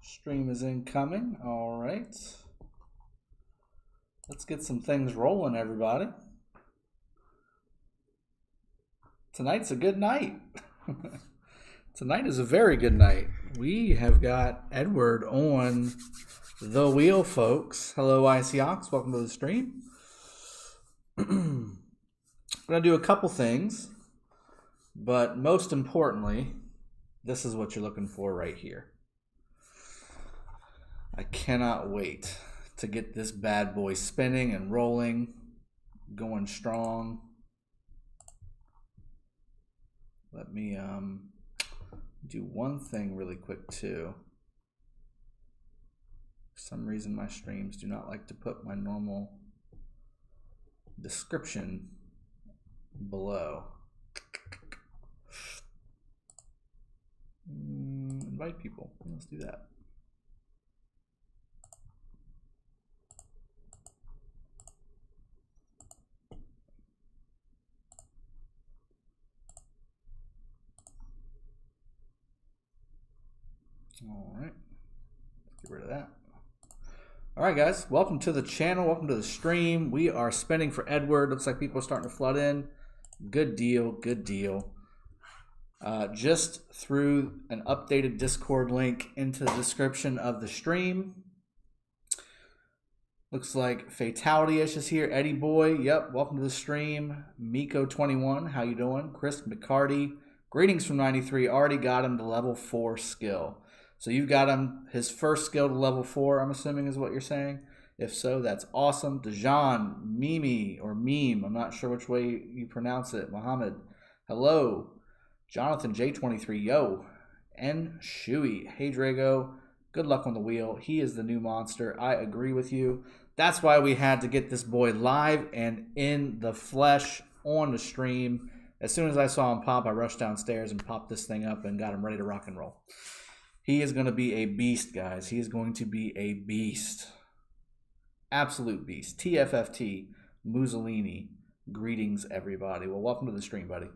Stream is incoming. All right. Let's get some things rolling, everybody. Tonight's a good night. Tonight is a very good night. We have got Edward on the wheel, folks. Hello, ICOX. Welcome to the stream. I'm going to do a couple things, but most importantly, this is what you're looking for right here. I cannot wait to get this bad boy spinning and rolling, going strong. Let me do one thing really quick too. For some reason my streams do not like to put my normal description below. Invite people. Let's do that. All right, let's get rid of that. All right, guys, welcome to the channel. Welcome to the stream. We are spinning for Edward. Looks like people are starting to flood in. Good deal, good deal. Just threw an updated Discord link into the description of the stream. Looks like Fatality-ish is here. Eddie Boy, yep, welcome to the stream. Miko21, how you doing? Chris McCarty, greetings from 93. Already got him to level 4 skill. So you got him his first skill to level 4, I'm assuming is what you're saying. If so, that's awesome. Dejan, Mimi, or Meme, I'm not sure which way you pronounce it. Mohammed, hello. Jonathan J23, yo. N. Shui, hey Drago, good luck on the wheel. He is the new monster. I agree with you. That's why we had to get this boy live and in the flesh on the stream. As soon as I saw him pop, I rushed downstairs and popped this thing up and got him ready to rock and roll. He is going to be a beast, guys. He is going to be a beast. Absolute beast. TFFT, Mussolini. Greetings, everybody. Well, welcome to the stream, buddy.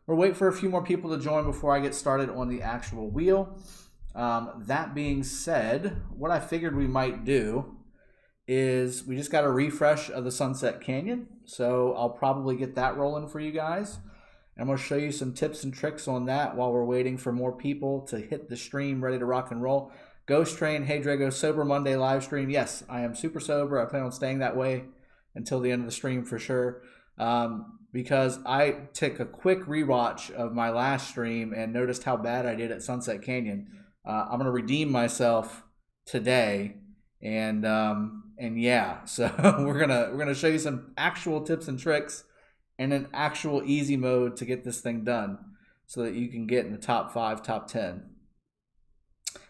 We're waiting for a few more people to join before I get started on the actual wheel. That being said, what I figured we might do is we just got a refresh of the Sunset Canyon. So I'll probably get that rolling for you guys. I'm going to show you some tips and tricks on that while we're waiting for more people to hit the stream, ready to rock and roll. Ghost Train, hey Drago, Sober Monday live stream. Yes, I am super sober. I plan on staying that way until the end of the stream for sure. Because I took a quick rewatch of my last stream and noticed how bad I did at Sunset Canyon. I'm going to redeem myself today. And yeah, so we're gonna show you some actual tips and tricks and an actual easy mode to get this thing done so that you can get in the top 5, top 10.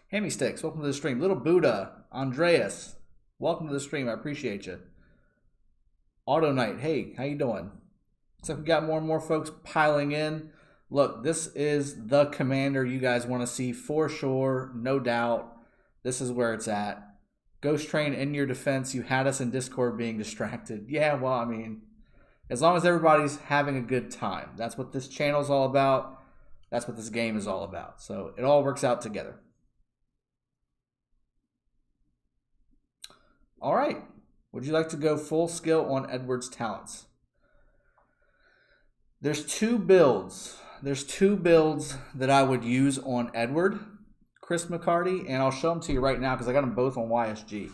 Hammy Sticks, welcome to the stream. Little Buddha, Andreas, welcome to the stream. I appreciate you. Auto Knight, hey, how you doing? So we got more and more folks piling in. Look, this is the commander you guys want to see for sure, no doubt. This is where it's at. Ghost Train, in your defense, you had us in Discord being distracted. Yeah, well, I mean, as long as everybody's having a good time. That's what this channel's all about. That's what this game is all about. So it all works out together. All right. Would you like to go full skill on Edward's talents? There's two builds. There's two builds that I would use on Edward, Chris McCarty, and I'll show them to you right now because I got them both on YSG.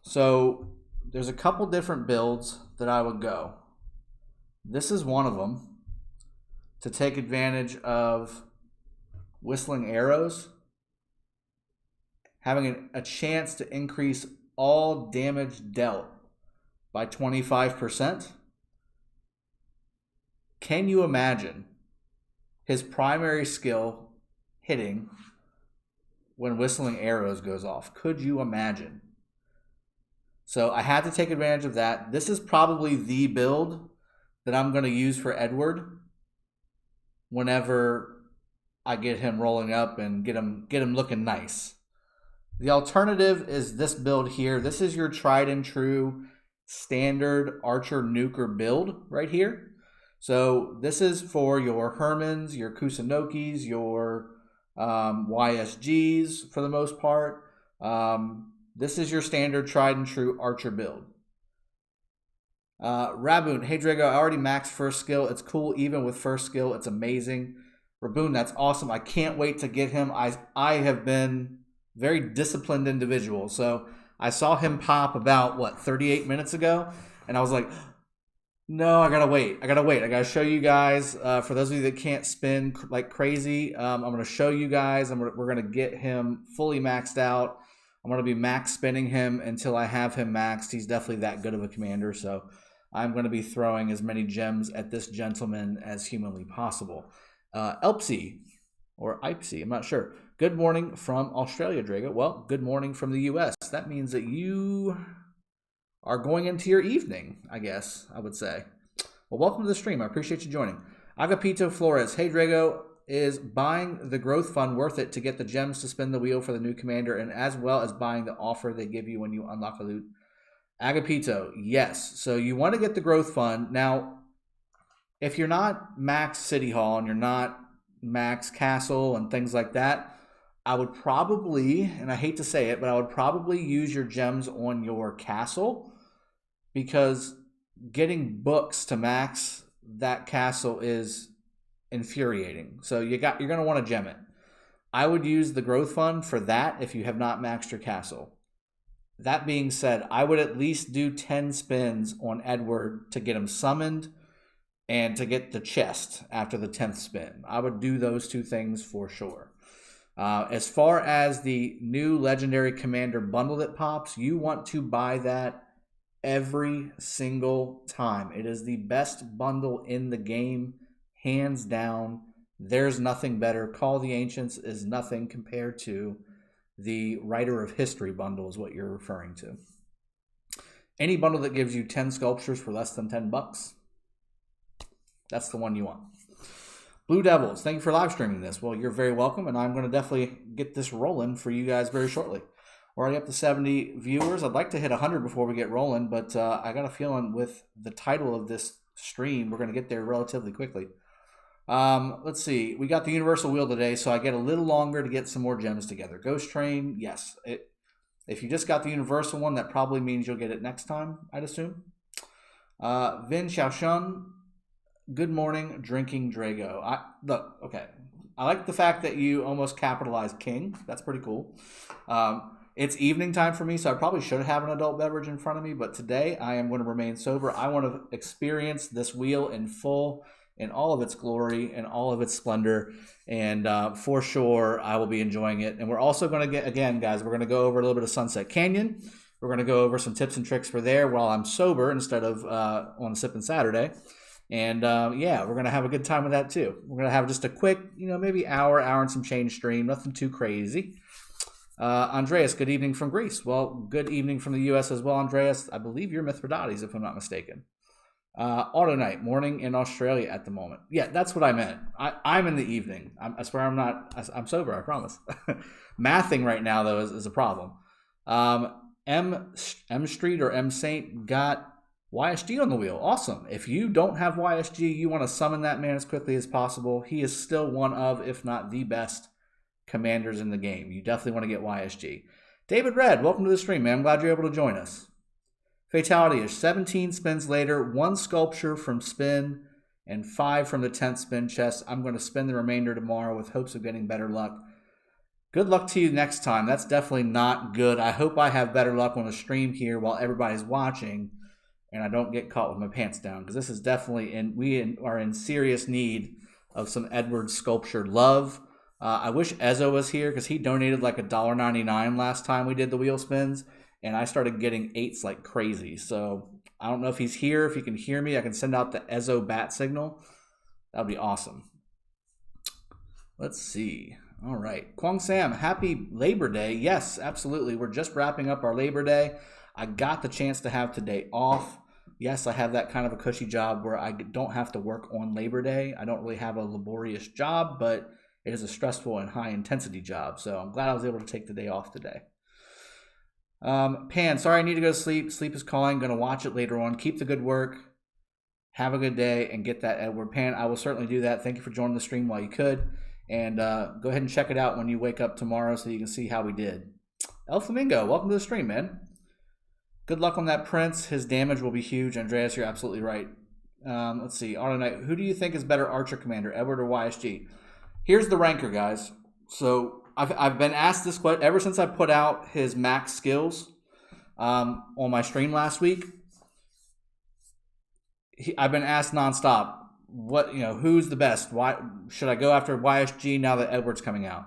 So there's a couple different builds that I would go. This is one of them to take advantage of whistling arrows, having a chance to increase all damage dealt by 25%. Can you imagine his primary skill hitting when whistling arrows goes off? Could you imagine? So I had to take advantage of that. This is probably the build that I'm going to use for Edward whenever I get him rolling up and get him looking nice. The alternative is this build here. This is your tried and true standard Archer Nuker build right here. So this is for your Hermans, your Kusanokis, your YSGs for the most part. This is your standard tried and true archer build. Raboon, hey Drago, I already maxed first skill. It's cool even with first skill. It's amazing. Raboon, that's awesome. I can't wait to get him. I have been very disciplined individual. So I saw him pop about, 38 minutes ago. And I was like, no, I gotta wait. I gotta show you guys. For those of you that can't spin like crazy, I'm gonna show you guys. We're gonna get him fully maxed out. I'm gonna be max spinning him until I have him maxed. He's definitely that good of a commander. So I'm gonna be throwing as many gems at this gentleman as humanly possible. Elpsy or Ipsy, I'm not sure. Good morning from Australia, Drago. Well, good morning from the US. That means that you are going into your evening, I guess, I would say. Well, welcome to the stream. I appreciate you joining. Agapito Flores. Hey, Drago, is buying the growth fund worth it to get the gems to spin the wheel for the new commander and as well as buying the offer they give you when you unlock a loot? Agapito, yes. So you want to get the growth fund. Now, if you're not max City Hall and you're not max Castle and things like that, I would probably, and I hate to say it, but I would probably use your gems on your castle because getting books to max that castle is infuriating. So you're going to want to gem it. I would use the growth fund for that if you have not maxed your castle. That being said, I would at least do 10 spins on Edward to get him summoned and to get the chest after the 10th spin. I would do those two things for sure. As far as the new Legendary Commander bundle that pops, you want to buy that every single time. It is the best bundle in the game, hands down. There's nothing better. Call of the Ancients is nothing compared to the Writer of History bundle is what you're referring to. Any bundle that gives you 10 sculptures for less than $10, that's the one you want. Blue Devils, thank you for live streaming this. Well, you're very welcome, and I'm going to definitely get this rolling for you guys very shortly. We're already up to 70 viewers. I'd like to hit 100 before we get rolling, but I got a feeling with the title of this stream, we're going to get there relatively quickly. Let's see. We got the Universal Wheel today, so I get a little longer to get some more gems together. Ghost Train, yes. If you just got the Universal one, that probably means you'll get it next time, I'd assume. Vin Xiaoshun, good morning, drinking Drago. Look, okay. I like the fact that you almost capitalized King. That's pretty cool. It's evening time for me, so I probably should have an adult beverage in front of me, but today I am going to remain sober. I want to experience this wheel in full, in all of its glory, and all of its splendor, and for sure I will be enjoying it. And we're also going to get, again, guys, we're going to go over a little bit of Sunset Canyon. We're going to go over some tips and tricks for there while I'm sober instead of on a Sippin' Saturday. And yeah, we're going to have a good time with that too. We're going to have just a quick, maybe hour and some change stream, nothing too crazy. Andreas, good evening from Greece. Well, good evening from the U.S. as well, Andreas. I believe you're Mithridates, if I'm not mistaken. Auto Night, morning in Australia at the moment. Yeah, that's what I meant. I'm in the evening. I swear I'm not. I'm sober, I promise. Mathing right now, though, is a problem. M Street or M Saint got YSG on the wheel. Awesome. If you don't have YSG, you want to summon that man as quickly as possible. He is still one of, if not the best commanders in the game. You definitely want to get YSG. David Red, welcome to the stream, man. I'm glad you're able to join us. Fatality is 17 spins later, 1 sculpture from spin, and 5 from the 10th spin chest. I'm going to spin the remainder tomorrow with hopes of getting better luck. Good luck to you next time. That's definitely not good. I hope I have better luck on the stream here while everybody's watching, and I don't get caught with my pants down, because this is definitely, we are in serious need of some Edward sculpture love. I wish Ezzo was here, because he donated like $1.99 last time we did the wheel spins, and I started getting 8s like crazy. So I don't know if he's here. If he can hear me, I can send out the Ezzo bat signal. That would be awesome. Let's see. All right. Kwang Sam, happy Labor Day. Yes, absolutely. We're just wrapping up our Labor Day. I got the chance to have today off. Yes, I have that kind of a cushy job where I don't have to work on Labor Day. I don't really have a laborious job, but it is a stressful and high-intensity job. So I'm glad I was able to take the day off today. Pan, sorry, I need to go to sleep. Sleep is calling. Going to watch it later on. Keep the good work. Have a good day and get that Edward. Pan, I will certainly do that. Thank you for joining the stream while you could. And go ahead and check it out when you wake up tomorrow so you can see how we did. El Flamingo, welcome to the stream, man. Good luck on that Prince. His damage will be huge. Andreas, you're absolutely right. Let's see. Auto Knight, who do you think is better Archer Commander, Edward or YSG? Here's the ranker, guys. So I've been asked this question ever since I put out his max skills on my stream last week. I've been asked nonstop, who's the best? Why should I go after YSG now that Edward's coming out?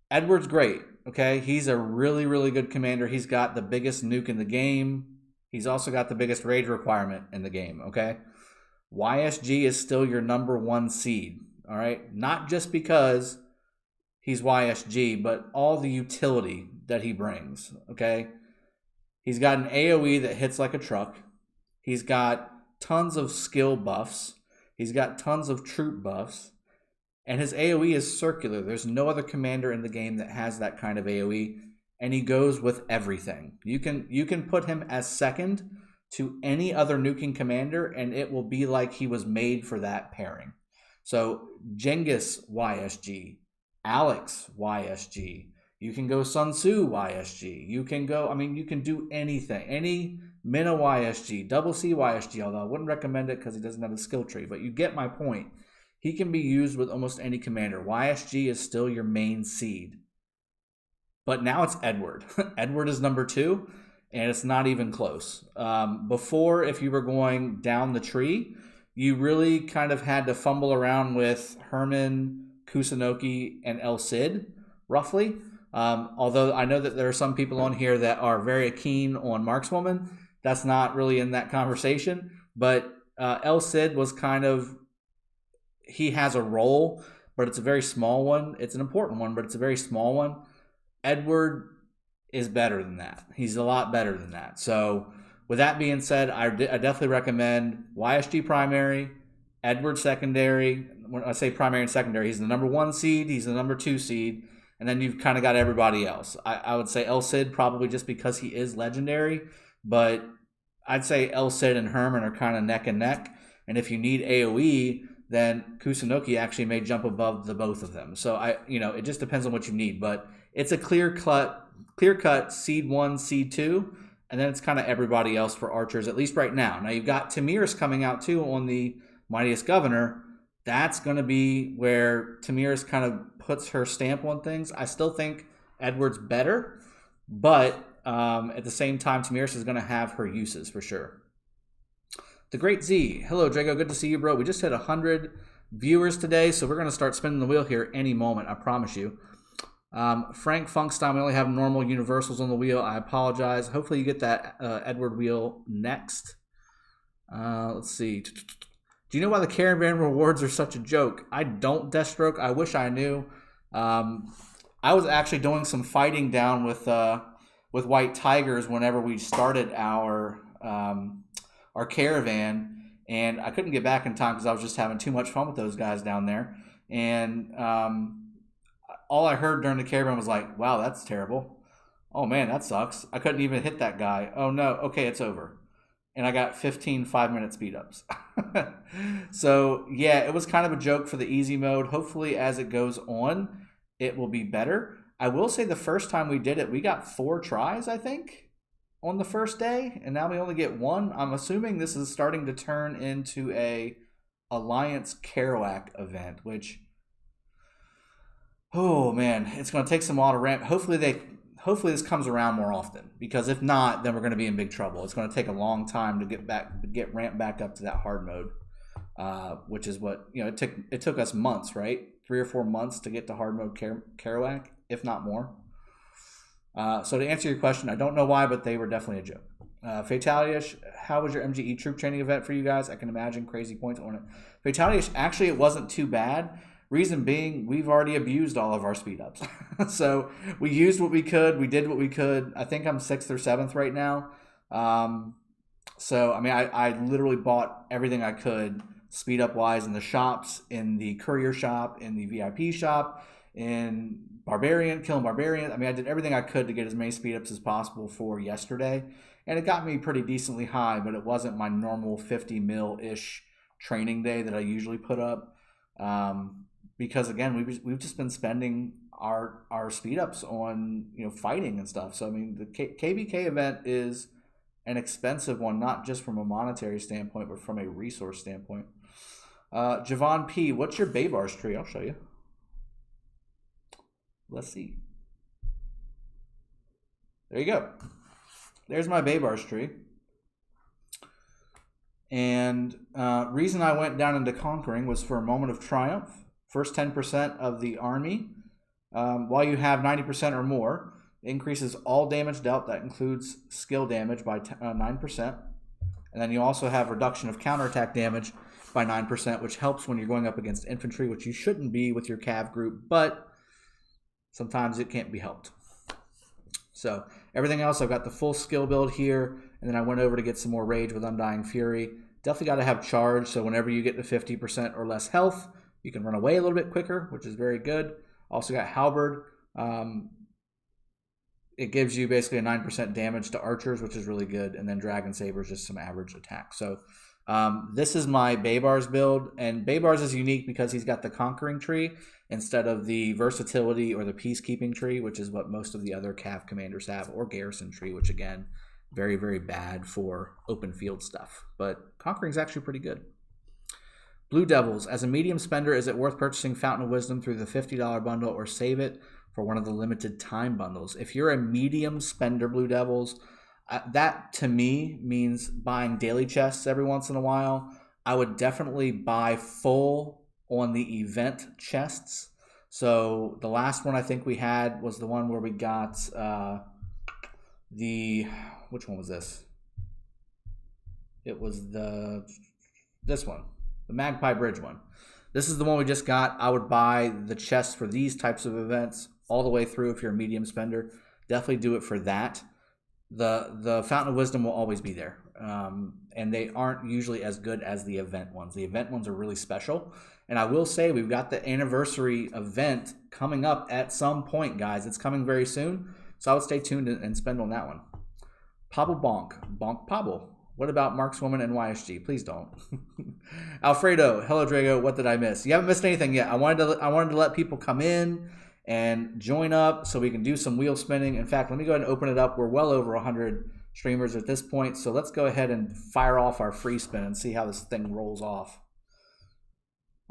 Edward's great. Okay, he's a really, really good commander. He's got the biggest nuke in the game. He's also got the biggest rage requirement in the game. Okay, YSG is still your number one seed. All right, not just because he's YSG, but all the utility that he brings. Okay, he's got an AOE that hits like a truck. He's got tons of skill buffs. He's got tons of troop buffs. And his AoE is circular. There's no other commander in the game that has that kind of AoE. And he goes with everything. You can put him as second to any other nuking commander, and it will be like he was made for that pairing. So Genghis YSG, Alex YSG. You can go Sun Tzu YSG. You can do anything. Any Mina YSG, Double C YSG, although I wouldn't recommend it because he doesn't have a skill tree. But you get my point. He can be used with almost any commander. YSG is still your main seed. But now it's Edward. Edward is number 2, and it's not even close. Before, if you were going down the tree, you really kind of had to fumble around with Herman, Kusunoki, and El Cid, roughly. Although I know that there are some people on here that are very keen on Markswoman. That's not really in that conversation. But El Cid was kind of... He has a role, but it's a very small one. It's an important one, but it's a very small one. Edward is better than that. He's a lot better than that. So with that being said, I definitely recommend YSG primary, Edward secondary. When I say primary and secondary, he's the number 1 seed. He's the number 2 seed. And then you've kind of got everybody else. I would say El Cid probably just because he is legendary. But I'd say El Cid and Herman are kind of neck and neck. And if you need AoE, then Kusunoki actually may jump above the both of them. So it just depends on what you need. But it's a clear cut seed 1, seed 2, and then it's kind of everybody else for archers, at least right now. Now you've got Tamiris coming out too on the Mightiest Governor. That's going to be where Tamiris kind of puts her stamp on things. I still think Edward's better, but at the same time, Tamiris is going to have her uses for sure. The Great Z. Hello, Drago. Good to see you, bro. We just hit 100 viewers today, so we're going to start spinning the wheel here any moment, I promise you. Frank Funkstein, we only have normal universals on the wheel. I apologize. Hopefully you get that Edward wheel next. Let's see. Do you know why the Caravan rewards are such a joke? I don't, Deathstroke. I wish I knew. I was actually doing some fighting down with White Tigers whenever we started our caravan, and I couldn't get back in time because I was just having too much fun with those guys down there. And all I heard during the caravan was like, wow, that's terrible. Oh man, that sucks. I couldn't even hit that guy. Oh no, okay, it's over. And I got 15 5-minute speed ups. So yeah, it was kind of a joke for the easy mode. Hopefully as it goes on, it will be better. I will say the first time we did it, we got 4 tries, I think, on the first day, and now we only get 1. I'm assuming this is starting to turn into a Alliance Kerouac event, which, oh man, it's going to take some while to ramp. Hopefully this comes around more often, because if not, then we're going to be in big trouble. It's going to take a long time to get ramped back up to that hard mode, which is what, it took us months, right? 3 or 4 months to get to hard mode Kerouac, if not more. So to answer your question, I don't know why, but they were definitely a joke. Fatalish, how was your MGE troop training event for you guys? I can imagine crazy points on it. Fatalish, actually, it wasn't too bad. Reason being, we've already abused all of our speed ups. So we used what we could. We did what we could. I think I'm 6th or 7th right now. So, I mean, I literally bought everything I could speed up wise in the shops, in the courier shop, in the VIP shop, in Killing Barbarian. I mean, I did everything I could to get as many speed ups as possible for yesterday. And it got me pretty decently high, but it wasn't my normal 50 mil-ish training day that I usually put up. because again, we've just been spending our speed ups on fighting and stuff. So I mean, the KBK event is an expensive one, not just from a monetary standpoint, but from a resource standpoint. Javon P, what's your Baybars tree? I'll show you. Let's see. There you go. There's my Baybars tree. And reason I went down into conquering was for a moment of triumph. First 10% of the army, while you have 90% or more, increases all damage dealt. That includes skill damage by 9%. And then you also have reduction of counterattack damage by 9%, which helps when you're going up against infantry, which you shouldn't be with your cav group, but sometimes it can't be helped. So everything else, I've got the full skill build here, and then I went over to get some more rage with Undying Fury. Definitely got to have charge, so whenever you get to 50% or less health, you can run away a little bit quicker, which is very good. Also got Halberd. It gives you basically a 9% damage to archers, which is really good, and then Dragon Saber is just some average attack. So this is my Baybars build, and Baybars is unique because he's got the Conquering tree instead of the Versatility or the Peacekeeping tree, which is what most of the other Cav commanders have, or Garrison tree, which again, very, very bad for open field stuff. But Conquering is actually pretty good. Blue Devils, as a medium spender, is it worth purchasing Fountain of Wisdom through the $50 bundle or save it for one of the limited time bundles? If you're a medium spender, Blue Devils, that to me means buying daily chests every once in a while. I would definitely buy full on the event chests. So the last one I think we had was the one where we got which one was this? It was this one, the Magpie Bridge one. This is the one we just got. I would buy the chest for these types of events all the way through if you're a medium spender. Definitely do it for that. The Fountain of Wisdom will always be there. And they aren't usually as good as the event ones. The event ones are really special. And I will say we've got the anniversary event coming up at some point, guys. It's coming very soon. So I would stay tuned and spend on that one. Pablo Bonk Pablo. What about Markswoman and YSG? Please don't. Alfredo, hello Drago. What did I miss? You haven't missed anything yet. I wanted to let people come in and join up so we can do some wheel spinning. In fact, let me go ahead and open it up. We're well over 100 streamers at this point, so let's go ahead and fire off our free spin and see how this thing rolls off.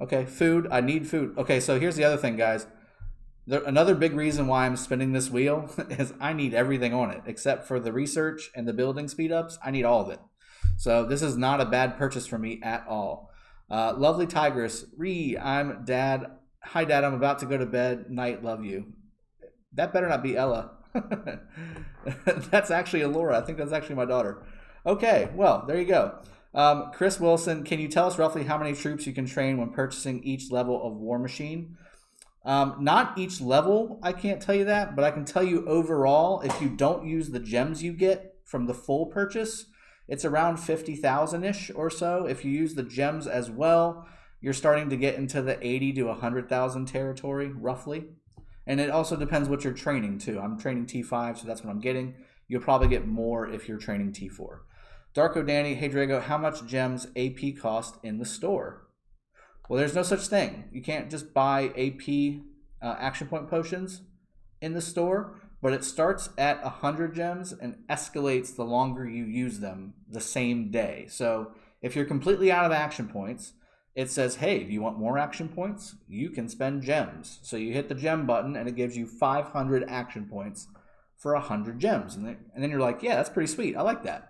Okay, food. I need food. Okay, so here's the other thing, guys. Another big reason why I'm spinning this wheel is I need everything on it except for the research and the building speed ups. I need all of it. So this is not a bad purchase for me at all. Lovely Tigress. I'm Dad. Hi, Dad. I'm about to go to bed. Night. Love you. That better not be Ella. That's actually Alora. I think that's actually my daughter. Okay, well, there you go. Chris Wilson, can you tell us roughly how many troops you can train when purchasing each level of War Machine? Not each level, I can't tell you that, but I can tell you overall, if you don't use the gems you get from the full purchase, it's around 50,000-ish or so. If you use the gems as well, you're starting to get into the 80 to 100,000 territory, roughly. And it also depends what you're training too. I'm training T5, so that's what I'm getting. You'll probably get more if you're training T4. Darko Danny, hey Drago, how much gems AP cost in the store? Well, there's no such thing. You can't just buy AP action point potions in the store, but it starts at 100 gems and escalates the longer you use them the same day. So if you're completely out of action points, it says, hey, if you want more action points, you can spend gems. So you hit the gem button and it gives you 500 action points for 100 gems. And then you're like, yeah, that's pretty sweet. I like that.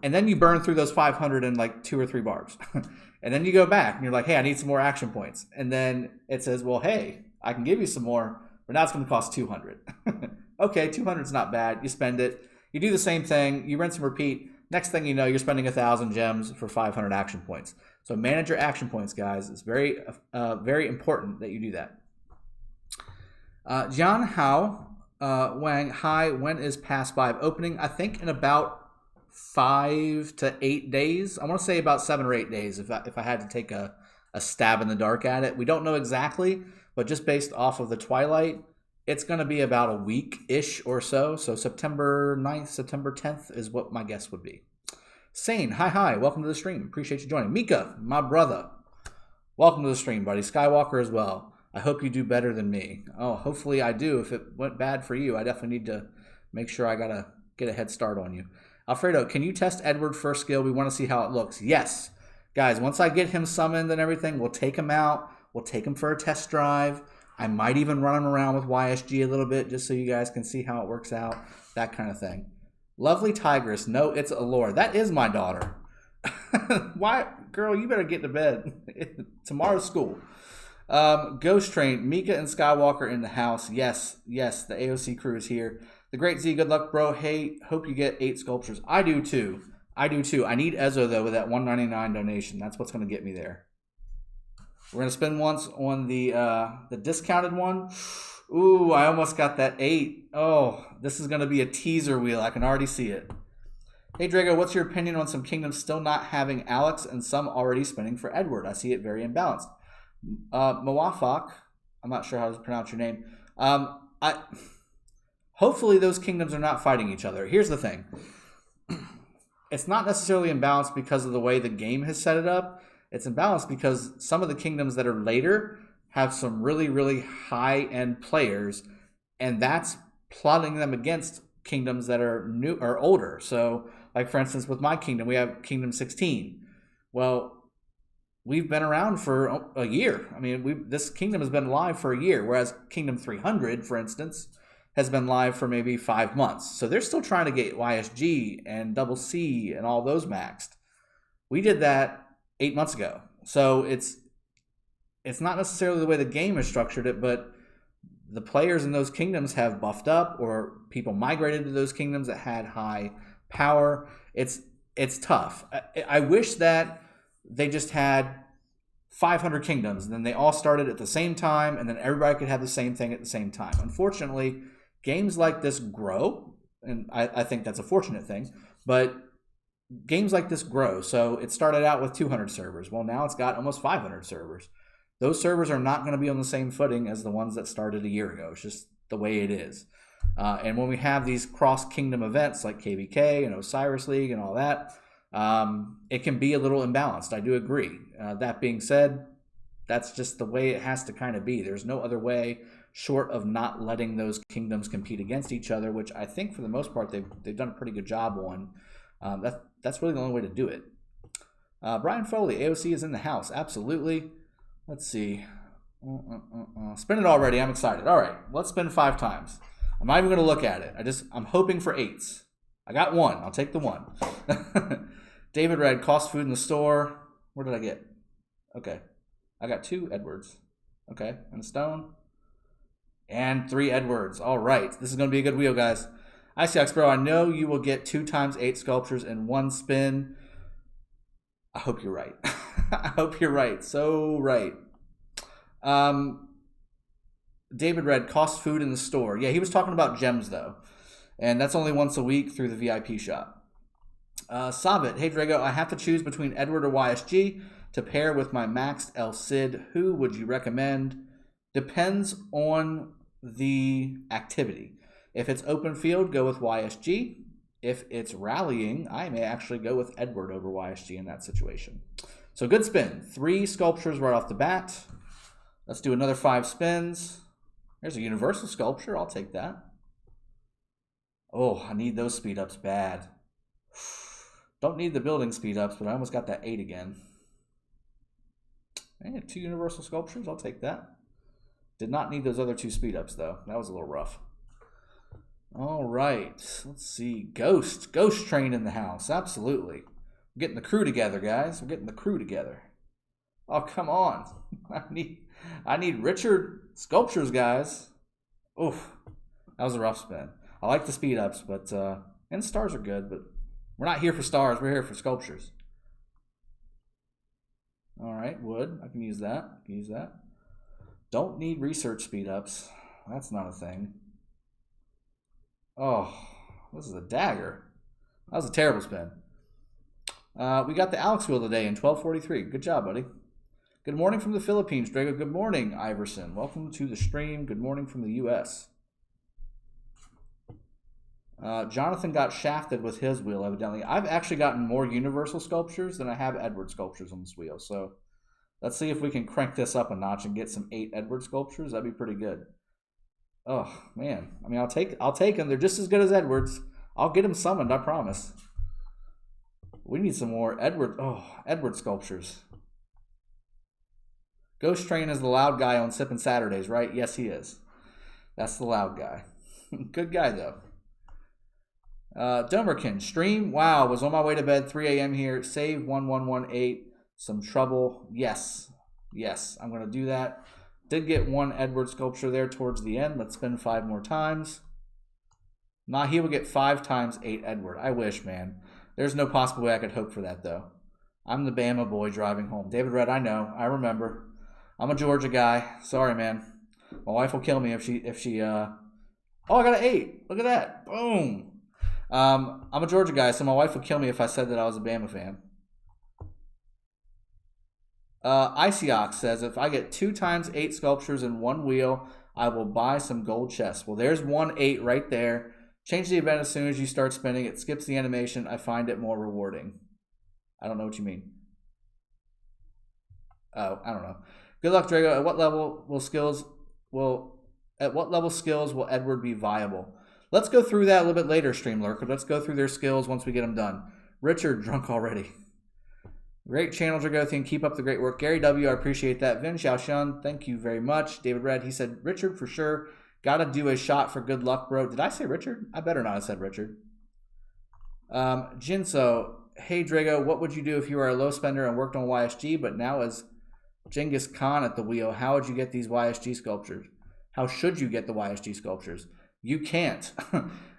And then you burn through those 500 in like 2 or 3 barbs. And then you go back and you're like, hey, I need some more action points. And then it says, well, hey, I can give you some more, but now it's going to cost 200. Okay, 200 is not bad. You spend it. You do the same thing. You rinse and repeat. Next thing you know, you're spending 1,000 gems for 500 action points. So manage your action points, guys. It's very, very important that you do that. John Hao Wang, hi. When is Pass 5 opening? I think in about 5 to 8 days. I want to say about 7 or 8 days if I had to take a stab in the dark at it. We don't know exactly, but just based off of the Twilight, it's going to be about a week-ish or so. So September 9th, September 10th is what my guess would be. Sane, hi. Welcome to the stream. Appreciate you joining. Mika, my brother. Welcome to the stream, buddy. Skywalker as well. I hope you do better than me. Oh, hopefully I do. If it went bad for you, I definitely need to make sure I gotta get a head start on you. Alfredo, can you test Edward first skill? We want to see how it looks. Yes. Guys, once I get him summoned and everything, we'll take him out. We'll take him for a test drive. I might even run him around with YSG a little bit just so you guys can see how it works out. That kind of thing. Lovely Tigress. No, it's Allure. That is my daughter. Why? Girl, you better get to bed. Tomorrow's school. Ghost Train, Mika and Skywalker in the house. Yes, yes, the AOC crew is here. The Great Z, good luck, bro. Hey, hope you get 8 sculptures. I do too. I need Ezo, though, with that $1.99 donation. That's what's going to get me there. We're going to spend once on the discounted one. Ooh, I almost got that 8. Oh, this is going to be a teaser wheel. I can already see it. Hey, Drago, what's your opinion on some kingdoms still not having Alex and some already spinning for Edward? I see it very imbalanced. Mawafak, I'm not sure how to pronounce your name. Hopefully those kingdoms are not fighting each other. Here's the thing. It's not necessarily imbalanced because of the way the game has set it up. It's imbalanced because some of the kingdoms that are later have some really, really high-end players, and that's plotting them against kingdoms that are new or older. So, like for instance, with my kingdom, we have Kingdom 16. Well, we've been around for a year. I mean, this kingdom has been live for a year, whereas Kingdom 300, for instance, has been live for maybe 5 months. So they're still trying to get YSG and Double C and all those maxed. We did that 8 months ago. So it's not necessarily the way the game has structured it, but the players in those kingdoms have buffed up, or people migrated to those kingdoms that had high power. It's tough. I wish that they just had 500 kingdoms and then they all started at the same time and then everybody could have the same thing at the same time. Unfortunately, games like this grow, and I think that's a fortunate thing, but games like this grow. So it started out with 200 servers. Well, now it's got almost 500 servers. Those servers are not going to be on the same footing as the ones that started a year ago. It's just the way it is. And when we have these cross-kingdom events like KVK and Osiris League and all that, it can be a little imbalanced. I do agree. That being said, that's just the way it has to kind of be. There's no other way short of not letting those kingdoms compete against each other, which I think for the most part they've done a pretty good job on. That's really the only way to do it. Brian Foley, AOC is in the house. Absolutely. Let's see. Spin it already. I'm excited. All right. Let's spin 5 times. I'm not even going to look at it. I'm hoping for 8s. I got 1. I'll take the 1. David Red, cost food in the store. Where did I get? Okay. I got 2 Edwards. Okay. And a stone. And 3 Edwards. All right. This is going to be a good wheel, guys. ICX, bro, I know you will get 2 times 8 sculptures in 1 spin. I hope you're right. I hope you're right. So right. David Red, cost food in the store. Yeah, he was talking about gems, though. And that's only once a week through the VIP shop. Sabit, hey, Drago, I have to choose between Edward or YSG to pair with my maxed El Cid. Who would you recommend? Depends on the activity. If it's open field, go with YSG. If it's rallying, I may actually go with Edward over YSG in that situation. So good spin. 3 sculptures right off the bat. Let's do another 5 spins. There's a universal sculpture. I'll take that. Oh, I need those speed ups bad. Don't need the building speed ups, but I almost got that 8 again. And 2 universal sculptures. I'll take that. Did not need those other 2 speed ups, though. That was a little rough. All right. Let's see. Ghost Train in the house. Absolutely. We're getting the crew together, guys. We're getting the crew together. Oh, come on. I need richer sculptures, guys. Oof. That was a rough spin. I like the speed ups, but and stars are good, but we're not here for stars. We're here for sculptures. All right, wood. I can use that. Don't need research speed ups. That's not a thing. Oh, this is a dagger. That was a terrible spin. We got the Alex wheel today in 1243. Good job, buddy. Good morning from the Philippines, Drago. Good morning, Iverson. Welcome to the stream. Good morning from the U.S. Jonathan got shafted with his wheel, evidently. I've actually gotten more universal sculptures than I have Edward sculptures on this wheel, so Let's see if we can crank this up a notch and get some 8 Edward sculptures. That'd be pretty good. Oh man, I mean, I'll take them. They're just as good as Edwards. I'll get them summoned, I promise. We need some more Edward sculptures. Ghost Train is the loud guy on Sippin' Saturdays, right? Yes, he is. That's the loud guy. Good guy though. Domerkin, stream. Wow, was on my way to bed, 3 a.m. here. Save 1118. Some trouble. Yes. Yes, I'm going to do that. Did get 1 Edward sculpture there towards the end. Let's spend 5 more times. Nah, he will get 5 times 8 Edward. I wish, man. There's no possible way I could hope for that, though. I'm the Bama boy driving home. David Red, I know. I remember. I'm a Georgia guy. Sorry, man. My wife will kill me if she. Oh, I got an 8. Look at that. Boom. I'm a Georgia guy, so my wife would kill me if I said that I was a Bama fan. Icyox says, if I get 2 times 8 sculptures in 1 wheel, I will buy some gold chests. Well, there's 1 8 right there. Change the event as soon as you start spinning. It skips the animation. I find it more rewarding. I don't know what you mean. Oh, I don't know. Good luck, Drago. At what level skills will Edward be viable? Let's go through that a little bit later, Stream Lurker. Let's go through their skills once we get them done. Richard, drunk already. Great channel, Dragothian. Keep up the great work. Gary W., I appreciate that. Vin Xiaoshun, thank you very much. David Red, he said, Richard, for sure. Got to do a shot for good luck, bro. Did I say Richard? I better not have said Richard. Jinso, hey, Drago, what would you do if you were a low spender and worked on YSG, but now as Genghis Khan at the wheel, how would you get these YSG sculptures? How should you get the YSG sculptures? You can't.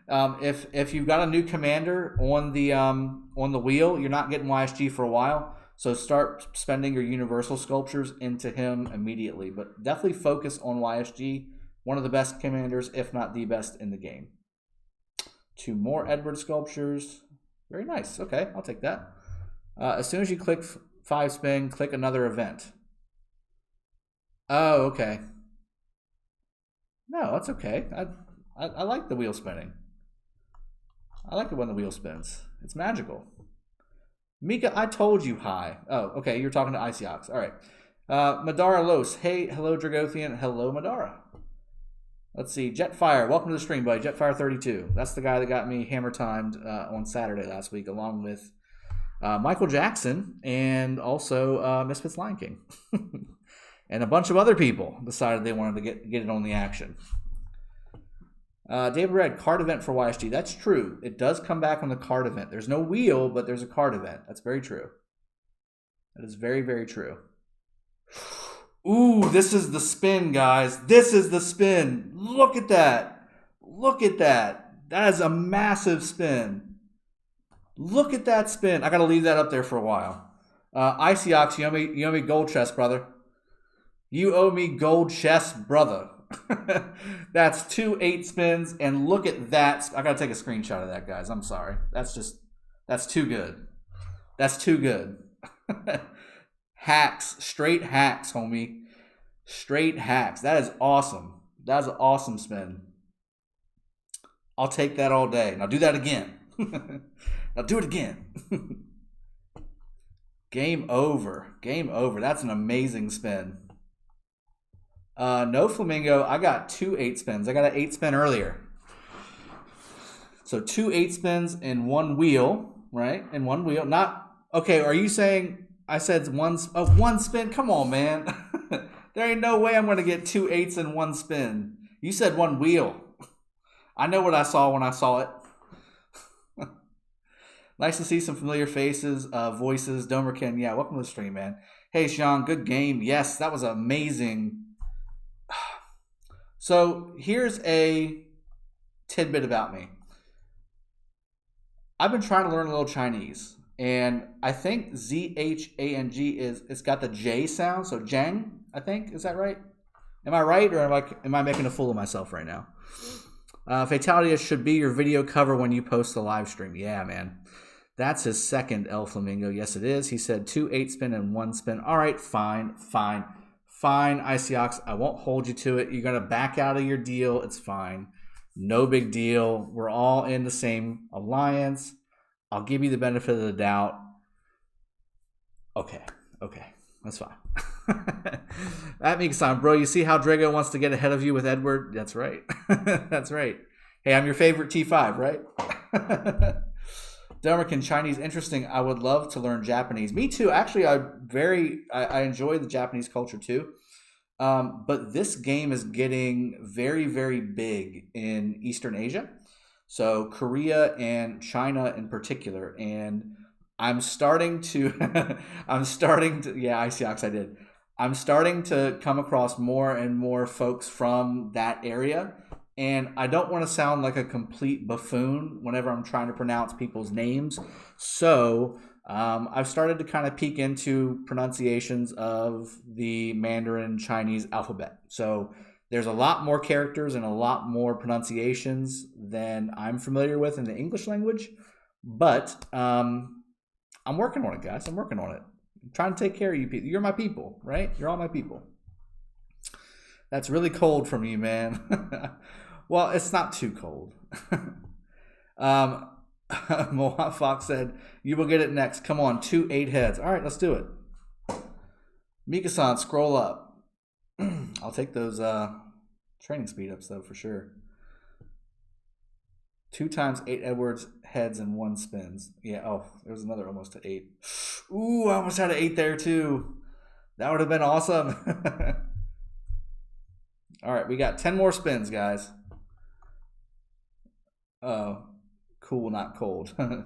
If you've got a new commander on the wheel, you're not getting YSG for a while. So start spending your universal sculptures into him immediately. But definitely focus on YSG. One of the best commanders, if not the best in the game. 2 more Edward sculptures. Very nice. Okay, I'll take that. As soon as you click 5 spin, click another event. Oh, okay. No, that's okay. I like the wheel spinning. I like it when the wheel spins. It's magical. Mika, I told you hi. Oh, okay. You're talking to Icyox. All right. Madara Los. Hey, hello, Dragothian. Hello, Madara. Let's see. Jetfire. Welcome to the stream, buddy. Jetfire32. That's the guy that got me hammer timed on Saturday last week, along with Michael Jackson and also Misfits Lion King. And a bunch of other people decided they wanted to get it on the action. David Red, card event for YSG. That's true. It does come back on the card event. There's no wheel, but there's a card event. That's very true. That is very, very true. Ooh, this is the spin, guys. This is the spin. Look at that. Look at that. That is a massive spin. Look at that spin. I got to leave that up there for a while. Icyox, you owe me gold chest, brother. You owe me gold chest, brother. That's 2 8 spins, and look at that. I gotta take a screenshot of that, guys. I'm sorry. That's too good. That's too good. Hacks, straight hacks, homie. Straight hacks. That is awesome. That is an awesome spin. I'll take that all day. Now do that again. Now do it again. Game over. Game over. That's an amazing spin. No Flamingo. I got 2 8 spins. I got an 8 spin earlier. So 2 8 spins in 1 wheel, right? In 1 wheel. Not okay. Are you saying I said one spin? Come on, man. There ain't no way I'm going to get 2 8s in 1 spin. You said 1 wheel. I know what I saw when I saw it. Nice to see some familiar faces, voices. Domerkin, yeah, welcome to the stream, man. Hey, Sean, good game. Yes, that was amazing. So here's a tidbit about me. I've been trying to learn a little Chinese, and I think ZHANG it's got the J sound, so Zhang, I think. Is that right? Am I right, or am I making a fool of myself right now? Fatality should be your video cover when you post the live stream. Yeah, man. That's his second El Flamingo. Yes, it is. He said 2 8 spin and 1 spin. All right, fine. Fine, Icyox. I won't hold you to it. You're going to back out of your deal. It's fine. No big deal. We're all in the same alliance. I'll give you the benefit of the doubt. Okay. That's fine. That makes sense, bro. You see how Drago wants to get ahead of you with Edward? That's right. That's right. Hey, I'm your favorite T5, right? American Chinese, interesting. I would love to learn Japanese. Me too. Actually, I enjoy the Japanese culture too. But this game is getting very, very big in Eastern Asia. So Korea and China in particular. And I'm starting to, yeah, Icyox, I did. I'm starting to come across more and more folks from that area. And I don't want to sound like a complete buffoon whenever I'm trying to pronounce people's names. So I've started to kind of peek into pronunciations of the Mandarin Chinese alphabet. So there's a lot more characters and a lot more pronunciations than I'm familiar with in the English language. But I'm working on it, guys. I'm working on it. I'm trying to take care of you people. You're my people, right? You're all my people. That's really cold from you, man. Well, it's not too cold. Mohawk Fox said, you will get it next. Come on, 2 8 heads. All right, let's do it. Mika-san, scroll up. I'll take those training speed ups, though, for sure. 2 times 8 Edwards heads and 1 spins. Yeah, oh, there was another almost to 8. Ooh, I almost had an 8 there, too. That would have been awesome. All right, we got 10 more spins, guys. Oh, cool, not cold. God,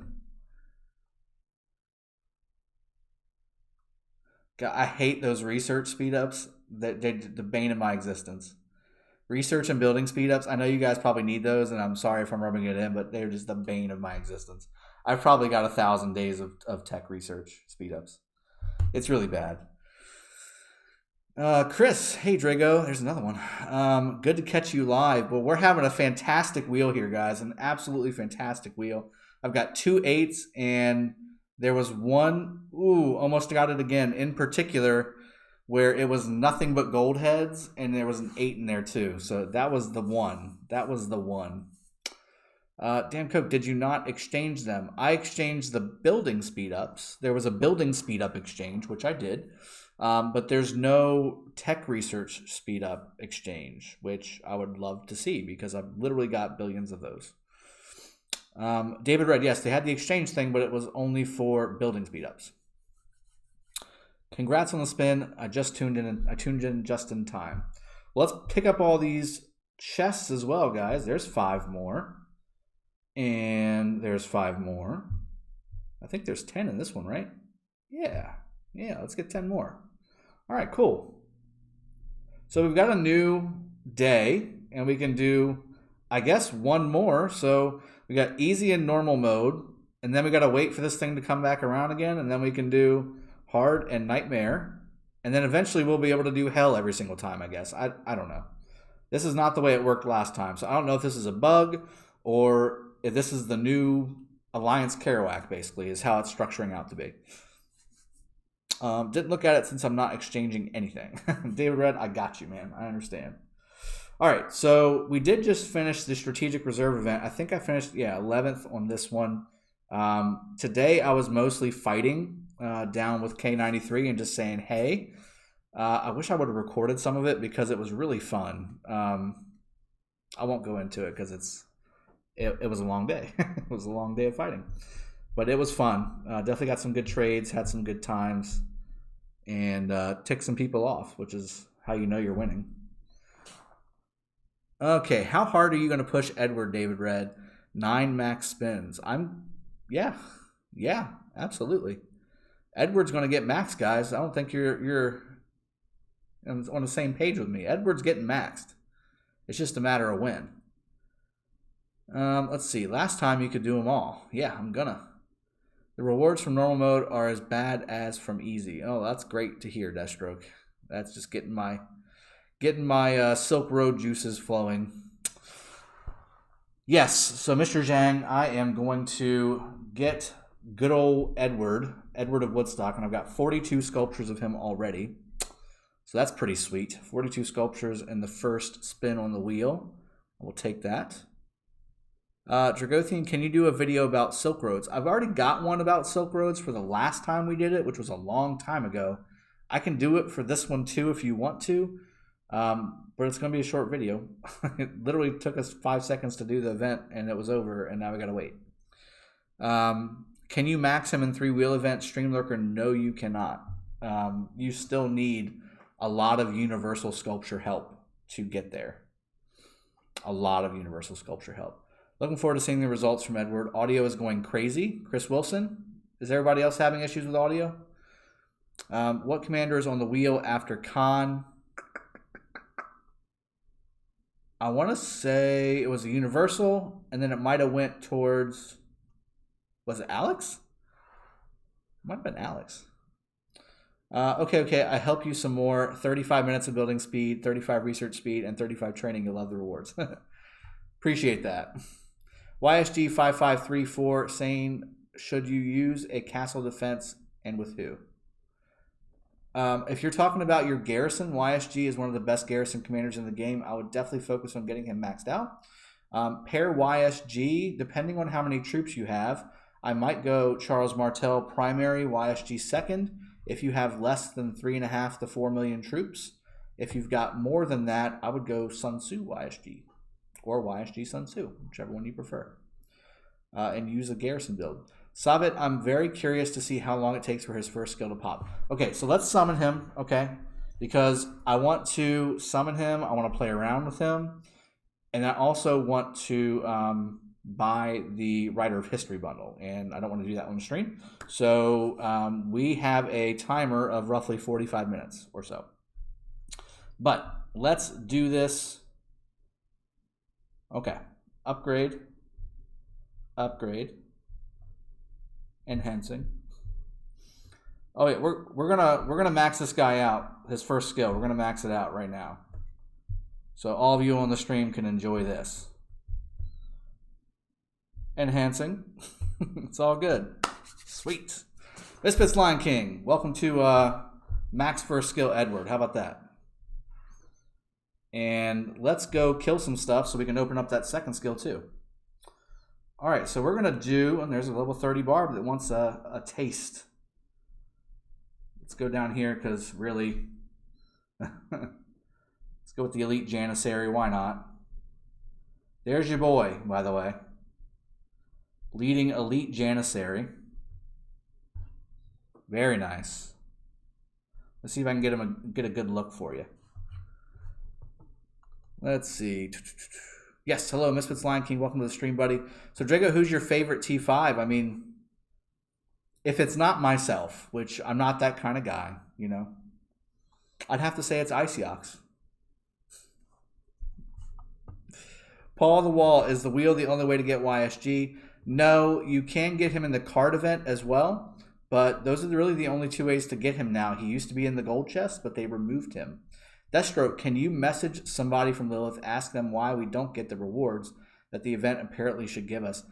I hate those research speed ups. They're the bane of my existence. Research and building speed ups. I know you guys probably need those, and I'm sorry if I'm rubbing it in, but they're just the bane of my existence. I've probably got 1,000 days of tech research speed ups. It's really bad. Chris, hey Drago, there's another one. Good to catch you live. Well, we're having a fantastic wheel here, guys. An absolutely fantastic wheel. I've got 2 8s, and there was one, almost got it again, in particular, where it was nothing but gold heads, and there was an 8 in there too. So that was the one. That was the one. Dan Cook, did you not exchange them? I exchanged the building speed ups. There was a building speed up exchange, which I did. But there's no tech research speed up exchange, which I would love to see because I've literally got billions of those. David Red, yes, they had the exchange thing, but it was only for building speed ups. Congrats on the spin. I tuned in just in time. Well, let's pick up all these chests as well, guys. There's 5 more. And there's 5 more. I think there's 10 in this one, right? Yeah, let's get 10 more. All right, cool. So we've got a new day, and we can do, I guess, 1 more. So we got easy and normal mode, and then we got to wait for this thing to come back around again, and then we can do hard and nightmare, and then eventually we'll be able to do hell every single time, I guess. I don't know. This is not the way it worked last time, so I don't know if this is a bug or if this is the new Alliance Kerouac, basically, is how it's structuring out to be. Didn't look at it since I'm not exchanging anything. David Red, I got you, man. I understand. All right, so we did just finish the Strategic Reserve event. I think I finished, 11th on this one. Today I was mostly fighting down with K93 and just saying, hey. I wish I would have recorded some of it because it was really fun. I won't go into it because it was a long day. It was a long day of fighting. But it was fun. Definitely got some good trades, had some good times, and ticked some people off, which is how you know you're winning. Okay, how hard are you going to push Edward, David Red? 9 max spins. Yeah, absolutely. Edward's going to get max, guys. I don't think you're on the same page with me. Edward's getting maxed. It's just a matter of when. Let's see. Last time you could do them all. Yeah, I'm gonna. The rewards from normal mode are as bad as from easy. Oh, that's great to hear, Deathstroke. That's just getting my Silk Road juices flowing. Yes, so Mr. Zhang, I am going to get good old Edward of Woodstock, and I've got 42 sculptures of him already. So that's pretty sweet. 42 sculptures in the first spin on the wheel. We'll take that. Dragothian, can you do a video about Silk Roads? I've already got one about Silk Roads for the last time we did it, which was a long time ago. I can do it for this one too if you want to, but it's going to be a short video. It literally took us 5 seconds to do the event, and it was over, and now we got to wait. Can you max him in 3-wheel event? Stream Lurker, no, you cannot. You still need a lot of universal sculpture help to get there. A lot of universal sculpture help. Looking forward to seeing the results from Edward. Audio is going crazy. Chris Wilson, is everybody else having issues with audio? What commander is on the wheel after Khan? I want to say it was a universal, and then it might have went towards, was it Alex? Might have been Alex. Okay. I help you some more. 35 minutes of building speed, 35 research speed, and 35 training. You'll love the rewards. Appreciate that. YSG 5534 saying, should you use a castle defense and with who? If you're talking about your garrison, YSG is one of the best garrison commanders in the game. I would definitely focus on getting him maxed out. Pair YSG, depending on how many troops you have, I might go Charles Martel primary, YSG second, if you have less than 3.5 to 4 million troops. If you've got more than that, I would go Sun Tzu YSG or YSG Sun Tzu, whichever one you prefer, and use a garrison build. Savit, I'm very curious to see how long it takes for his first skill to pop. Okay, so let's summon him, okay? Because I want to summon him, I want to play around with him, and I also want to buy the Writer of History bundle, and I don't want to do that on the stream. So we have a timer of roughly 45 minutes or so. But let's do this. Okay, upgrade, enhancing. Oh yeah, we're gonna max this guy out. His first skill, we're gonna max it out right now, so all of you on the stream can enjoy this. Enhancing. It's all good. Sweet. Misfits Lion King, welcome to max first skill Edward. How about that? And let's go kill some stuff so we can open up that second skill too. All right, so we're gonna do, and there's a level 30 barb that wants a taste. Let's go down here because really, let's go with the elite Janissary. Why not? There's your boy, by the way. Leading elite Janissary. Very nice. Let's see if I can get a good look for you. Let's see. Yes, hello, Misfits Lion King. Welcome to the stream, buddy. So, Drago, who's your favorite T5? I mean, if it's not myself, which I'm not that kind of guy, you know, I'd have to say it's Iceox. Paul the Wall, is the wheel the only way to get YSG? No, you can get him in the card event as well, but those are really the only two ways to get him now. He used to be in the gold chest, but they removed him. Deathstroke, can you message somebody from Lilith, ask them why we don't get the rewards that the event apparently should give us?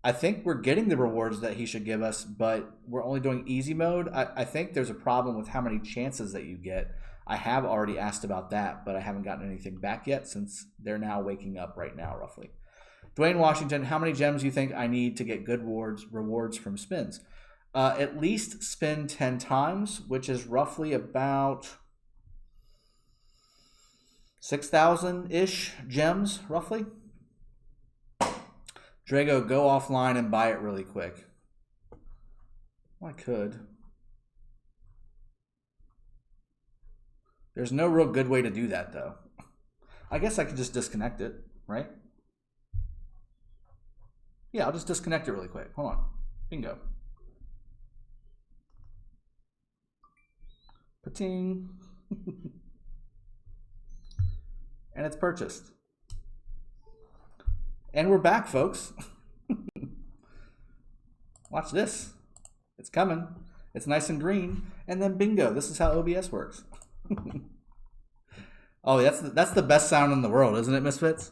I think we're getting the rewards that he should give us, but we're only doing easy mode. I think there's a problem with how many chances that you get. I have already asked about that, but I haven't gotten anything back yet since they're now waking up right now, roughly. Dwayne Washington, how many gems do you think I need to get good rewards from spins? At least spin 10 times, which is roughly about 6,000-ish gems, roughly. Drago, go offline and buy it really quick. Well, I could. There's no real good way to do that, though. I guess I could just disconnect it, right? Yeah, I'll just disconnect it really quick. Hold on. Bingo. Pa-ting. And it's purchased. And we're back, folks. Watch this. It's coming. It's nice and green. And then bingo. This is how OBS works. Oh, that's the best sound in the world, isn't it, Misfits?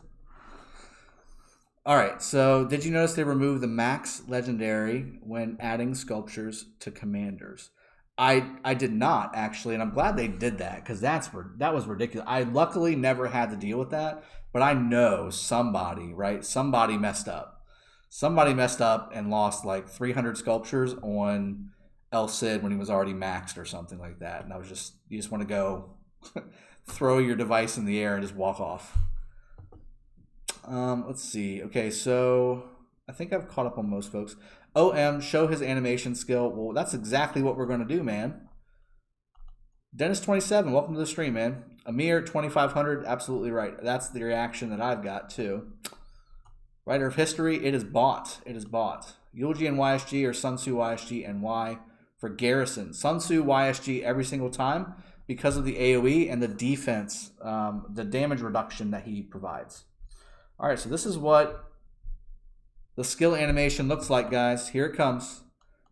All right, so did you notice they removed the max legendary when adding sculptures to commanders? I did not, actually, and I'm glad they did that because that was ridiculous. I luckily never had to deal with that, but I know somebody, right? Somebody messed up. Somebody messed up and lost like 300 sculptures on El Cid when he was already maxed or something like that. And I was just, you just want to go throw your device in the air and just walk off. Let's see. Okay, so I think I've caught up on most folks. OM, show his animation skill. Well, that's exactly what we're going to do, man. Dennis27, welcome to the stream, man. Amir 2500, absolutely right. That's the reaction that I've got too. Writer of history, it is bought. It is bought. Eulogy and YSG or Sun Tzu YSG and Y for Garrison. Sun Tzu YSG every single time because of the AoE and the defense, the damage reduction that he provides. All right, so this is what the skill animation looks like, guys. Here it comes.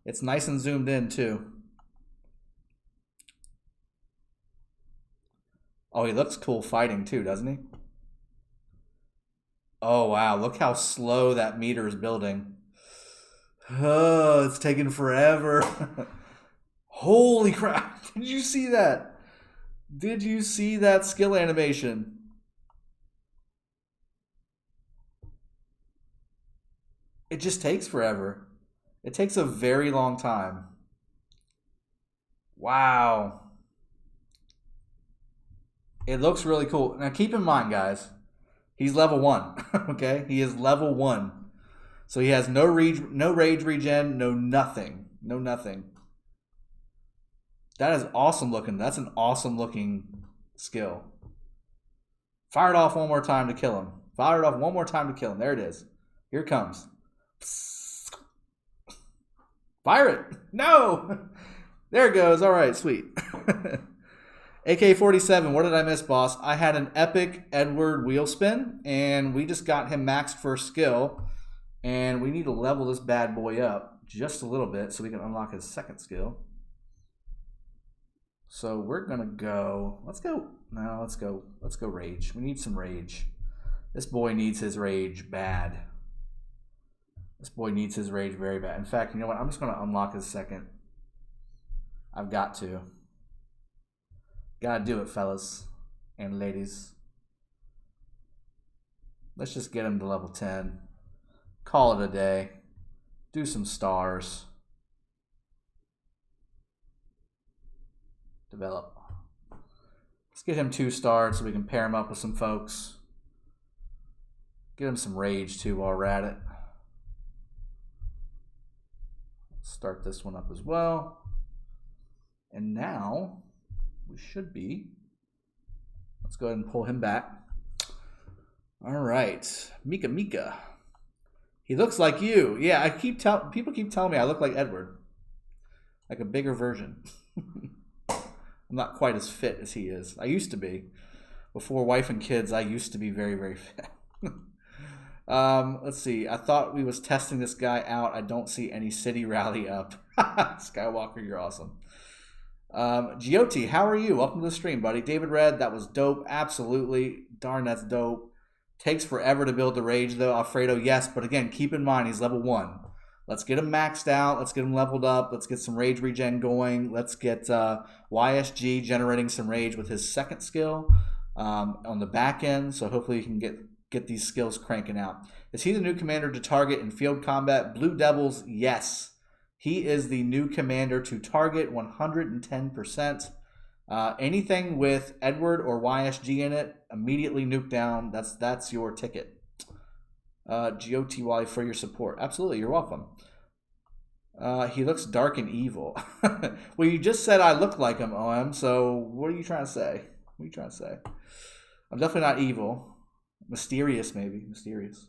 It's nice and zoomed in too. Oh, he looks cool fighting too, doesn't he? Oh, wow. Look how slow that meter is building. Oh, it's taking forever. Holy crap. Did you see that? Did you see that skill animation? It just takes forever. It takes a very long time. Wow. It looks really cool. Now keep in mind, guys, he's level 1. Okay? He is level 1. So he has no rage regen, no nothing. No nothing. That is awesome looking. That's an awesome looking skill. Fire it off one more time to kill him. Fire it off one more time to kill him. There it is. Here it comes. Fire it. No. There it goes. All right, sweet. AK-47, what did I miss, boss? I had an epic Edward wheel spin, and we just got him maxed for skill, and we need to level this bad boy up just a little bit so we can unlock his second skill. So we're going to go, let's go rage. We need some rage. This boy needs his rage bad. This boy needs his rage very bad. In fact, you know what? I'm just going to unlock his second. I've got to. Gotta do it, fellas and ladies. Let's just get him to level 10. Call it a day. Do some stars. Develop. Let's get him 2 stars so we can pair him up with some folks. Get him some rage too while we're at it. Start this one up as well. And now we should be. Let's go ahead and pull him back. All right, Mika. He looks like you. Yeah, people keep telling me I look like Edward, like a bigger version. I'm not quite as fit as he is. I used to be. Before wife and kids, I used to be very, very fit. Let's see. I thought we was testing this guy out. I don't see any city rally up. Skywalker, you're awesome. Giotti, how are you? Welcome to the stream, buddy. David Red, that was dope. Absolutely. Darn, that's dope. Takes forever to build the rage, though. Alfredo, yes. But again, keep in mind, he's level 1. Let's get him maxed out. Let's get him leveled up. Let's get some rage regen going. Let's get YSG generating some rage with his second skill on the back end. So hopefully you can get these skills cranking out. Is he the new commander to target in field combat? Blue Devils, yes. He is the new commander to target 110%. Anything with Edward or YSG in it, immediately nuke down. That's your ticket. GOTY for your support. Absolutely, you're welcome. He looks dark and evil. Well, you just said I look like him, OM, so what are you trying to say? What are you trying to say? I'm definitely not evil. Mysterious, maybe. Mysterious.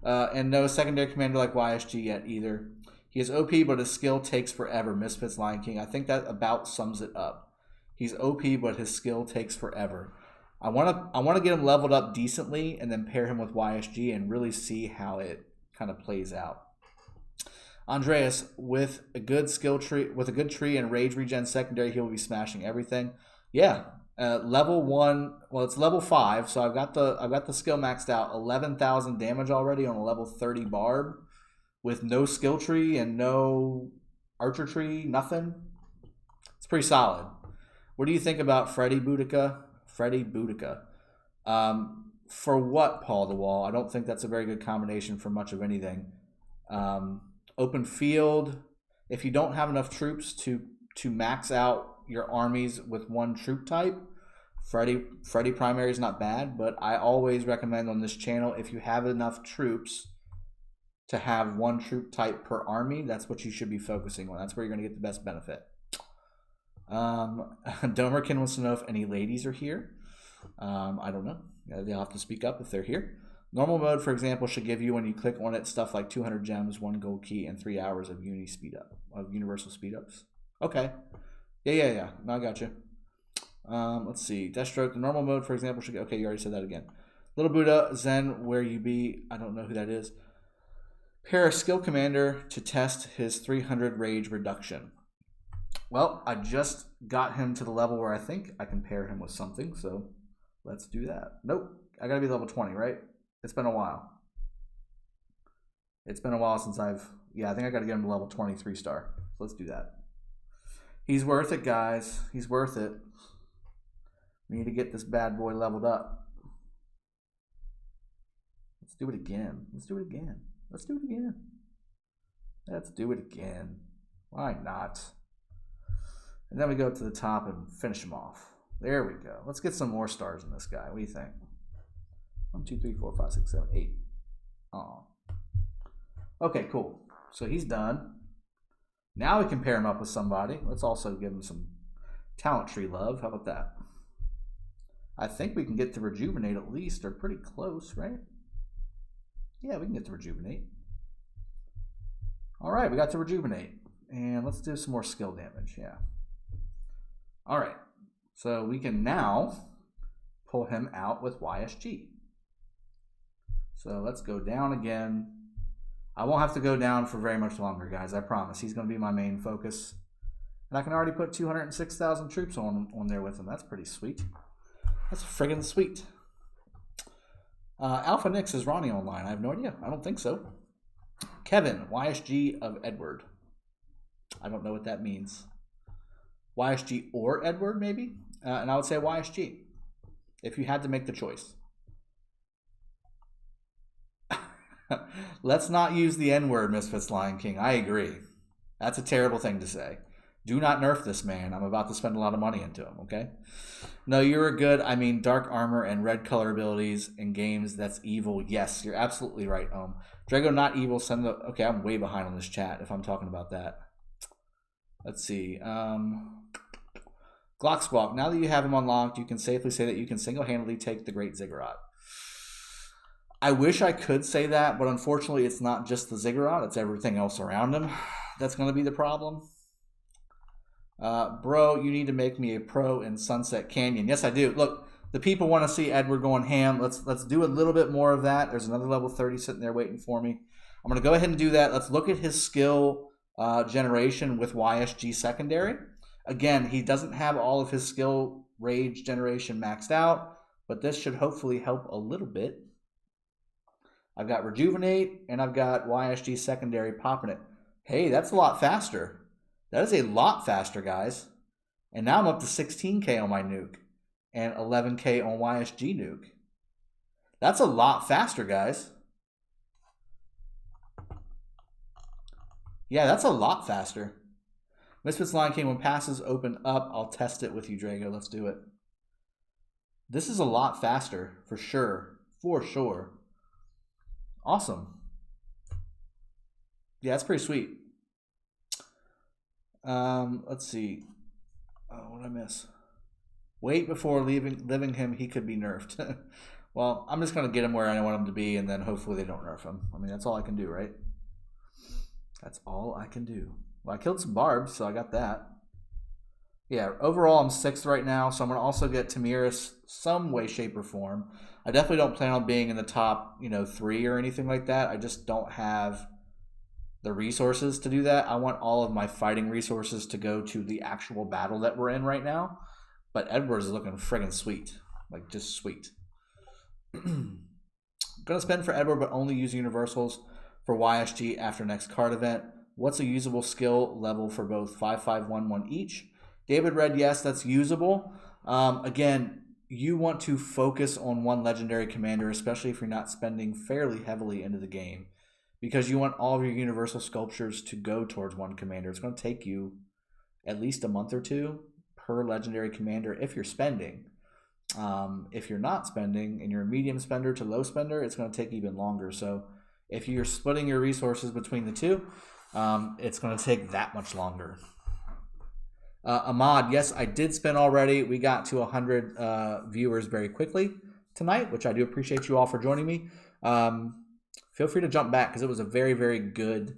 And no secondary commander like YSG yet either. He is OP, but his skill takes forever. Misfits Lion King. I think that about sums it up. He's OP, but his skill takes forever. I want to get him leveled up decently and then pair him with YSG and really see how it kind of plays out. Andreas, with a good skill tree, with a good tree and rage regen secondary, he will be smashing everything. Yeah, level 1. Well, it's level 5, so I've got the skill maxed out. 11,000 damage already on a level 30 barb. With no skill tree and no archer tree, nothing. It's pretty solid. What do you think about Freddy Boudica? For what, Paul the Wall? I don't think that's a very good combination for much of anything. Open field. If you don't have enough troops to max out your armies with one troop type, Freddy primary is not bad, but I always recommend on this channel, if you have enough troops to have one troop type per army, that's what you should be focusing on. That's where you're going to get the best benefit. Domerkin wants to know if any ladies are here. I don't know. They'll have to speak up if they're here. Normal mode, for example, should give you, when you click on it, stuff like 200 gems, 1 gold key, and 3 hours of universal speed ups. Okay. Yeah. No, I got you. Let's see. Deathstroke, the normal mode, for example, should... Okay, you already said that again. Little Buddha, Zen, where you be? I don't know who that is. Pair a skill commander to test his 300 rage reduction. Well, I just got him to the level where I think I can pair him with something, so let's do that. Nope, I gotta be level 20, right? It's been a while. It's been a while since I've... Yeah, I think I gotta get him to level 23 star. So let's do that. He's worth it, guys. He's worth it. We need to get this bad boy leveled up. Let's do it again. Let's do it again. Let's do it again. Let's do it again. Why not? And then we go to the top and finish him off. There we go. Let's get some more stars in this guy. What do you think? 1, 2, 3, 4, 5, 6, 7, 8. Oh. Okay, cool. So he's done. Now we can pair him up with somebody. Let's also give him some talent tree love. How about that? I think we can get to rejuvenate at least, or pretty close, right? Yeah, we can get to rejuvenate. All right, we got to rejuvenate. And let's do some more skill damage, yeah. All right, so we can now pull him out with YSG. So let's go down again. I won't have to go down for very much longer, guys, I promise. He's going to be my main focus. And I can already put 206,000 troops on there with him. That's pretty sweet. That's friggin' sweet. Alpha Nix, is Ronnie online? I have no idea. I don't think so. Kevin, YSG of Edward. I don't know what that means. YSG or Edward, maybe? And I would say YSG, if you had to make the choice. Let's not use the N-word, Misfits Lion King. I agree. That's a terrible thing to say. Do not nerf this man. I'm about to spend a lot of money into him, okay? No, you're good. I mean, dark armor and red color abilities in games, that's evil. Yes, you're absolutely right. Drago, not evil. Send the... Okay, I'm way behind on this chat if I'm talking about that. Let's see. Glock Squawk. Now that you have him unlocked, you can safely say that you can single-handedly take the Great Ziggurat. I wish I could say that, but unfortunately it's not just the Ziggurat. It's everything else around him that's going to be the problem. Bro, you need to make me a pro in Sunset Canyon. Yes, I do. Look, the people want to see Edward going ham. Let's do a little bit more of that. There's another level 30 sitting there waiting for me. I'm going to go ahead and do that. Let's look at his skill generation with YSG secondary. Again, he doesn't have all of his skill rage generation maxed out, but this should hopefully help a little bit. I've got Rejuvenate, and I've got YSG secondary popping it. Hey, that's a lot faster. That is a lot faster, guys. And now I'm up to 16K on my nuke and 11K on YSG nuke. That's a lot faster, guys. Yeah, that's a lot faster. Misfits Lion King, when passes open up, I'll test it with you, Drago. Let's do it. This is a lot faster, for sure. For sure. Awesome. Yeah, that's pretty sweet. Let's see. Oh, what did I miss? Wait before living him, he could be nerfed. Well, I'm just going to get him where I want him to be, and then hopefully they don't nerf him. I mean, that's all I can do, right? That's all I can do. Well, I killed some barbs, so I got that. Yeah, overall I'm 6th right now, so I'm going to also get Tamiris some way, shape, or form. I definitely don't plan on being in the top, 3 or anything like that. I just don't have the resources to do that. I want all of my fighting resources to go to the actual battle that we're in right now. But Edwards is looking friggin' sweet. Like, just sweet. I'm going to spend for Edward, but only use universals for YSG after next card event. What's a usable skill level for both 5511 each? David Red, yes, that's usable. Again, you want to focus on one legendary commander, especially if you're not spending fairly heavily into the game, because you want all of your universal sculptures to go towards one commander. It's going to take you at least a month or two per legendary commander if you're spending. If you're not spending and you're a medium spender to low spender, it's going to take even longer. So if you're splitting your resources between the two, it's going to take that much longer. Ahmad, yes, I did spin already. We got to 100 viewers very quickly tonight, which I do appreciate you all for joining me. Feel free to jump back because it was a very, very good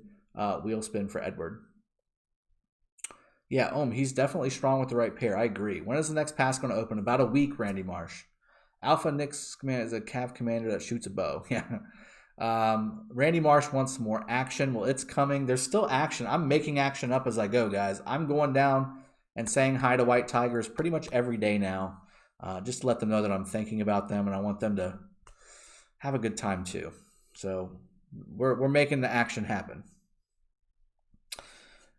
wheel spin for Edward. Yeah, he's definitely strong with the right pair. I agree. When is the next pass going to open? About a week, Randy Marsh. Alpha Nick's command is a Cav commander that shoots a bow. Yeah. Randy Marsh wants some more action. Well, it's coming. There's still action. I'm making action up as I go, guys. I'm going down and saying hi to White Tigers pretty much every day now, just to let them know that I'm thinking about them and I want them to have a good time too. So we're making the action happen.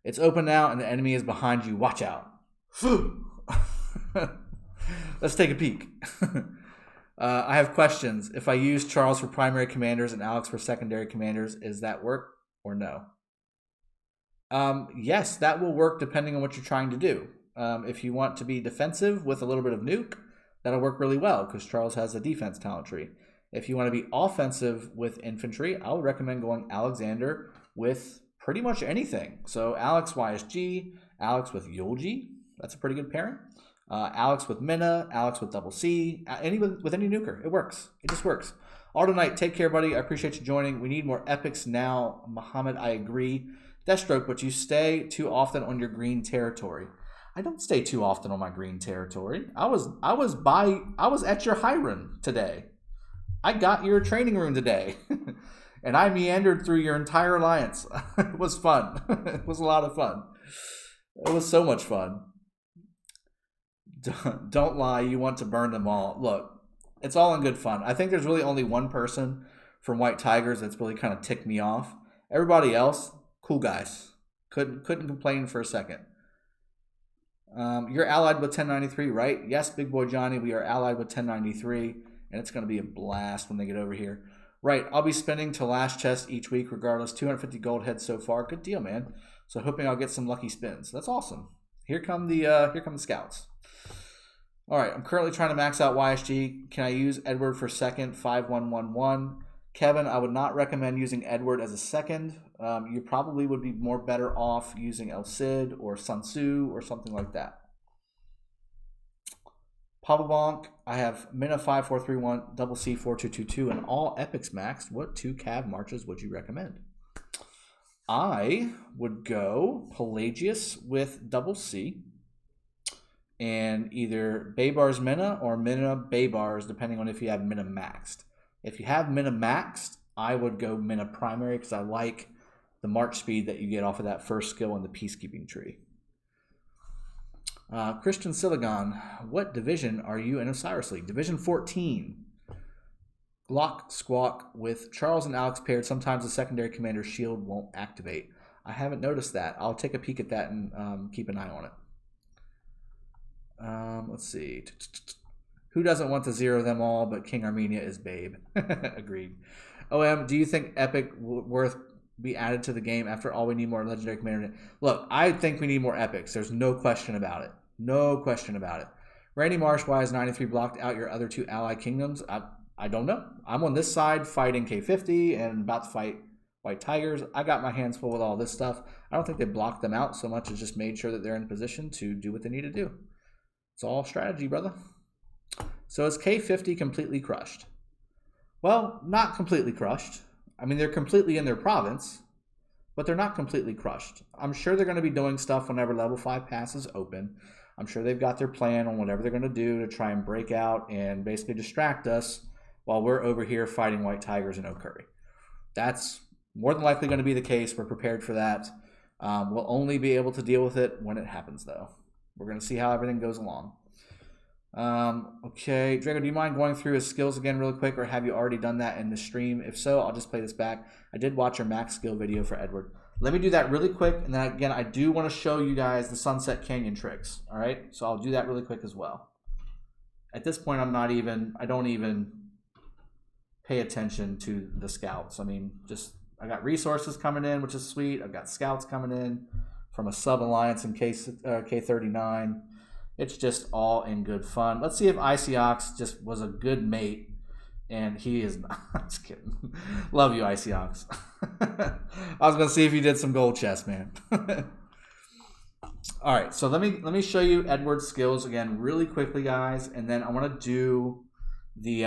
It's open now and the enemy is behind you. Watch out. Let's take a peek. I have questions. If I use Charles for primary commanders and Alex for secondary commanders, is that work or no? Yes, that will work depending on what you're trying to do. If you want to be defensive with a little bit of nuke, that'll work really well because Charles has a defense talent tree. If you want to be offensive with infantry, I would recommend going Alexander with pretty much anything. So Alex YSG, Alex with Yulji, that's a pretty good pairing. Alex with Minna, Alex with double C, with any nuker. It works. It just works. Aldo Knight, take care, buddy. I appreciate you joining. We need more epics now. Muhammad, I agree. Deathstroke, but you stay too often on your green territory. I don't stay too often on my green territory. I was at your Hiron today. I got your training room today. And I meandered through your entire alliance. It was fun. It was a lot of fun. It was so much fun. Don't lie, you want to burn them all. Look, it's all in good fun. I think there's really only one person from White Tigers that's really kind of ticked me off. Everybody else, cool guys. Couldn't complain for a second. You're allied with 1093, right? Yes, Big Boy Johnny, we are allied with 1093, and it's going to be a blast when they get over here. Right, I'll be spending to last chest each week regardless. 250 gold heads so far. Good deal, man. So hoping I'll get some lucky spins. That's awesome. Here come the scouts. All right, I'm currently trying to max out YSG. Can I use Edward for second? 5111. Kevin, I would not recommend using Edward as a second. You probably would be more better off using El Cid or Sun Tzu or something like that. Papa Bonk, I have Minna 5431, double C 4222, and all epics maxed. What 2 Cav marches would you recommend? I would go Pelagius with double C and either Baybar's Minna or Minna Baybar's, depending on if you have Minna maxed. If you have Minna maxed, I would go Minna primary because I like the march speed that you get off of that first skill in the peacekeeping tree. Christian Siligon, what division are you in Osiris League? Division 14. Glock Squawk with Charles and Alex paired. Sometimes the secondary commander's shield won't activate. I haven't noticed that. I'll take a peek at that and keep an eye on it. Let's see. Who doesn't want to zero them all, but King Armenia is babe. Agreed. OM, do you think Epic worth be added to the game? After all, we need more legendary commander. Look, I think we need more epics. There's no question about it. No question about it. Randy Marsh, why is 93 blocked out your other 2 ally kingdoms? I don't know. I'm on this side fighting K50 and about to fight White Tigers. I got my hands full with all this stuff. I don't think they blocked them out so much as just made sure that they're in position to do what they need to do. It's all strategy, brother. So is K50 completely crushed? Well, not completely crushed. I mean, they're completely in their province, but they're not completely crushed. I'm sure they're going to be doing stuff whenever level 5 passes open. I'm sure they've got their plan on whatever they're going to do to try and break out and basically distract us while we're over here fighting White Tigers in O'Curry. That's more than likely going to be the case. We're prepared for that. We'll only be able to deal with it when it happens, though. We're going to see how everything goes along. Okay, Drago, do you mind going through his skills again really quick, or have you already done that in the stream? If so, I'll just play this back. I did watch your max skill video for Edward. Let me do that really quick, and then again, I do want to show you guys the Sunset Canyon tricks, all right? So I'll do that really quick as well. At this point, I don't even pay attention to the scouts. I mean, just I got resources coming in, which is sweet. I've got scouts coming in from a sub-alliance in K39. It's just all in good fun. Let's see if Icy Ox just was a good mate, and he is not. I'm just kidding. Love you, Icy Ox. I was going to see if you did some gold chest, man. All right, so let me show you Edward's skills again really quickly, guys, and then I want to do the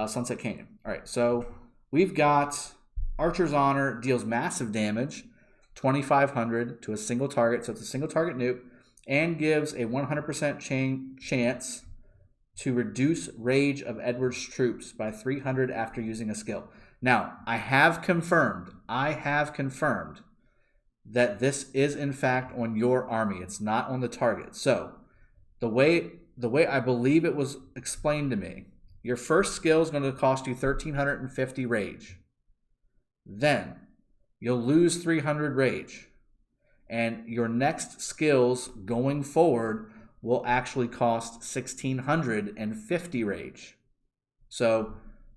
Sunset Canyon. All right, so we've got Archer's Honor deals massive damage, 2,500 to a single target, so it's a single target nuke, and gives a 100% chance to reduce rage of Edward's troops by 300 after using a skill. Now, I have confirmed that this is in fact on your army. It's not on the target. So the way I believe it was explained to me, your first skill is going to cost you 1,350 rage. Then you'll lose 300 rage. And your next skills going forward will actually cost 1,650 rage. So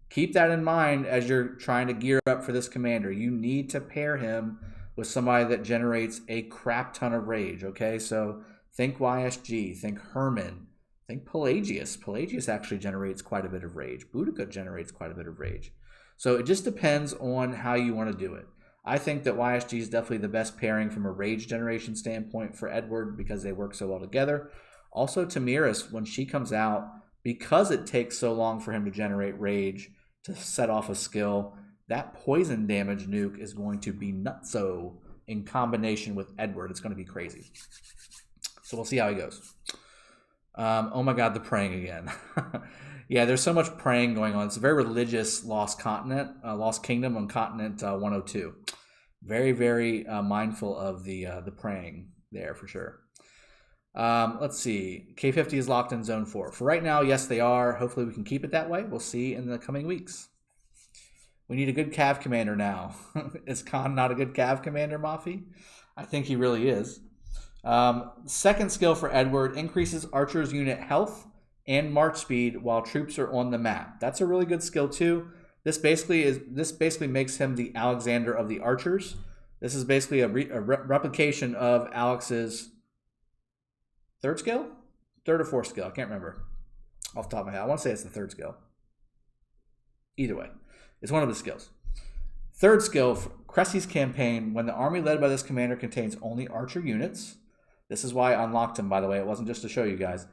keep that in mind as you're trying to gear up for this commander. You need to pair him with somebody that generates a crap ton of rage, okay? So think YSG, think Herman, think Pelagius. Pelagius actually generates quite a bit of rage. Boudica generates quite a bit of rage. So it just depends on how you want to do it. I think that YSG is definitely the best pairing from a rage generation standpoint for Edward because they work so well together. Also, Tamiris, when she comes out, because it takes so long for him to generate rage to set off a skill, that poison damage nuke is going to be nutso in combination with Edward. It's going to be crazy. So we'll see how he goes. Oh my God, the praying again. Yeah, there's so much praying going on. It's a very religious Lost Kingdom on continent 102. Very, very mindful of the praying there for sure. Let's see. K50 is locked in zone 4. For right now, yes, they are. Hopefully we can keep it that way. We'll see in the coming weeks. We need a good Cav commander now. Is Khan not a good Cav commander, Mafi? I think he really is. Second skill for Edward increases Archer's unit health and march speed while troops are on the map. That's a really good skill too. This basically makes him the Alexander of the Archers. This is basically a replication of Alex's third skill? Third or fourth skill. I can't remember off the top of my head. I want to say it's the third skill. Either way, it's one of the skills. Third skill, Cressy's campaign, when the army led by this commander contains only archer units. This is why I unlocked him, by the way. It wasn't just to show you guys.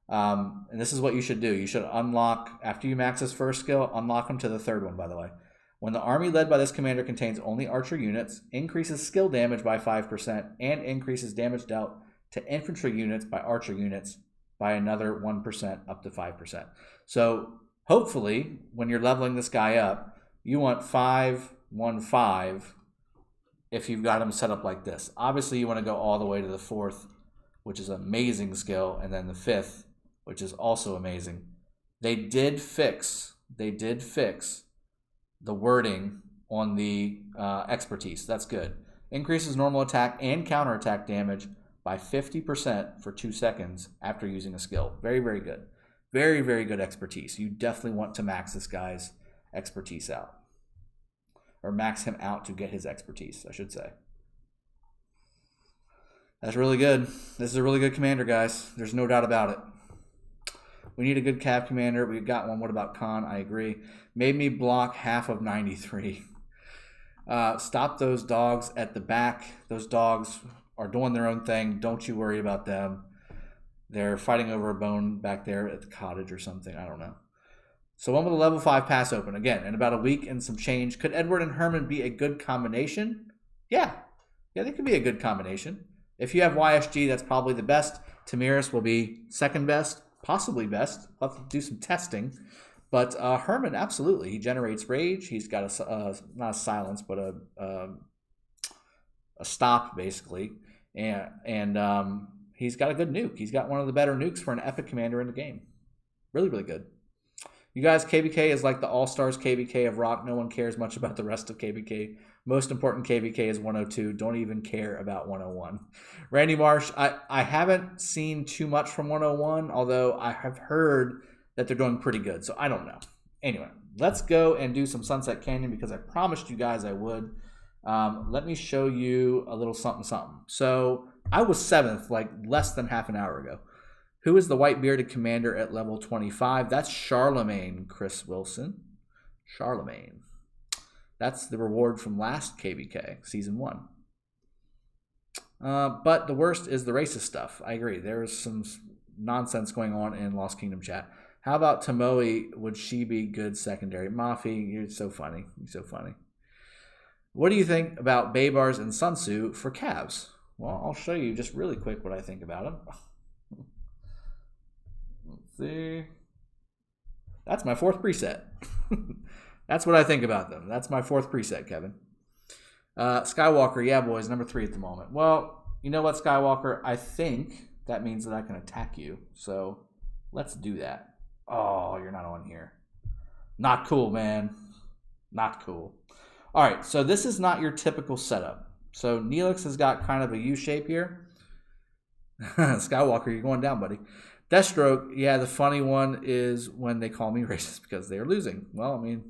And this is what you should do. You should unlock, after you max his first skill, unlock him to the third one, by the way. When the army led by this commander contains only archer units, increases skill damage by 5%, and increases damage dealt to infantry units by archer units by another 1% up to 5%. So hopefully, when you're leveling this guy up, you want 5-1-5 if you've got him set up like this. Obviously, you want to go all the way to the fourth, which is an amazing skill, and then the fifth, which is also amazing. They did fix the wording on the expertise. That's good. Increases normal attack and counterattack damage by 50% for 2 seconds after using a skill. Very, very good. Very, very good expertise. You definitely want to max this guy's expertise out. Or max him out to get his expertise, I should say. That's really good. This is a really good commander, guys. There's no doubt about it. We need a good Cav commander. We got one. What about Khan? I agree. Made me block half of 93. Stop those dogs at the back. Those dogs are doing their own thing. Don't you worry about them. They're fighting over a bone back there at the cottage or something. I don't know. So one with a level 5 pass open. Again, in about a week and some change. Could Edward and Herman be a good combination? Yeah. Yeah, they could be a good combination. If you have YSG, that's probably the best. Tamiris will be second best, possibly best. We'll have to do some testing. But Herman, absolutely. He generates rage. He's got not a silence, but a stop, basically. And he's got a good nuke. He's got one of the better nukes for an epic commander in the game. Really, really good. You guys, KVK is like the All-Stars KVK of Rock. No one cares much about the rest of KVK. Most important KVK is 102. Don't even care about 101. Randy Marsh, I haven't seen too much from 101, although I have heard that they're doing pretty good. So I don't know. Anyway, let's go and do some Sunset Canyon because I promised you guys I would. Let me show you a little something. So I was 7th like less than half an hour ago. Who is the white-bearded commander at level 25? That's Charlemagne, Chris Wilson. Charlemagne. That's the reward from last KVK, Season 1. But the worst is the racist stuff. I agree. There's some nonsense going on in Lost Kingdom chat. How about Tomoe? Would she be good secondary? Mafi, you're so funny. You're so funny. What do you think about Baybars and Sun Tzu for Cavs? Well, I'll show you just really quick what I think about them. Let's see. That's my 4th preset. That's what I think about them. That's my 4th preset, Kevin. Skywalker, yeah, boys, number 3 at the moment. Well, you know what, Skywalker? I think that means that I can attack you. So let's do that. Oh, you're not on here. Not cool, man. Not cool. All right, so this is not your typical setup. So Neelix has got kind of a U shape here. Skywalker, you're going down, buddy. Deathstroke, yeah, the funny one is when they call me racist because they're losing. Well, I mean,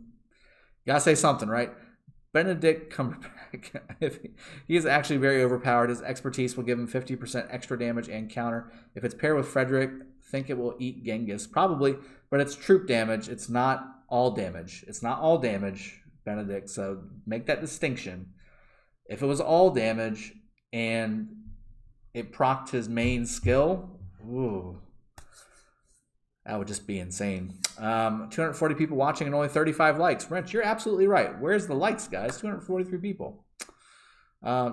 you gotta say something, right? Benedict Cumberbatch, he is actually very overpowered. His expertise will give him 50% extra damage and counter. If it's paired with Frederick, think it will eat Genghis. Probably, but it's troop damage. It's not all damage. It's not all damage, Benedict, so make that distinction. If it was all damage and it procced his main skill, ooh, that would just be insane. 240 people watching and only 35 likes. Wrench, you're absolutely right. Where's the likes, guys? 243 people.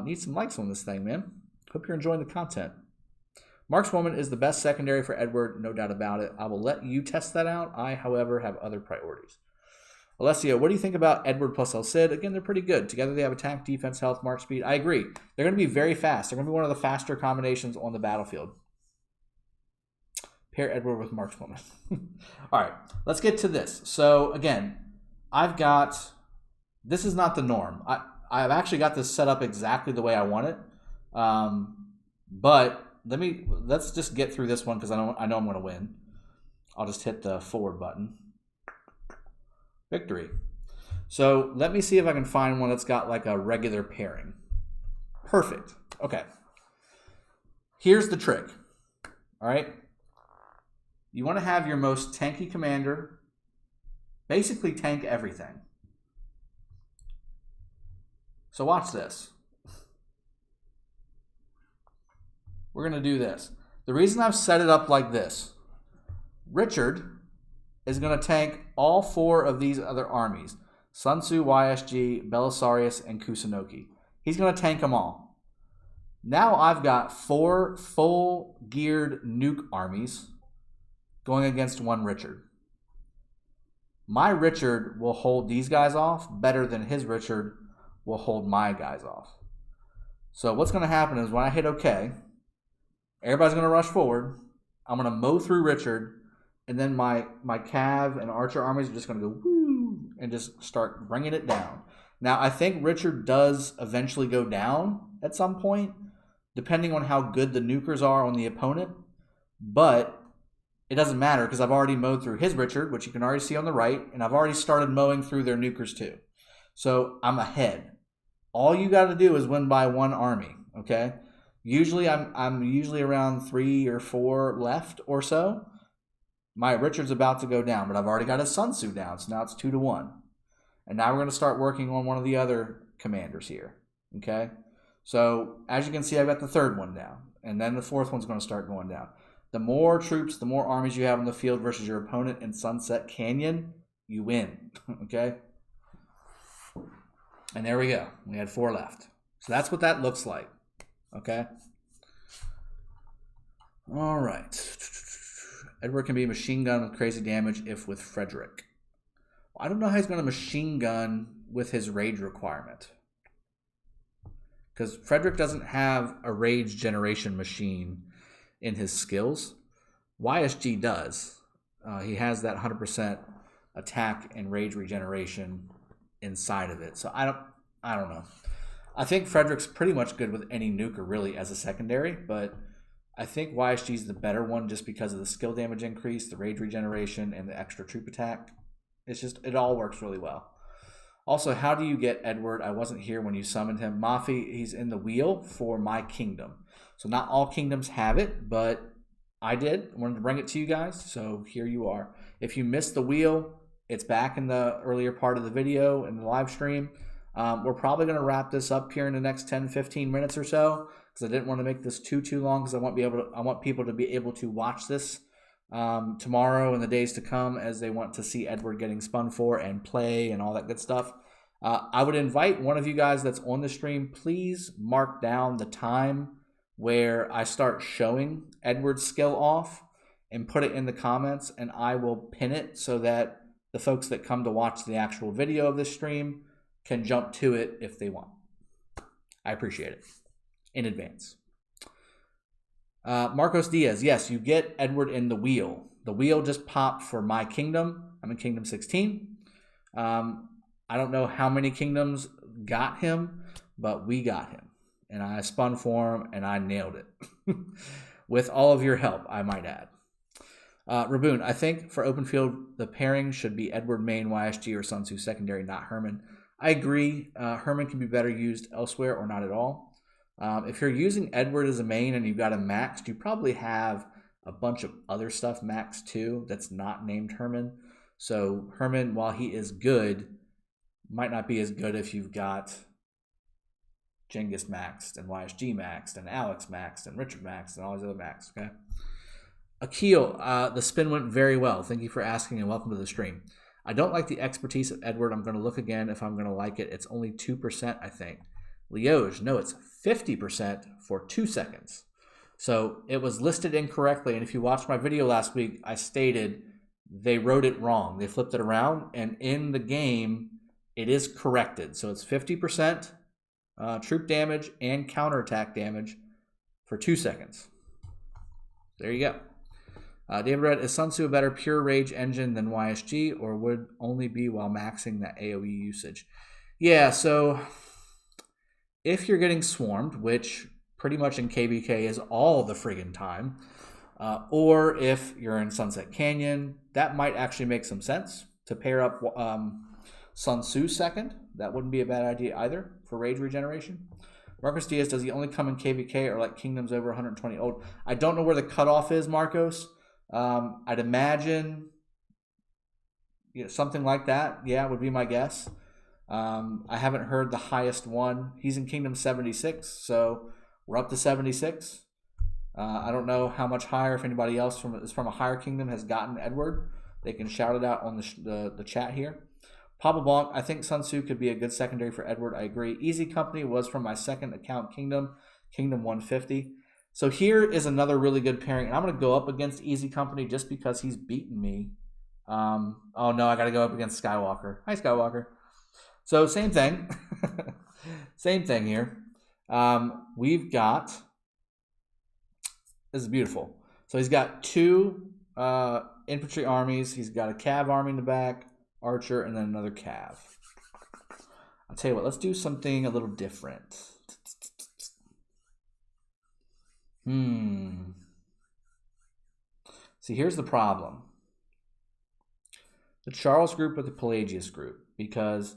Need some likes on this thing, man. Hope you're enjoying the content. Markswoman is the best secondary for Edward, no doubt about it. I will let you test that out. I, however, have other priorities. Alessio, what do you think about Edward plus El Cid? Again, they're pretty good. Together they have attack, defense, health, mark speed. I agree. They're going to be very fast. They're going to be one of the faster combinations on the battlefield. Pair Edward with Markswoman. All right, let's get to this. So, again, this is not the norm. I've actually got this set up exactly the way I want it. But let's just get through this one because I know I'm going to win. I'll just hit the forward button. Victory. So let me see if I can find one that's got like a regular pairing. Perfect. Okay. Here's the trick. All right. You want to have your most tanky commander basically tank everything. So watch this. We're going to do this. The reason I've set it up like this, Richard is going to tank all 4 of these other armies. Sun Tzu, YSG, Belisarius, and Kusunoki. He's going to tank them all. Now I've got 4 full-geared nuke armies going against one Richard. My Richard will hold these guys off better than his Richard will hold my guys off. So what's going to happen is when I hit OK, everybody's going to rush forward. I'm going to mow through Richard. And then my Cav and Archer armies are just going to go woo and just start bringing it down. Now, I think Richard does eventually go down at some point, depending on how good the nukers are on the opponent. But it doesn't matter because I've already mowed through his Richard, which you can already see on the right, and I've already started mowing through their nukers too. So I'm ahead. All you got to do is win by 1 army, okay? Usually I'm usually around 3 or 4 left or so. My Richard's about to go down, but I've already got his Sun Tzu down, so now it's 2-1. And now we're going to start working on one of the other commanders here, okay? So as you can see, I've got the 3rd one down, and then the 4th one's going to start going down. The more troops, the more armies you have on the field versus your opponent in Sunset Canyon, you win, okay? And there we go. We had 4 left. So that's what that looks like, okay? All right. Edward can be a machine gun with crazy damage if with Frederick. Well, I don't know how he's going to machine gun with his rage requirement. Because Frederick doesn't have a rage generation machine in his skills. YSG does. He has that 100% attack and rage regeneration inside of it. So I don't know. I think Frederick's pretty much good with any nuker really as a secondary, but I think YSG is the better one just because of the skill damage increase, the rage regeneration, and the extra troop attack. It's just, it all works really well. Also, how do you get Edward? I wasn't here when you summoned him. Mafi, he's in the wheel for my kingdom. So not all kingdoms have it, but I did. I wanted to bring it to you guys, so here you are. If you missed the wheel, it's back in the earlier part of the video in the live stream. We're probably going to wrap this up here in the next 10-15 minutes or so, because I didn't want to make this too long, because I want people to be able to watch this tomorrow and the days to come, as they want to see Edward getting spun for and play and all that good stuff. I would invite one of you guys that's on the stream, please mark down the time where I start showing Edward's skill off and put it in the comments, and I will pin it so that the folks that come to watch the actual video of this stream can jump to it if they want. I appreciate it in advance. Marcos Diaz, yes, you get Edward in the wheel. The wheel just popped for my kingdom. I'm in Kingdom 16. I don't know how many kingdoms got him, but we got him. And I spun for him, and I nailed it. With all of your help, I might add. Raboon, I think for open field, the pairing should be Edward main, YSG, or Sun Tzu secondary, not Herman. I agree. Herman can be better used elsewhere or not at all. If you're using Edward as a main and you've got him maxed, you probably have a bunch of other stuff maxed too that's not named Herman. So Herman, while he is good, might not be as good if you've got Genghis maxed and YSG maxed and Alex maxed and Richard maxed and all these other maxed, okay? Akil, the spin went very well. Thank you for asking and welcome to the stream. I don't like the expertise of Edward. I'm going to look again if I'm going to like it. It's only 2%, I think. Lioge, no, it's 50% for 2 seconds. So it was listed incorrectly, and if you watched my video last week, I stated they wrote it wrong. They flipped it around, and in the game, it is corrected. So it's 50% troop damage and counterattack damage for 2 seconds. There you go. David Red, is Sun Tzu a better pure rage engine than YSG, or would only be while maxing that AoE usage? Yeah, so if you're getting swarmed, which pretty much in KBK is all the friggin' time, or if you're in Sunset Canyon, that might actually make some sense to pair up Sun Tzu second. That wouldn't be a bad idea either for rage regeneration. Marcos Diaz, does he only come in KVK or like kingdoms over 120 old? I don't know where the cutoff is, Marcos. I'd imagine something like that. Yeah, would be my guess. I haven't heard the highest one. He's in Kingdom 76, so we're up to 76. I don't know how much higher, if anybody else is from a higher kingdom has gotten Edward. They can shout it out on the chat here. Pablo Blanc, I think Sun Tzu could be a good secondary for Edward. I agree. Easy Company was from my second account kingdom, Kingdom 150. So here is another really good pairing. And I'm going to go up against Easy Company just because he's beaten me. Oh, no, I got to go up against Skywalker. Hi, Skywalker. So same thing. Same thing here. We've got, this is beautiful. So he's got 2 infantry armies. He's got a cav army in the back, archer, and then another cav. I'll tell you what, let's do something a little different. See, here's the problem. The Charles group with the Pelagius group, because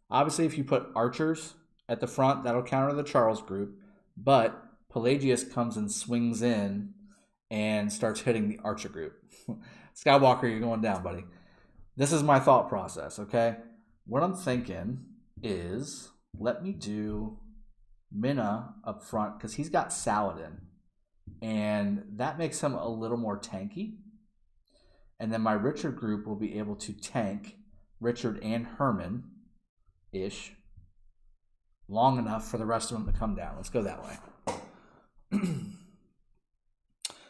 obviously if you put archers at the front, that'll counter the Charles group, but Pelagius comes and swings in and starts hitting the archer group. Skywalker, you're going down, buddy. This is my thought process, okay? What I'm thinking is, let me do Minna up front, because he's got Saladin, and that makes him a little more tanky. And then my Richard group will be able to tank Richard and Herman-ish long enough for the rest of them to come down. Let's go that way.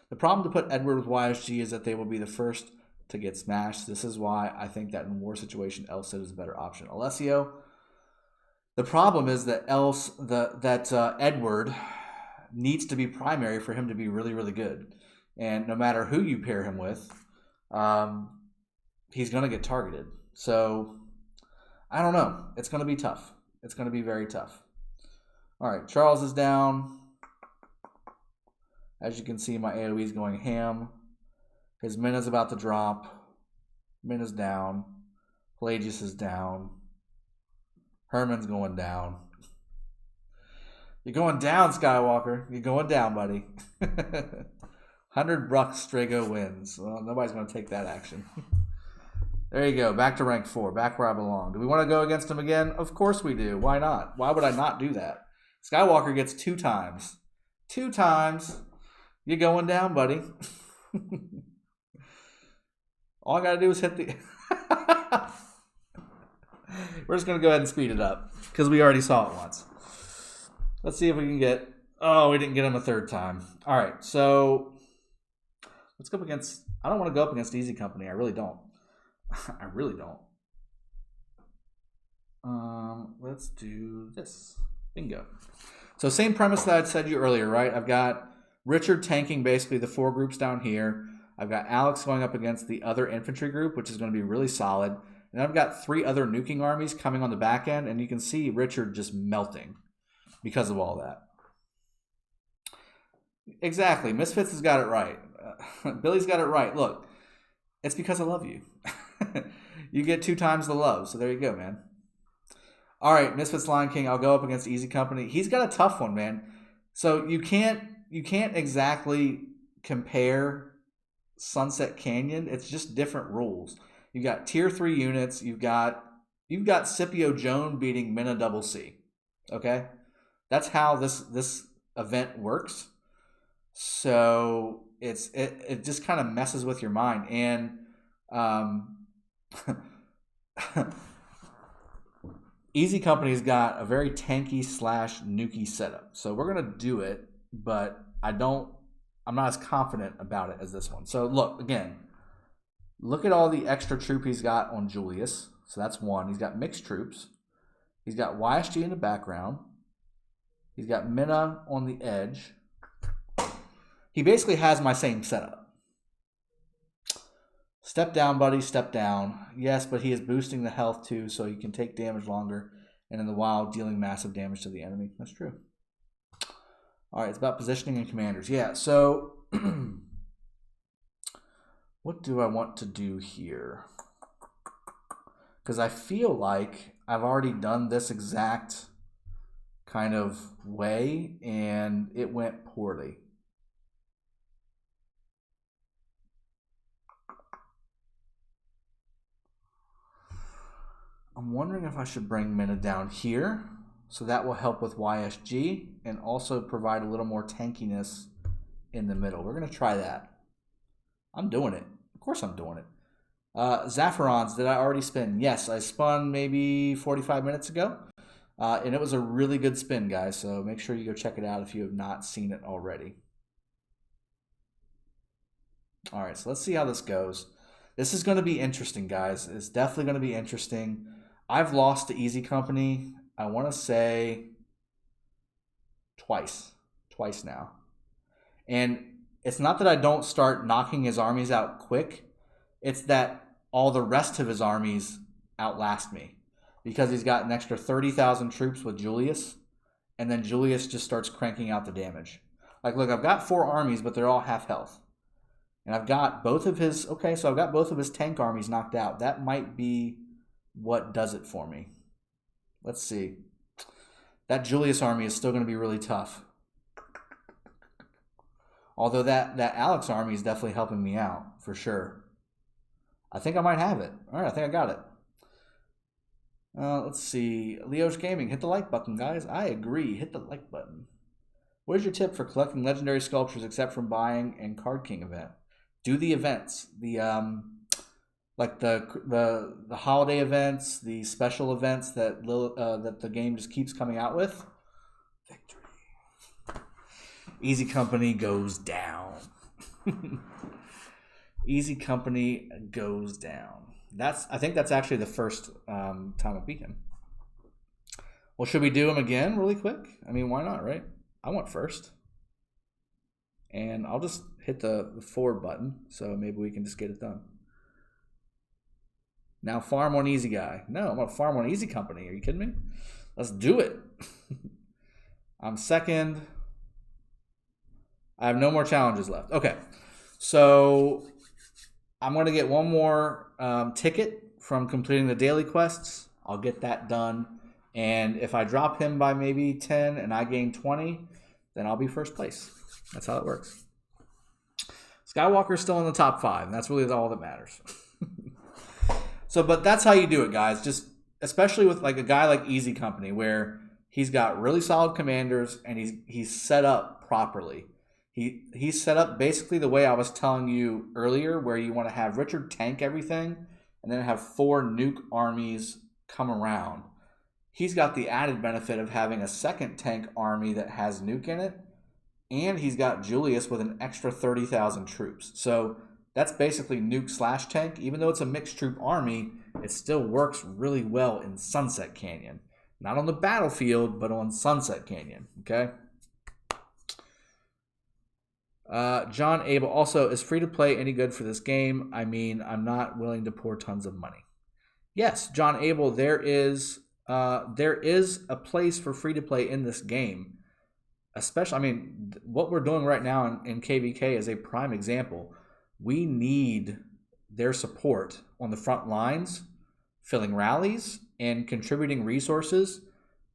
The problem to put Edward with YSG is that they will be the first to get smashed. This is why I think that in war situation, Elsid is a better option. Alessio, the problem is that Edward needs to be primary for him to be really, really good. And no matter who you pair him with, he's going to get targeted. So, I don't know. It's going to be tough. It's going to be very tough. All right, Charles is down. As you can see, my AoE is going ham. His Minna's about to drop. Minna's down. Pelagius is down. Herman's going down. You're going down, Skywalker. You're going down, buddy. 100 bucks, Strago wins. Well, nobody's going to take that action. There you go. Back to rank 4. Back where I belong. Do we want to go against him again? Of course we do. Why not? Why would I not do that? Skywalker gets 2 times. 2 times. You're going down, buddy. All I got to do is hit the... We're just going to go ahead and speed it up because we already saw it once. Let's see if we can get... Oh, we didn't get him a 3rd time. All right, so let's go up against... I don't want to go up against Easy Company. I really don't. I really don't. Let's do this. Bingo. So same premise that I'd said you earlier, right? I've got Richard tanking basically the 4 groups down here. I've got Alex going up against the other infantry group, which is going to be really solid. And I've got 3 other nuking armies coming on the back end, and you can see Richard just melting because of all that. Exactly. Misfits has got it right. Billy's got it right. Look, it's because I love you. You get 2 times the love, so there you go, man. All right, Misfits Lion King, I'll go up against Easy Company. He's got a tough one, man. So you can't exactly compare Sunset Canyon. It's just different rules. You got tier 3 units. You've got Scipio Joan beating Minna Double C. Okay, that's how this event works. So it just kind of messes with your mind. And Easy Company's got a very tanky / nukey setup. So we're gonna do it, but I'm not as confident about it as this one. So look again. Look at all the extra troop he's got on Julius. So that's 1. He's got mixed troops. He's got YSG in the background. He's got Minna on the edge. He basically has my same setup. Step down, buddy. Step down. Yes, but he is boosting the health too, so he can take damage longer. And in the wild, dealing massive damage to the enemy. That's true. All right, it's about positioning and commanders. Yeah, so... What do I want to do here? Because I feel like I've already done this exact kind of way, and it went poorly. I'm wondering if I should bring Minna down here, so that will help with YSG, and also provide a little more tankiness in the middle. We're going to try that. I'm doing it. Of course I'm doing it. Zafarons, did I already spin? Yes, I spun maybe 45 minutes ago. And it was a really good spin, guys. So make sure you go check it out if you have not seen it already. All right, so let's see how this goes. This is going to be interesting, guys. It's definitely going to be interesting. I've lost to Easy Company, I want to say twice now. And it's not that I don't start knocking his armies out quick. It's that all the rest of his armies outlast me. Because he's got an extra 30,000 troops with Julius. And then Julius just starts cranking out the damage. Like, look, I've got 4 armies, but they're all half health. And I've got both of his... Okay, so I've got both of his tank armies knocked out. That might be what does it for me. Let's see. That Julius army is still going to be really tough. Although that Alex army is definitely helping me out, for sure. I think I might have it. All right, I think I got it. Let's see. Leo's Gaming, hit the like button, guys. I agree. Hit the like button. What is your tip for collecting legendary sculptures except from buying and Card King event? Do the events. Like the holiday events, the special events that the game just keeps coming out with. Victory. Easy Company goes down. Easy Company goes down. I think that's actually the first time I beat him. Well, should we do him again really quick? I mean, why not, right? I went first. And I'll just hit the forward button, so maybe we can just get it done. Now farm on Easy Guy. No, I'm going to farm on Easy Company. Are you kidding me? Let's do it. I'm second. I have no more challenges left. Okay. So I'm going to get one more ticket from completing the daily quests, I'll get that done. And if I drop him by maybe 10 and I gain 20, then I'll be first place. That's how it works. Skywalker's still in the top 5, and that's really all that matters. So, but that's how you do it, guys. Just especially with like a guy like Easy Company, where he's got really solid commanders and he's set up properly. He's set up basically the way I was telling you earlier, where you want to have Richard tank everything and then have 4 nuke armies come around. He's got the added benefit of having a second tank army that has nuke in it, and he's got Julius with an extra 30,000 troops. So that's basically nuke / tank. Even though it's a mixed troop army, it still works really well in Sunset Canyon. Not on the battlefield, but on Sunset Canyon, okay? John Abel, also, is free-to-play any good for this game? I mean, I'm not willing to pour tons of money. Yes, John Abel, there is a place for free-to-play in this game. Especially, I mean, what we're doing right now in KVK is a prime example. We need their support on the front lines, filling rallies, and contributing resources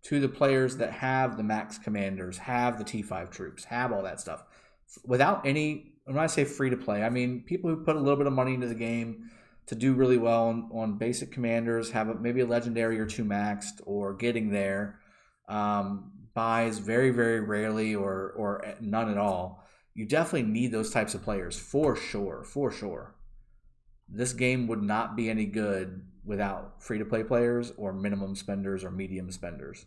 to the players that have the max commanders, have the T5 troops, have all that stuff. Without any, when I say free to play, I mean people who put a little bit of money into the game to do really well on basic commanders, have maybe a legendary or 2 maxed, or getting there, buys very, very rarely or none at all. You definitely need those types of players for sure, for sure. This game would not be any good without free-to-play players or minimum spenders or medium spenders.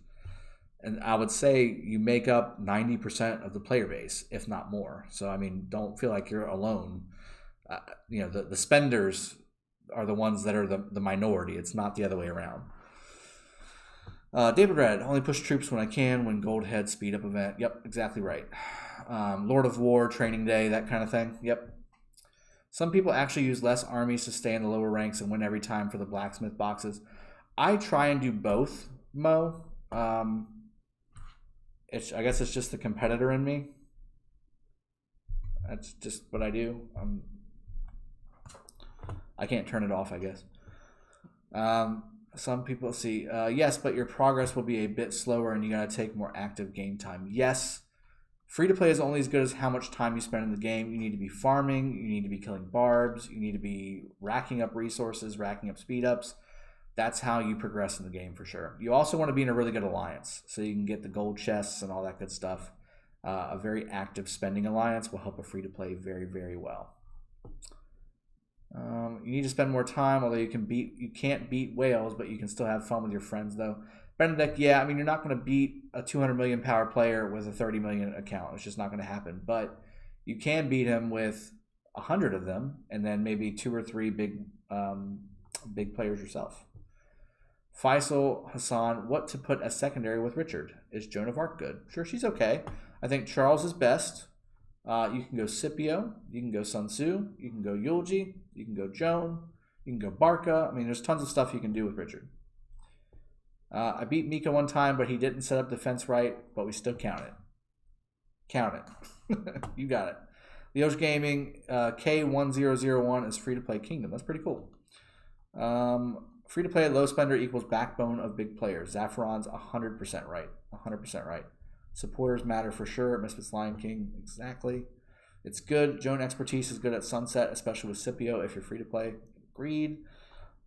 And I would say you make up 90% of the player base, if not more. So, I mean, don't feel like you're alone. The spenders are the ones that are the minority. It's not the other way around. David Red, only push troops when I can, when Gold Head speed up event. Yep, exactly right. Lord of War, training day, that kind of thing. Yep. Some people actually use less armies to stay in the lower ranks and win every time for the blacksmith boxes. I try and do both, Mo. I guess it's just the competitor in me. That's just what I do. I can't turn it off, I guess. Some people see, yes, but your progress will be a bit slower and you got to take more active game time. Yes, free-to-play is only as good as how much time you spend in the game. You need to be farming. You need to be killing barbs. You need to be racking up resources, racking up speed-ups. That's how you progress in the game for sure. You also want to be in a really good alliance so you can get the gold chests and all that good stuff. A very active spending alliance will help a free-to-play very, very well. You need to spend more time, although you can't beat whales, but you can still have fun with your friends though. Benedict, yeah, I mean, you're not going to beat a 200 million power player with a 30 million account. It's just not going to happen. But you can beat him with 100 of them, and then maybe 2 or 3 big players yourself. Faisal Hassan, what to put as secondary with Richard? Is Joan of Arc good? Sure, she's okay. I think Charles is best. You can go Scipio. You can go Sun Tzu. You can go Yulji. You can go Joan. You can go Barca. I mean, there's tons of stuff you can do with Richard. I beat Mika one time, but he didn't set up defense right, but we still count it. Count it. You got it. Leo's Gaming, K1001 is free-to-play Kingdom. That's pretty cool. Free-to-play low spender equals backbone of big players. Zaffron's 100% right. 100% right. Supporters matter for sure. Misfits Lion King, exactly. It's good. Joan expertise is good at Sunset, especially with Scipio if you're free-to-play. Agreed.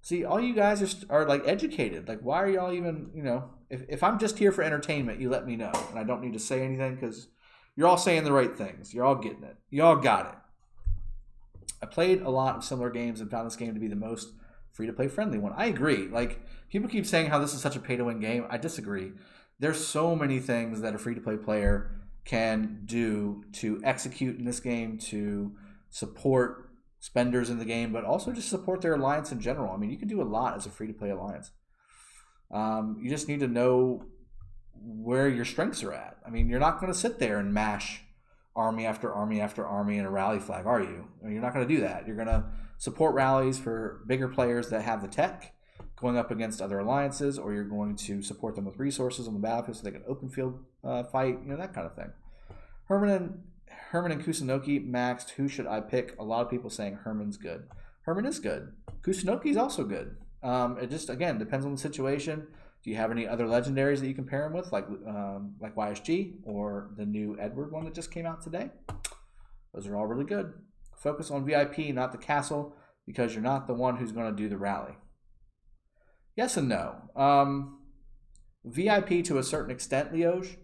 See, all you guys are like educated. Like, why are y'all even, if I'm just here for entertainment, you let me know. And I don't need to say anything because you're all saying the right things. You're all getting it. You all got it. I played a lot of similar games and found this game to be the most free-to-play friendly one. I agree. Like, people keep saying how this is such a pay-to-win game. I disagree. There's so many things that a free-to-play player can do to execute in this game, to support spenders in the game, but also just support their alliance in general. I mean, you can do a lot as a free-to-play alliance. You just need to know where your strengths are at. I mean, you're not going to sit there and mash army after army after army in a rally flag, are you? I mean, you're not going to do that. You're going to support rallies for bigger players that have the tech going up against other alliances, or you're going to support them with resources on the battlefield so they can open field fight, that kind of thing. Herman and Kusunoki maxed. Who should I pick? A lot of people saying Herman's good. Herman is good. Kusunoki is also good. It just, again, depends on the situation. Do you have any other legendaries that you can pair him with, like YSG or the new Edward one that just came out today? Those are all really good. Focus on VIP, not the castle, because you're not the one who's going to do the rally. Yes and no. VIP to a certain extent, Leoge.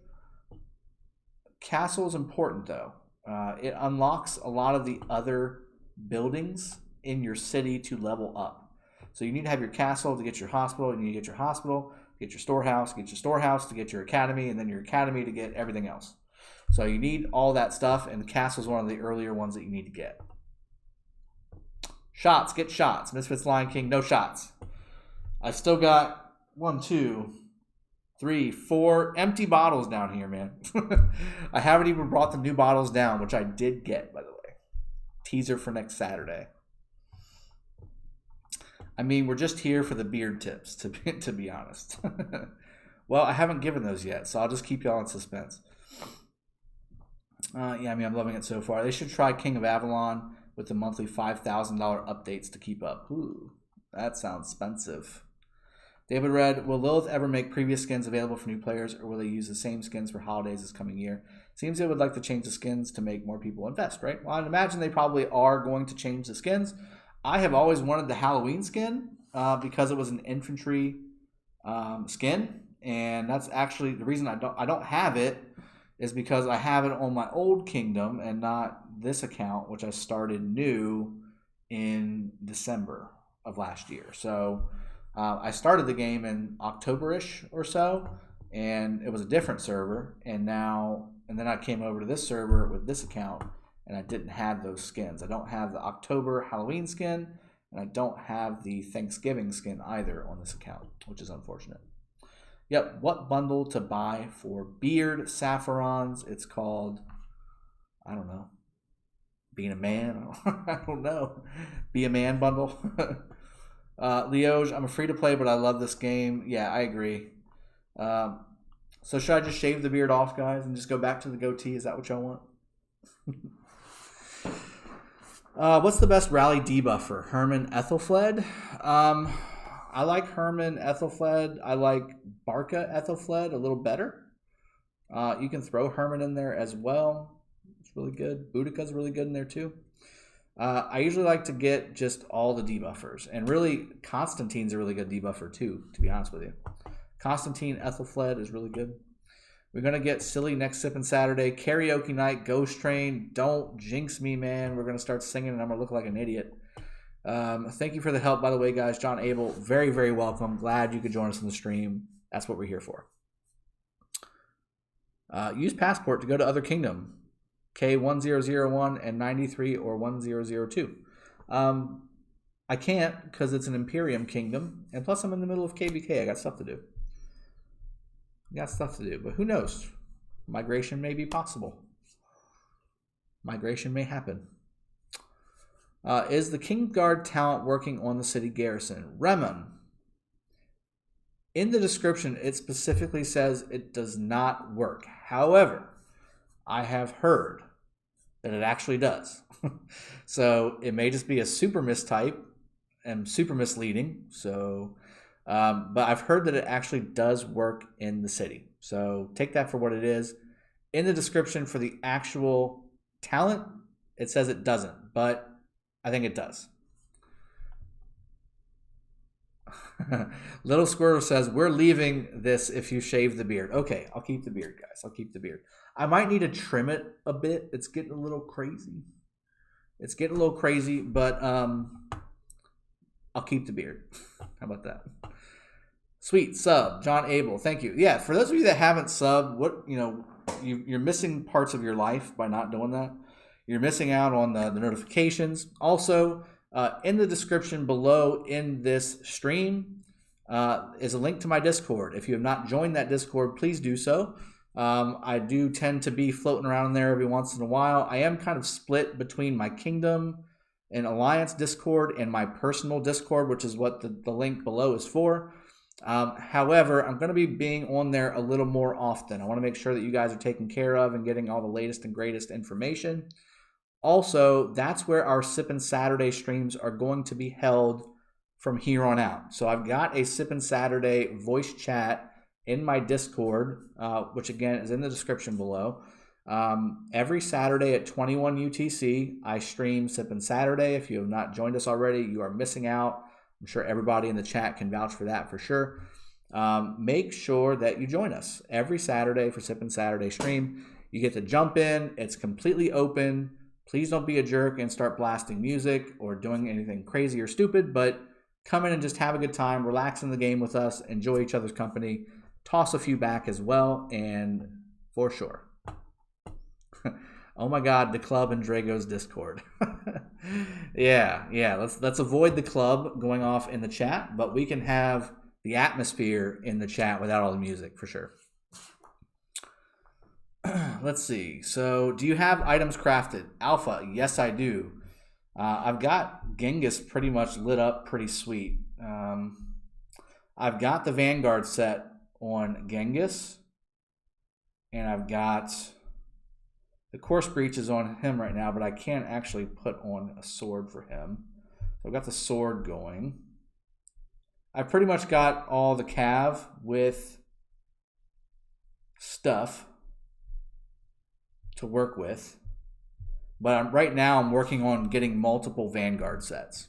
Castle is important, though. It unlocks a lot of the other buildings in your city to level up. So you need to have your castle to get your hospital. You need to get your hospital, get your storehouse to get your academy, and then your academy to get everything else. So you need all that stuff, and the castle is one of the earlier ones that you need to get. Shots, get shots. Misfits Lion King, no shots. I still got 1, 2, 3, 4 empty bottles down here, man. I haven't even brought the new bottles down, which I did get, by the way. Teaser for next Saturday. I mean, we're just here for the beard tips, to be honest. Well, I haven't given those yet, so I'll just keep y'all in suspense. Yeah, I mean, I'm loving it so far. They should try King of Avalon with the monthly $5,000 updates to keep up. Ooh, that sounds expensive. David Red, will Lilith ever make previous skins available for new players, or will they use the same skins for holidays this coming year? Seems they would like to change the skins to make more people invest, right? Well, I'd imagine they probably are going to change the skins. I have always wanted the Halloween skin because it was an infantry skin, and that's actually the reason I don't have it is because I have it on my old kingdom and not this account, which I started new in December of last year. So I started the game in October-ish or so, and it was a different server, and then I came over to this server with this account, and I didn't have those skins. I don't have the October Halloween skin, and I don't have the Thanksgiving skin either on this account, which is unfortunate. Yep, what bundle to buy for beard saffrons? It's called, I don't know, being a man? I don't know. Be a man bundle. Leoge, I'm a free to play, but I love this game. Yeah, I agree. So should I just shave the beard off, guys, and just go back to the goatee? Is that what y'all want? What's the best rally debuffer? Herman Ethelfled? I like Herman Ethelfled. I like Barca Ethelfled a little better. You can throw Herman in there as well. It's really good. Boudica's really good in there too. I usually like to get just all the debuffers. And really, Constantine's a really good debuffer too, to be honest with you. Constantine Ethelfled is really good. We're going to get silly next Sippin' Saturday. Karaoke night, Ghost Train. Don't jinx me, man. We're going to start singing and I'm going to look like an idiot. Thank you for the help, by the way, guys. John Abel, very, very welcome. Glad you could join us on the stream. That's what we're here for. Use passport to go to other kingdom. K1001 and 93 or 1002. I can't because it's an Imperium kingdom. And plus I'm in the middle of KVK. I got stuff to do. But who knows? Migration may be possible. Migration may happen. Is the Kingsguard talent working on the city garrison? Remen. In the description, it specifically says it does not work. However, I have heard that it actually does. So it may just be a super mistype and super misleading. So, but I've heard that it actually does work in the city. So take that for what it is. In the description for the actual talent, it says it doesn't, but I think it does. Little Squirrel says, we're leaving this if you shave the beard. Okay, I'll keep the beard, guys. I'll keep the beard. I might need to trim it a bit. It's getting a little crazy. But I'll keep the beard. How about that? Sweet sub, John Abel. Thank you. Yeah, for those of you that haven't subbed, you're missing parts of your life by not doing that. You're missing out on the notifications. Also, in the description below in this stream is a link to my Discord. If you have not joined that Discord, please do so. I do tend to be floating around there every once in a while. I am kind of split between my Kingdom and Alliance Discord and my personal Discord, which is what the link below is for. However, I'm going to be being on there a little more often. I want to make sure that you guys are taken care of and getting all the latest and greatest information. Also, that's where our Sippin' Saturday streams are going to be held from here on out. So I've got a Sippin' Saturday voice chat in my Discord, which again is in the description below. Every Saturday at 21 UTC, I stream Sippin' Saturday. If you have not joined us already, you are missing out. I'm sure everybody in the chat can vouch for that for sure. Make sure that you join us every Saturday for Sippin' Saturday stream. You get to jump in. It's completely open. Please don't be a jerk and start blasting music or doing anything crazy or stupid, but come in and just have a good time, relax in the game with us, enjoy each other's company, toss a few back as well, and for sure. Oh my God, the club in Drago's Discord. Yeah. Let's avoid the club going off in the chat, but we can have the atmosphere in the chat without all the music for sure. Let's see. So, do you have items crafted? Alpha, yes, I do. I've got Genghis pretty much lit up pretty sweet. I've got the Vanguard set on Genghis, and I've got the Course Breach is on him right now, but I can't actually put on a sword for him. So I've got the sword going. I've pretty much got all the Cav with stuff to work with. But right now I'm working on getting multiple Vanguard sets.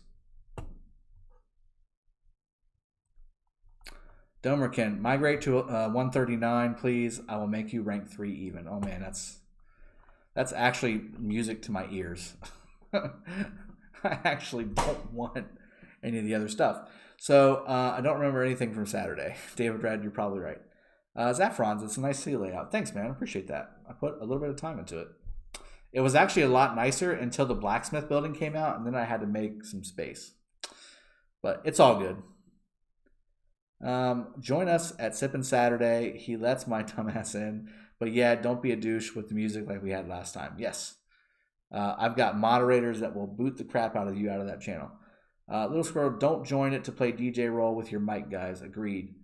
Domerkin, migrate to 139, please. I will make you rank 3 even. Oh man, that's actually music to my ears. I actually don't want any of the other stuff. So I don't remember anything from Saturday. David Red, you're probably right. Zaffrons, it's a nice city layout. Thanks, man. I appreciate that. I put a little bit of time into it. It was actually a lot nicer until the blacksmith building came out, and then I had to make some space. But it's all good. Join us at Sippin' Saturday. He lets my dumbass in. But yeah, don't be a douche with the music like we had last time. Yes. I've got moderators that will boot the crap out of you out of that channel. Little Squirrel, don't join it to play DJ role with your mic, guys. Agreed.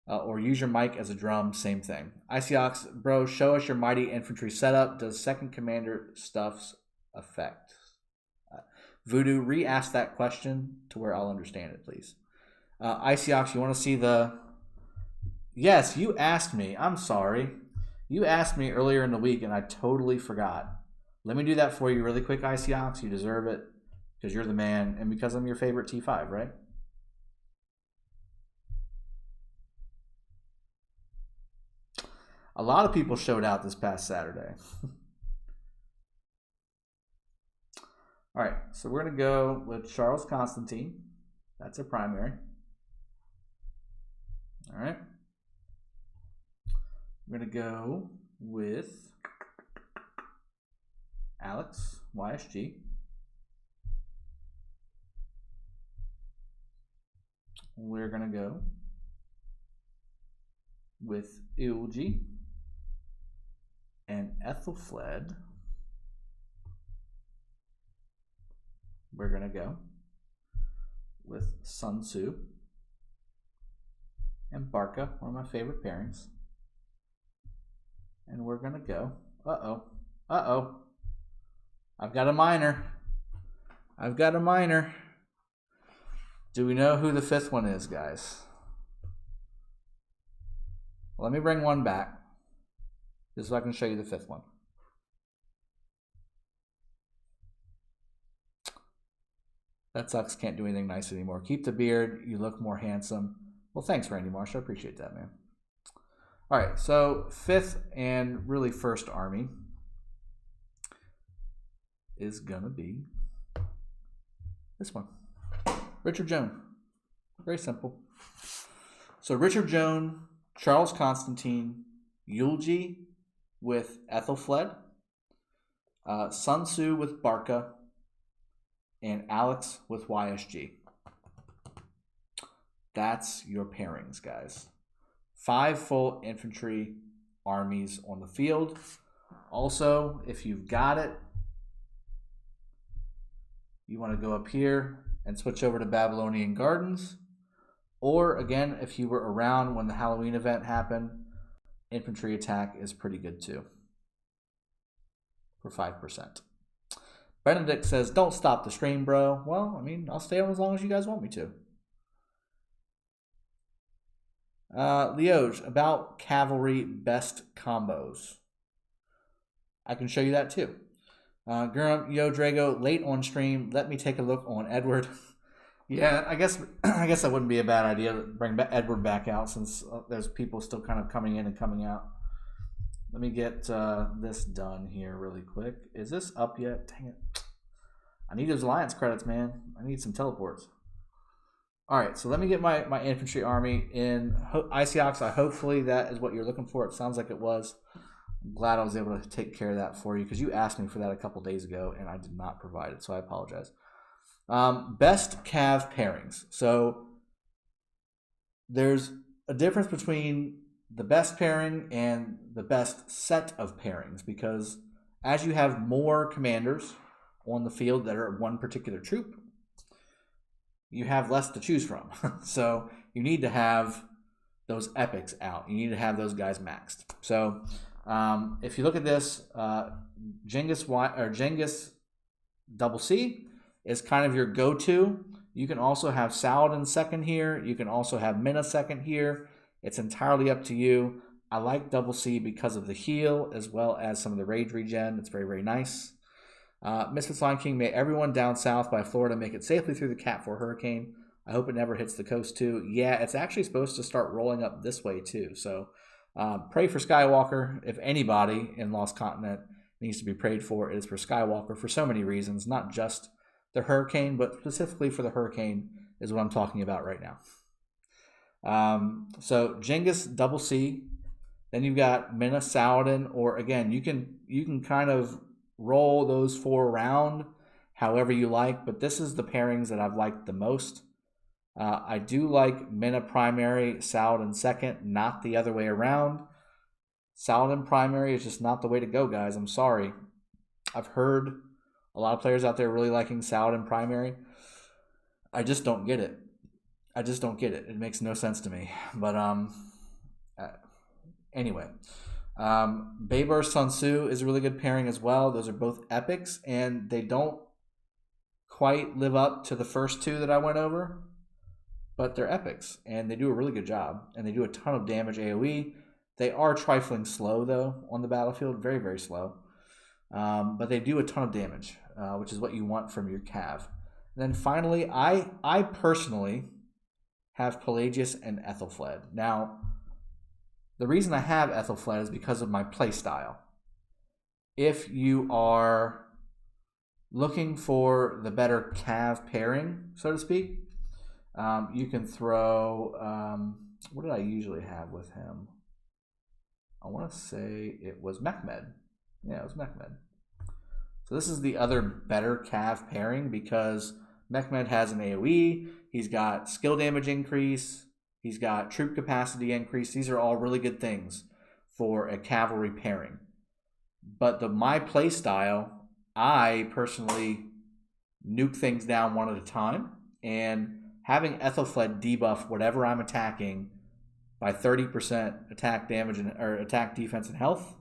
Or use your mic as a drum. Same thing. Icyox, bro, show us your mighty infantry setup. Does second commander stuff's effect? Voodoo, re-ask that question to where I'll understand it, please. Icyox, you want to see the... Yes, you asked me. I'm sorry. You asked me earlier in the week, and I totally forgot. Let me do that for you really quick, Icyox. You deserve it because you're the man and because I'm your favorite T5, right? A lot of people showed out this past Saturday. All right, so we're going to go with Charles Constantine. That's a primary. All right. We're going to go with Alex, YSG. We're going to go with Ilgi and Ethelfled. We're going to go with Sun Tzu and Barca, one of my favorite pairings. And we're going to go, I've got a minor. Do we know who the fifth one is, guys? Well, let me bring one back just so I can show you the fifth one. That sucks. Can't do anything nice anymore. Keep the beard. You look more handsome. Well, thanks, Randy Marsh. I appreciate that, man. All right, so fifth and really first army is going to be this one. Richard Joan. Very simple. So Richard Joan, Charles Constantine, Yulji with Ethelfled, Sun Tzu with Barca, and Alex with YSG. That's your pairings, guys. 5 full infantry armies on the field. Also, if you've got it, you want to go up here and switch over to Babylonian Gardens. Or, again, if you were around when the Halloween event happened, infantry attack is pretty good too for 5%. Benedict says, don't stop the stream, bro. Well, I mean, I'll stay on as long as you guys want me to. Leoj, about cavalry best combos. I can show you that too. Gurm, yo, Drago, late on stream. Let me take a look on Edward. Yeah, I guess that wouldn't be a bad idea to bring Edward back out since there's people still kind of coming in and coming out. Let me get this done here really quick. Is this up yet? Dang it. I need those alliance credits, man. I need some teleports. All right, so let me get my infantry army in Icyox. Hopefully that is what you're looking for. It sounds like it was. I'm glad I was able to take care of that for you because you asked me for that a couple days ago and I did not provide it, so I apologize. Best Cav pairings. So there's a difference between the best pairing and the best set of pairings because as you have more commanders on the field that are one particular troop, you have less to choose from. So you need to have those epics out. You need to have those guys maxed. So if you look at this, Genghis double C is kind of your go-to. You can also have Saladin second here. You can also have Mina second here. It's entirely up to you. I like double C because of the heal as well as some of the rage regen. It's very, very nice. Misfits Lion King, may everyone down south by Florida make it safely through the Cat 4 hurricane. I hope it never hits the coast too. Yeah, it's actually supposed to start rolling up this way too. So pray for Skywalker. If anybody in Lost Continent needs to be prayed for, it is for Skywalker for so many reasons, not just the hurricane, but specifically for the hurricane is what I'm talking about right now. So Genghis double C, then you've got Mina Saladin, or again, you can kind of roll those four around however you like, but this is the pairings that I've liked the most. I do like Mina primary, Saladin second, not the other way around. Saladin primary is just not the way to go, guys. I'm sorry. I've heard a lot of players out there really liking Saladin primary. I just don't get it. It makes no sense to me. But anyway, Baber Sun Tzu is a really good pairing as well. Those are both epics, and they don't quite live up to the first two that I went over, but they're epics, and they do a really good job, and they do a ton of damage AoE. They are trifling slow, though, on the battlefield. Very, very slow. But they do a ton of damage, which is what you want from your Cav. And then finally, I personally have Pelagius and Ethelfled. Now, the reason I have Ethelfled is because of my playstyle. If you are looking for the better Cav pairing, so to speak, you can throw, what did I usually have with him? I want to say it was Mehmed. Yeah, it was Mehmed. So this is the other better Cav pairing because Mehmed has an AoE, he's got skill damage increase, he's got troop capacity increase. These are all really good things for a cavalry pairing. But my play style, I personally nuke things down one at a time, and having Ethelfled debuff whatever I'm attacking by 30% attack damage or attack defense and health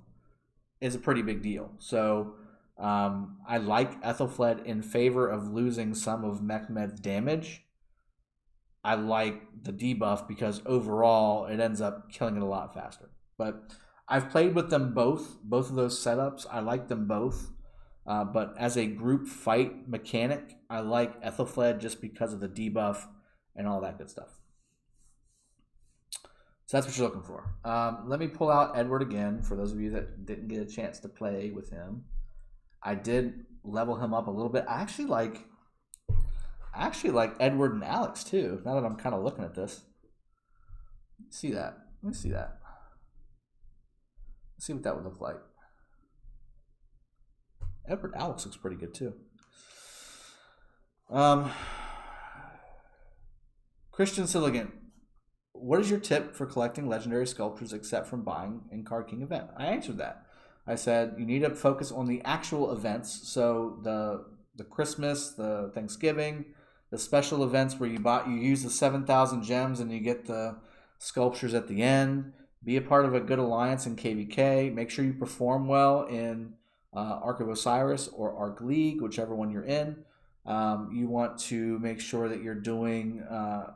is a pretty big deal. So I like Ethelfled in favor of losing some of Mehmed's damage. I like the debuff because overall it ends up killing it a lot faster. But I've played with them both of those setups. I like them both. But as a group fight mechanic, I like Ethelfled just because of the debuff and all that good stuff. So that's what you're looking for. Let me pull out Edward again for those of you that didn't get a chance to play with him. I did level him up a little bit. I actually like Edward and Alex too, now that I'm kind of looking at this. See that. Let me see that. Let's see what that would look like. Edward Alex looks pretty good too. Christian Silligan, what is your tip for collecting legendary sculptures except from buying in Card King event? I answered that. I said you need to focus on the actual events. So the Christmas, the Thanksgiving, the special events where you use the 7,000 gems and you get the sculptures at the end. Be a part of a good alliance in KVK. Make sure you perform well in Ark of Osiris or Ark League, whichever one you're in. You want to make sure that you're doing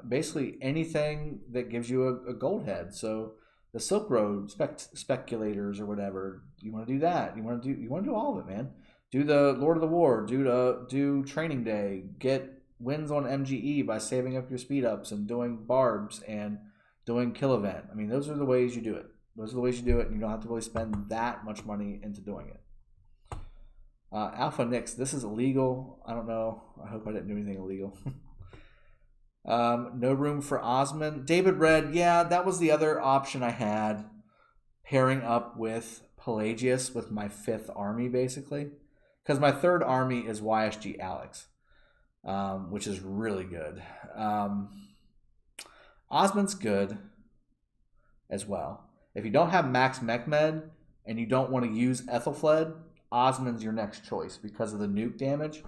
basically anything that gives you a gold head. So the Silk Road speculators or whatever, you want to do that. You want to do all of it, man. Do the Lord of the War. Do Training Day. Get wins on MGE by saving up your speed ups and doing barbs and doing kill event. I mean, those are the ways you do it. Those are the ways you do it, and you don't have to really spend that much money into doing it. Alpha Nyx, this is illegal. I don't know. I hope I didn't do anything illegal. No room for Osman. David Red, yeah, that was the other option I had. Pairing up with Pelagius with my 5th army, basically. Because my 3rd army is YSG Alex, which is really good. Osman's good as well. If you don't have Max Mechmed and you don't want to use Ethelfled, Osman's your next choice because of the nuke damage.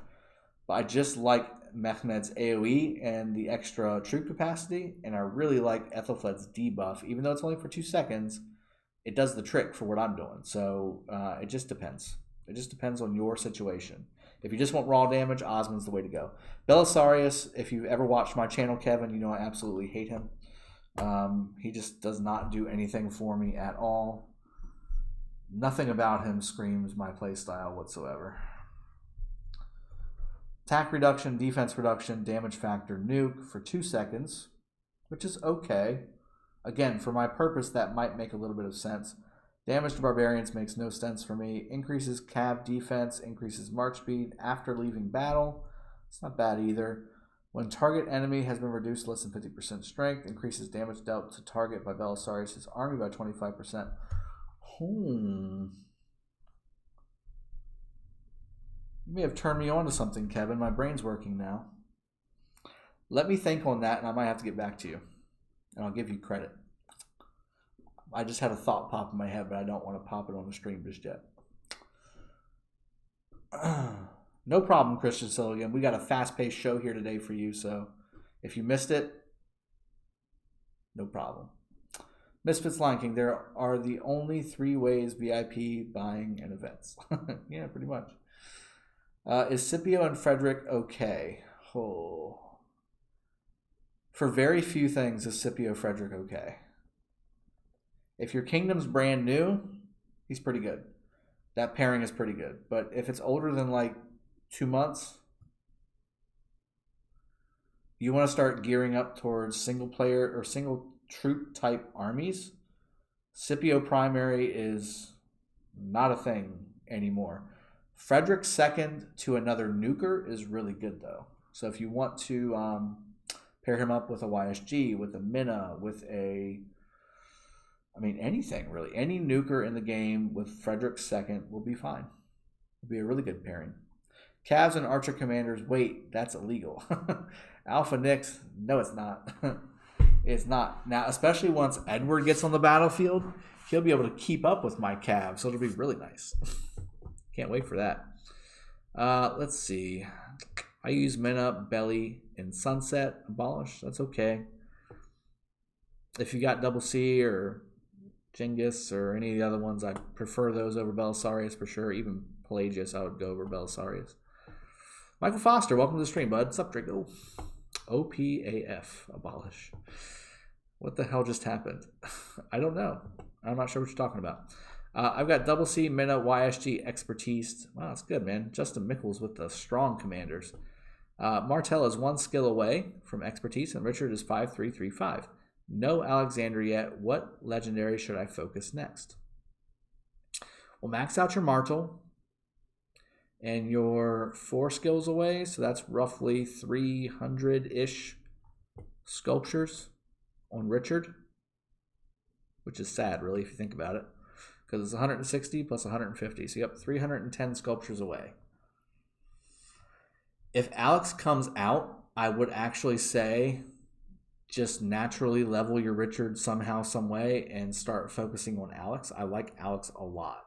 But I just like Mechmed's AoE and the extra troop capacity, and I really like Ethelfled's debuff. Even though it's only for 2 seconds, it does the trick for what I'm doing. So it just depends. It just depends on your situation. If you just want raw damage, Osman's the way to go. Belisarius, if you've ever watched my channel, Kevin, you know I absolutely hate him. He just does not do anything for me at all. Nothing about him screams my playstyle whatsoever. Attack reduction, defense reduction, damage factor, nuke for 2 seconds, which is okay. Again, for my purpose, that might make a little bit of sense. Damage to barbarians makes no sense for me. Increases cav defense, increases march speed after leaving battle. It's not bad either. When target enemy has been reduced to less than 50% strength, increases damage dealt to target by Belisarius' army by 25%. You may have turned me on to something, Kevin. My brain's working now. Let me think on that, and I might have to get back to you. And I'll give you credit. I just had a thought pop in my head, but I don't want to pop it on the stream just yet. No problem, Christian Silligan. We got a fast-paced show here today for you, so if you missed it, no problem. Misfits Lion King, there are the only 3 ways VIP buying and events. Yeah, pretty much. Is Scipio and Frederick okay? Oh. For very few things is Scipio Frederick okay. If your kingdom's brand new, he's pretty good. That pairing is pretty good. But if it's older than like 2 months, you want to start gearing up towards single player or single troop type armies. Scipio primary is not a thing anymore. Frederick second to another nuker is really good though. So if you want to pair him up with a YSG, with a Minna, with anything really. Any nuker in the game with Frederick second will be fine. It'll be a really good pairing. Cavs and Archer Commanders, wait, that's illegal. Alpha Nyx, no it's not. It's not. Now, especially once Edward gets on the battlefield, he'll be able to keep up with my Cav, so it'll be really nice. Can't wait for that. Let's see. I use Minna, Belly, and Sunset. Abolish. That's okay. If you got Double C or Genghis or any of the other ones, I prefer those over Belisarius for sure. Even Pelagius, I would go over Belisarius. Michael Foster, welcome to the stream, bud. What's up, Draco? OPAF. Abolish. What the hell just happened? I don't know. I'm not sure what you're talking about. I've got Double C, Minna, YSG, Expertise. Wow, that's good, man. Justin Mickles with the strong commanders. Martel is 1 skill away from Expertise, and Richard is 5335. No Alexander yet. What legendary should I focus next? Well, max out your Martel, and you're 4 skills away, so that's roughly 300-ish sculptures on Richard, which is sad, really, if you think about it, because it's 160 plus 150, so you have 310 sculptures away. If Alex comes out, I would actually say just naturally level your Richard somehow, some way, and start focusing on Alex. I like Alex a lot.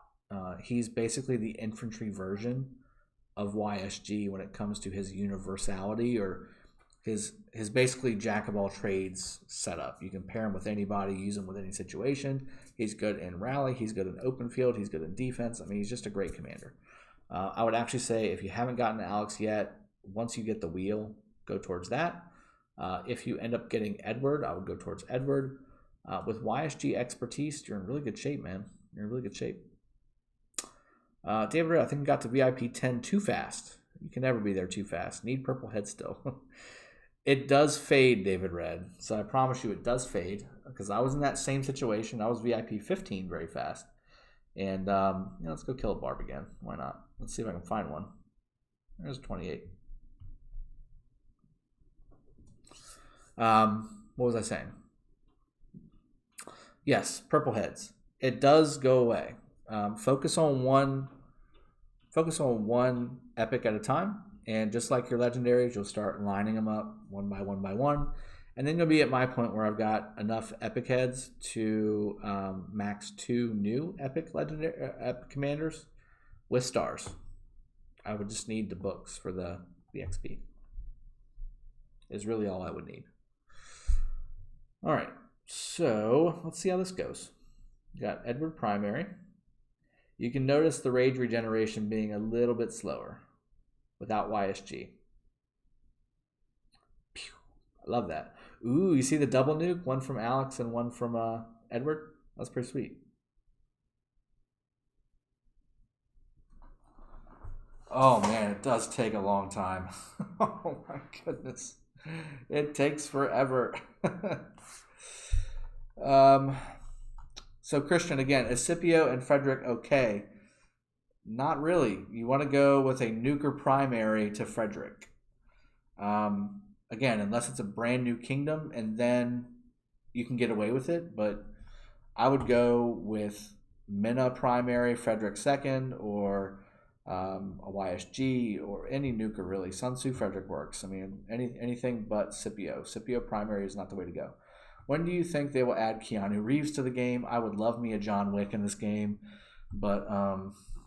He's basically the infantry version of YSG when it comes to his universality or his basically jack of all trades setup. You can pair him with anybody, use him with any situation. He's good in rally. He's good in open field. He's good in defense. I mean, he's just a great commander. I would actually say if you haven't gotten to Alex yet, once you get the wheel, go towards that. If you end up getting Edward, I would go towards Edward. With YSG expertise, you're in really good shape, man. You're in really good shape. David, I think you got to VIP 10 too fast. You can never be there too fast. Need purple head still. It does fade, David Red. So I promise you it does fade because I was in that same situation. I was VIP 15 very fast. And let's go kill a barb again. Why not? Let's see if I can find one. There's 28. What was I saying? Yes, purple heads. It does go away. Focus on one epic at a time, and just like your legendaries, you'll start lining them up one by one, and then you'll be at my point where I've got enough epic heads to max 2 new epic epic commanders with stars. I would just need the books for the XP. Is really all I would need. All right, so let's see how this goes. You got Edward Primary. You can notice the rage regeneration being a little bit slower without YSG. Pew. I love that. Ooh, you see the double nuke? One from Alex and one from Edward? That's pretty sweet. Oh, man, it does take a long time. Oh, my goodness. It takes forever. So, Christian, again, is Scipio and Frederick okay? Not really. You want to go with a nuker primary to Frederick. Again, unless it's a brand new kingdom, and then you can get away with it. But I would go with Minna primary, Frederick second, or a YSG, or any nuker really. Sun Tzu Frederick works. I mean, anything but Scipio. Scipio primary is not the way to go. When do you think they will add Keanu Reeves to the game? I would love me a John Wick in this game, but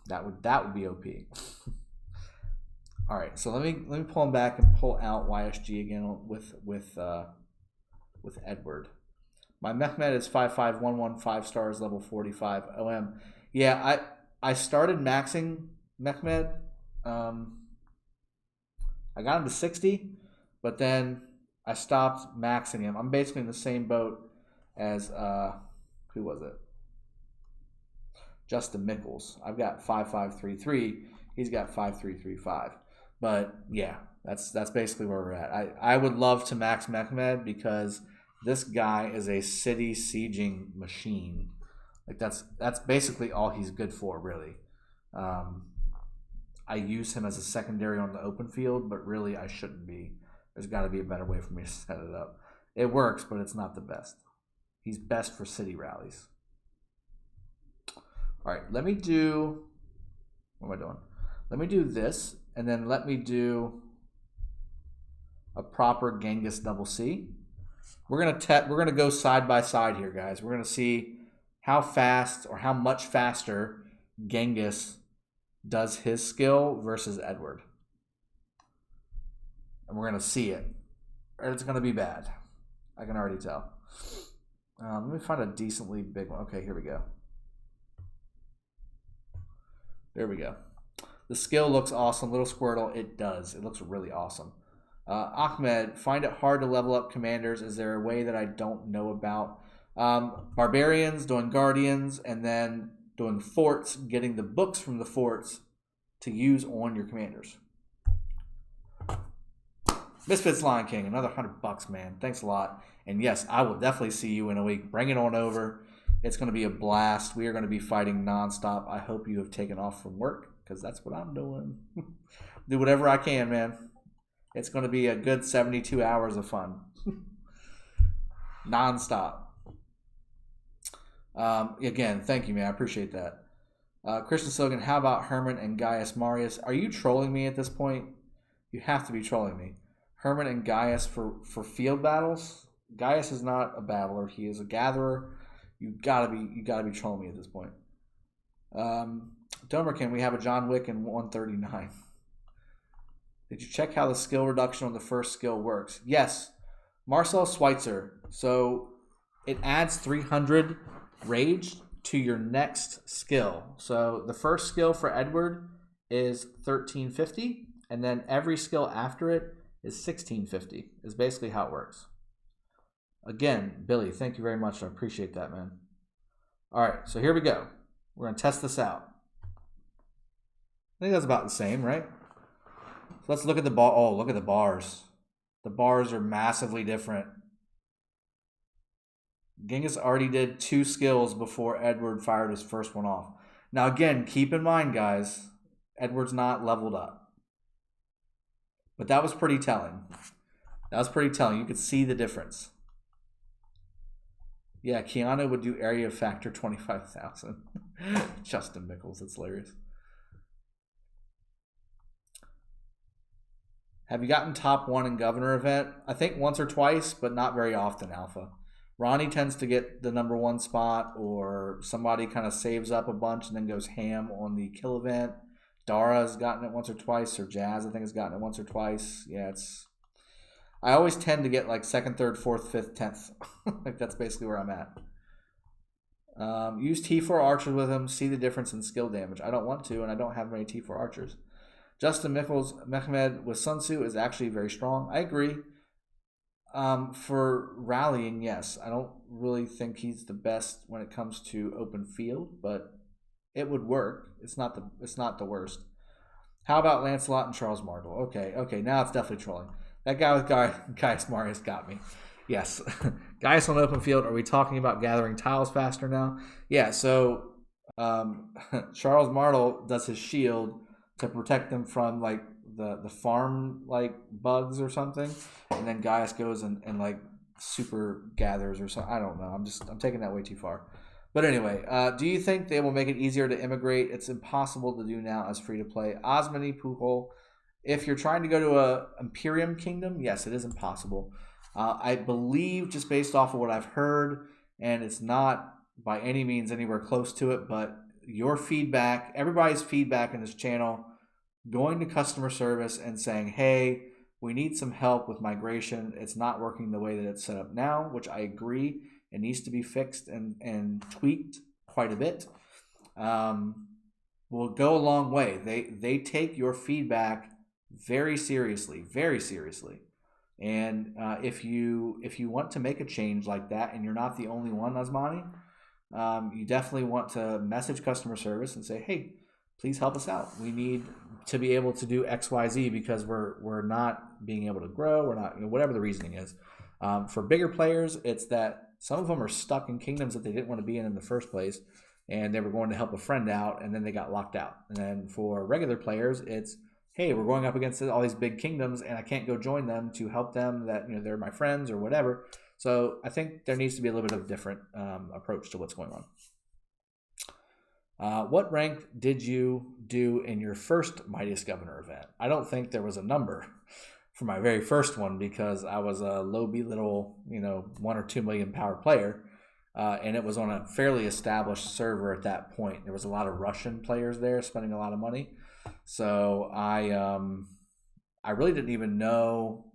that would be OP. All right, so let me pull him back and pull out YSG again with Edward. My Mehmet is 5511, 5 stars, level 45 OM. Yeah, I started maxing Mehmet. I got him to 60, but then I stopped maxing him. I'm basically in the same boat as who was it? Justin Mickles. I've got 5533. He's got 5335. But yeah, that's basically where we're at. I would love to max Mehmed because this guy is a city sieging machine. Like that's basically all he's good for, really. I use him as a secondary on the open field, but really I shouldn't be. There's got to be a better way for me to set it up. It works, but it's not the best. He's best for city rallies. All right, let me do... What am I doing? Let me do this, and then let me do a proper Genghis double C. We're gonna go side by side here, guys. We're gonna see how fast or how much faster Genghis does his skill versus Edward. And we're going to see it. It's going to be bad. I can already tell. Let me find a decently big one. Okay, here we go. There we go. The skill looks awesome. Little Squirtle, it does. It looks really awesome. Ahmed, find it hard to level up commanders. Is there a way that I don't know about? Barbarians, doing Guardians, and then doing forts, getting the books from the forts to use on your commanders. Misfits Lion King, another $100, man. Thanks a lot. And yes, I will definitely see you in a week. Bring it on over. It's going to be a blast. We are going to be fighting nonstop. I hope you have taken off from work because that's what I'm doing. Do whatever I can, man. It's going to be a good 72 hours of fun. Nonstop. Again, thank you, man. I appreciate that. Christian Slogan, how about Herman and Gaius Marius? Are you trolling me at this point? You have to be trolling me. Herman and Gaius for field battles? Gaius is not a battler. He is a gatherer. You gotta be trolling me at this point. Domerkin, we have a John Wick in 139. Did you check how the skill reduction on the first skill works? Yes. Marcel Schweitzer. So it adds 300 rage to your next skill. So the first skill for Edward is 1350, and then every skill after it is 1650, is basically how it works. Again, Billy, thank you very much. I appreciate that, man. All right, so here we go. We're going to test this out. I think that's about the same, right? So let's look at the bar. Oh, look at the bars. The bars are massively different. Genghis already did 2 skills before Edward fired his first one off. Now, again, keep in mind, guys, Edward's not leveled up. But that was pretty telling. That was pretty telling. You could see the difference. Yeah, Keanu would do area factor 25,000. Justin Mickles, that's hilarious. Have you gotten top 1 in Governor event? I think once or twice, but not very often, Alpha. Ronnie tends to get the number 1 spot, or somebody kind of saves up a bunch and then goes ham on the kill event. Dara's gotten it once or twice, or Jazz, I think, has gotten it once or twice. Yeah, I always tend to get like 2nd, 3rd, 4th, 5th, 10th. Like that's basically where I'm at. Use T4 archers with him. See the difference in skill damage. I don't want to, and I don't have many T4 archers. Justin Mickles, Mehmed with Sun Tzu is actually very strong. I agree. For rallying, yes. I don't really think he's the best when it comes to open field, but it would work. It's not the worst. How about Lancelot and Charles Martel? Okay. Now it's definitely trolling. That guy with Gaius Marius got me. Yes. Gaius on open field. Are we talking about gathering tiles faster now? Yeah, so Charles Martel does his shield to protect them from like the farm like bugs or something. And then Gaius goes and like super gathers or something. I don't know. I'm taking that way too far. But anyway, do you think they will make it easier to immigrate? It's impossible to do now as free to play. Osmani Pujol. If you're trying to go to a Imperium Kingdom, yes, it is impossible. I believe, just based off of what I've heard, and it's not by any means anywhere close to it, but your feedback, everybody's feedback in this channel, going to customer service and saying, hey, we need some help with migration. It's not working the way that it's set up now, which I agree. It needs to be fixed and tweaked quite a bit. Will go a long way. They take your feedback very seriously, very seriously. And if you want to make a change like that, and you're not the only one, Asmani, you definitely want to message customer service and say, hey, please help us out. We need to be able to do XYZ because we're not being able to grow. We're not, whatever the reasoning is. For bigger players, it's that some of them are stuck in kingdoms that they didn't want to be in the first place, and they were going to help a friend out, and then they got locked out. And then for regular players, it's, hey, we're going up against all these big kingdoms, and I can't go join them to help them. That they're my friends or whatever. So I think there needs to be a little bit of a different approach to what's going on. What rank did you do in your first Mightiest Governor event? I don't think there was a number for my very first one because I was a low B little, 1 or 2 million power player, and it was on a fairly established server at that point. There was a lot of Russian players there spending a lot of money, so I really didn't even know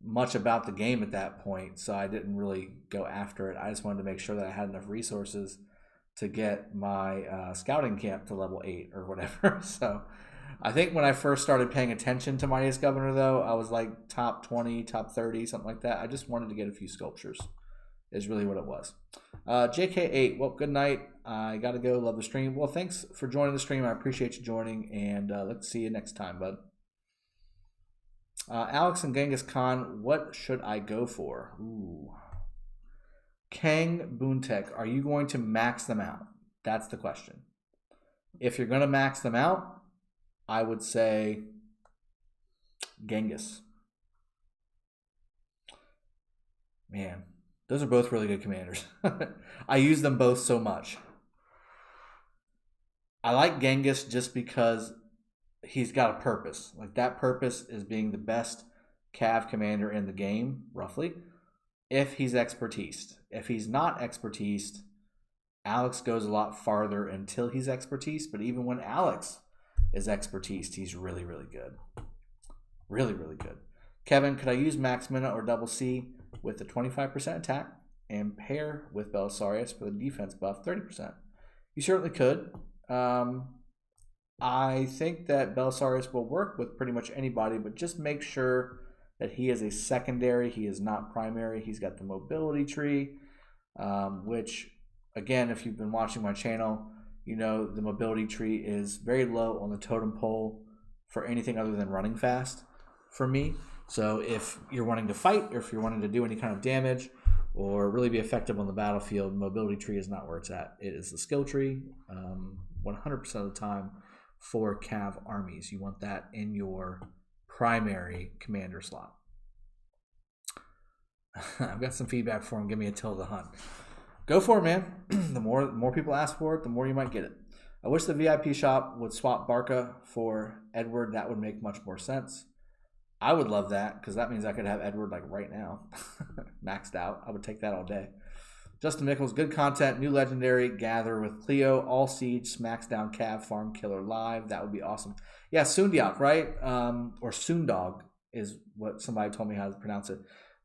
much about the game at that point, so I didn't really go after it. I just wanted to make sure that I had enough resources to get my scouting camp to level 8 or whatever. So I think when I first started paying attention to Mightiest Governor, though, I was like top 20, top 30, something like that. I just wanted to get a few sculptures is really what it was. JK8, well, good night. I got to go. Love the stream. Well, thanks for joining the stream. I appreciate you joining, and let's see you next time, bud. Alex and Genghis Khan, what should I go for? Ooh. Kang Boontek, are you going to max them out? That's the question. If you're going to max them out, I would say Genghis. Man, those are both really good commanders. I use them both so much. I like Genghis just because he's got a purpose. Like, that purpose is being the best Cav commander in the game, roughly, if he's expertised. If he's not expertised, Alex goes a lot farther until he's expertised. But even when Alex is expertise. He's really, really good. Really, really good. Kevin, could I use Max Mina or Double C with the 25% attack and pair with Belisarius for the defense buff 30%? You certainly could. I think that Belisarius will work with pretty much anybody, but just make sure that he is a secondary. He is not primary. He's got the mobility tree, which, again, if you've been watching my channel, you know the mobility tree is very low on the totem pole for anything other than running fast for me. So if you're wanting to fight or if you're wanting to do any kind of damage or really be effective on the battlefield, mobility tree is not where it's at. It is the skill tree 100% of the time for Cav armies. You want that in your primary commander slot. I've got some feedback for him. Give me a Till the Hunt. Go for it, man. The more people ask for it, the more you might get it. I wish the VIP shop would swap Barca for Edward. That would make much more sense. I would love that because that means I could have Edward like right now, maxed out. I would take that all day. Justin Mickles, good content, new legendary, gather with Cleo, all siege, smacks down Cav, farm killer live. That would be awesome. Yeah, Soondiok, right? Or Soondog is what somebody told me how to pronounce it.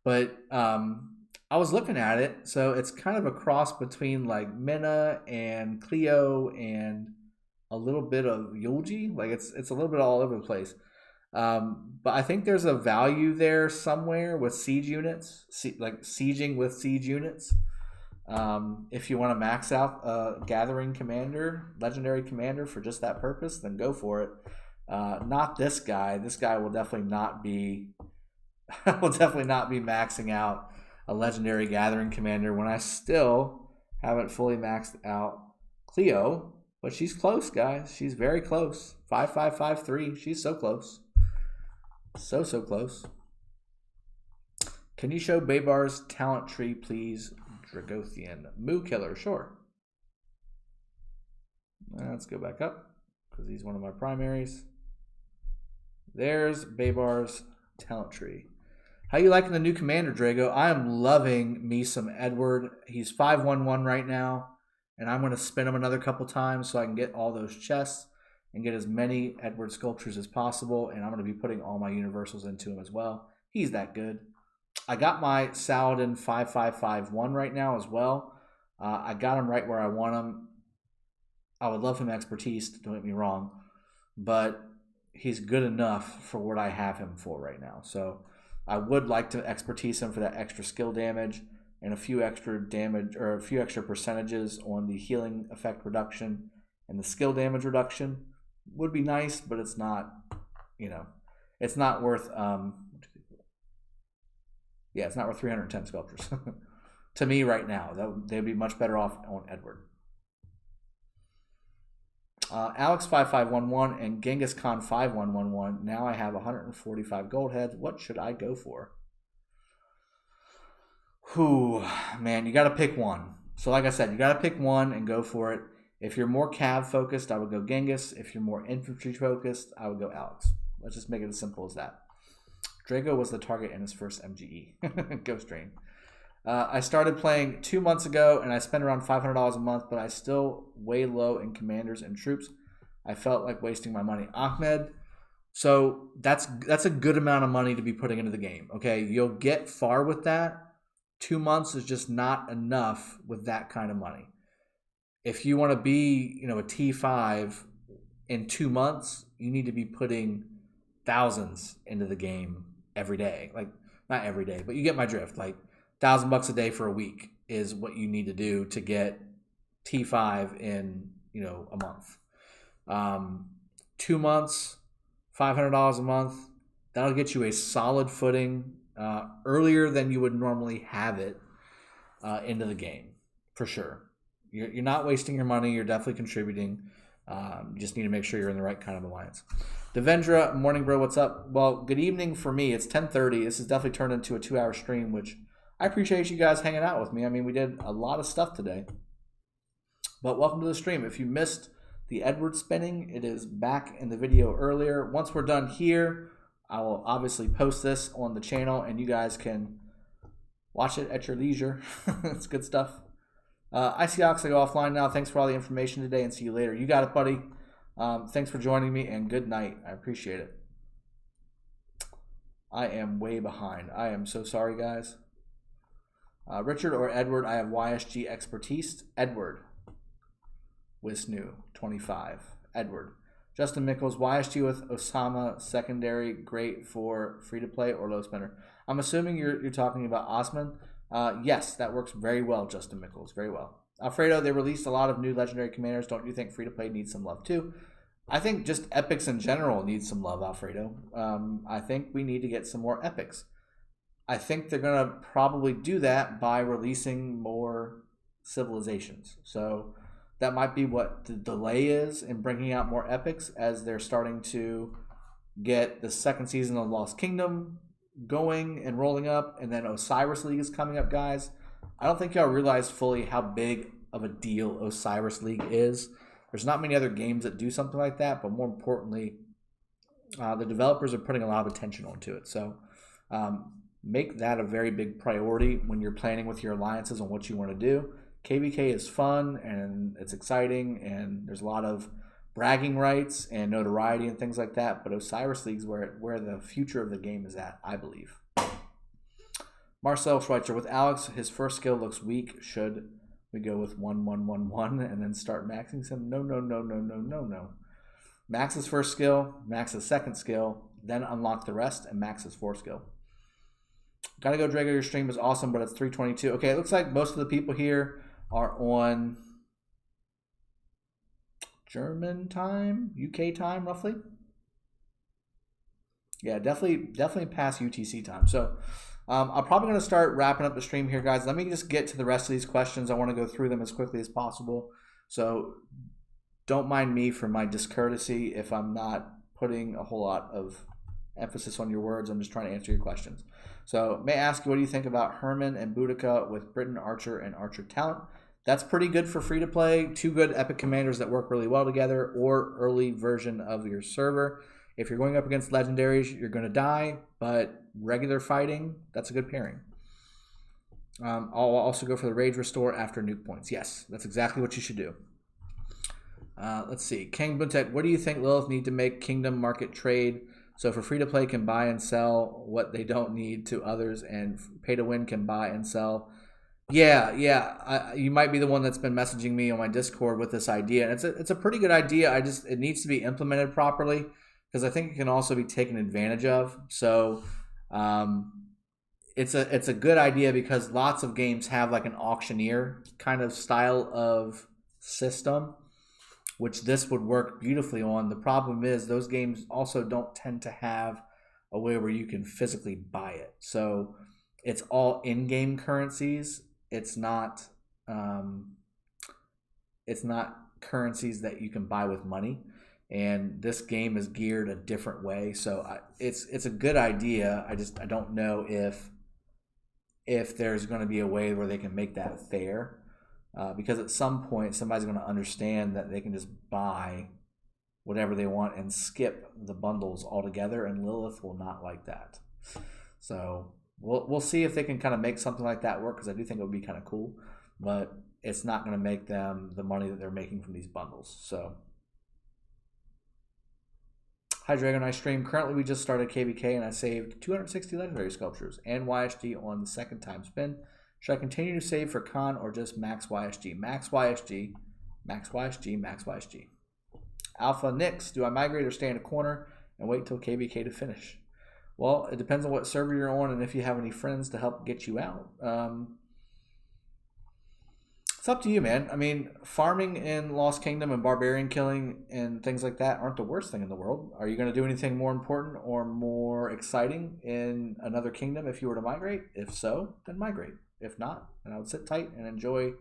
But I was looking at it, so it's kind of a cross between like Minna and Cleo and a little bit of Yulji. Like it's a little bit all over the place. But I think there's a value there somewhere with siege units, like sieging with siege units. If you want to max out a gathering commander, legendary commander for just that purpose, then go for it. Not this guy. This guy will definitely not be maxing out a legendary gathering commander when I still haven't fully maxed out Cleo, but she's close, guys. She's very close. 5553. She's so close. So close. Can you show Baybar's talent tree, please? Dragothian. Moo Killer, sure. Let's go back up because he's one of my primaries. There's Baybar's talent tree. How you liking the new commander, Drago? I am loving me some Edward. He's 5/1/1 right now, and I'm going to spin him another couple times so I can get all those chests and get as many Edward sculptures as possible, and I'm going to be putting all my universals into him as well. He's that good. I got my Saladin 5551 right now as well. I got him right where I want him. I would love him expertise, don't get me wrong, but he's good enough for what I have him for right now. So I would like to expertise him for that extra skill damage and a few extra damage or a few extra percentages on the healing effect reduction and the skill damage reduction. Would be nice, but it's not, it's not worth, it's not worth 310 sculptures to me right now. They'd be much better off on Edward. Alex 5511 and Genghis Khan 5111. Now I have 145 gold heads. What should I go for? Man, you got to pick one. So like I said, you got to pick one and go for it. If you're more Cav focused, I would go Genghis. If you're more infantry focused, I would go Alex. Let's just make it as simple as that. Drago was the target in his first MGE. Ghost Drain. I started playing 2 months ago, and I spent around $500 a month, but I still way low in commanders and troops. I felt like wasting my money. Ahmed, so that's a good amount of money to be putting into the game. Okay, you'll get far with that. 2 months is just not enough with that kind of money. If you want to be, a T5 in 2 months, you need to be putting thousands into the game every day. Like, not every day, but you get my drift. Like, $1,000 a day for a week is what you need to do to get T5 in, a month. 2 months, $500 a month. That'll get you a solid footing earlier than you would normally have it into the game, for sure. You're not wasting your money. You're definitely contributing. You just need to make sure you're in the right kind of alliance. Devendra, morning, bro. What's up? Well, good evening for me. It's 10:30. This has definitely turned into a 2-hour stream, which I appreciate you guys hanging out with me. I mean, we did a lot of stuff today. But welcome to the stream. If you missed the Edward spinning, it is back in the video earlier. Once we're done here, I will obviously post this on the channel, and you guys can watch it at your leisure. It's good stuff. ICOX, I go offline now. Thanks for all the information today, and see you later. You got it, buddy. Thanks for joining me, and good night. I appreciate it. I am way behind. I am so sorry, guys. Richard or Edward, I have YSG expertise. Edward. Wisnu, 25. Edward. Justin Mickles, YSG with Osama, secondary, great for free-to-play or low spender. I'm assuming you're talking about Osman. Yes, that works very well, Justin Mickles, very well. Alfredo, they released a lot of new legendary commanders. Don't you think free-to-play needs some love too? I think just epics in general need some love, Alfredo. I think we need to get some more epics. I think they're going to probably do that by releasing more civilizations. So that might be what the delay is in bringing out more epics, as they're starting to get the second season of Lost Kingdom going and rolling up, and then Osiris League is coming up, guys. I don't think y'all realize fully how big of a deal Osiris League is. There's not many other games that do something like that, but more importantly, the developers are putting a lot of attention onto it. So make that a very big priority when you're planning with your alliances on what you want to do. KVK is fun and it's exciting, and there's a lot of bragging rights and notoriety and things like that, but Osiris League's where the future of the game is at, I believe. Marcel Schweitzer, with Alex, his first skill looks weak. Should we go with 1-1-1-1 and then start maxing him? No. Max his first skill, max his second skill, then unlock the rest and max his fourth skill. Gotta go, Drago. Your stream is awesome, but it's 3:22. Okay, it looks like most of the people here are on German time, UK time, roughly. Yeah, definitely past UTC time. So I'm probably going to start wrapping up the stream here, guys. Let me just get to the rest of these questions. I want to go through them as quickly as possible. So don't mind me for my discourtesy if I'm not putting a whole lot of emphasis on your words. I'm just trying to answer your questions. So may I ask you, what do you think about Herman and Boudica with Britain Archer and Archer talent? That's pretty good for free-to-play. Two good epic commanders that work really well together, or early version of your server. If you're going up against legendaries, you're going to die, but regular fighting, that's a good pairing. I'll also go for the Rage Restore after nuke points. Yes, that's exactly what you should do. Let's see. King Buntek, what do you think Lilith need to make Kingdom Market trade so for free-to-play can buy and sell what they don't need to others, and pay-to-win can buy and sell? Yeah. You might be the one that's been messaging me on my Discord with this idea, and it's a pretty good idea. It needs to be implemented properly, because I think it can also be taken advantage of. So it's a good idea, because lots of games have like an auctioneer kind of style of system, which this would work beautifully on. The problem is those games also don't tend to have a way where you can physically buy it. So it's all in-game currencies. It's not currencies that you can buy with money. And this game is geared a different way. So it's a good idea. I don't know if there's going to be a way where they can make that fair. Because at some point, somebody's going to understand that they can just buy whatever they want and skip the bundles altogether, and Lilith will not like that. So we'll see if they can kind of make something like that work, because I do think it would be kind of cool, but it's not going to make them the money that they're making from these bundles. So, hi Dragon, I stream. Currently, we just started KVK, and I saved 260 legendary sculptures and YSG on the second time spin. Should I continue to save for Khan or just max YSG? Max YSG, max YSG, max YSG. Alpha Nix, do I migrate or stay in a corner and wait till KVK to finish? Well, it depends on what server you're on and if you have any friends to help get you out. It's up to you, man. I mean, farming in Lost Kingdom and barbarian killing and things like that aren't the worst thing in the world. Are you going to do anything more important or more exciting in another kingdom if you were to migrate? If so, then migrate. If not, then I would sit tight and enjoy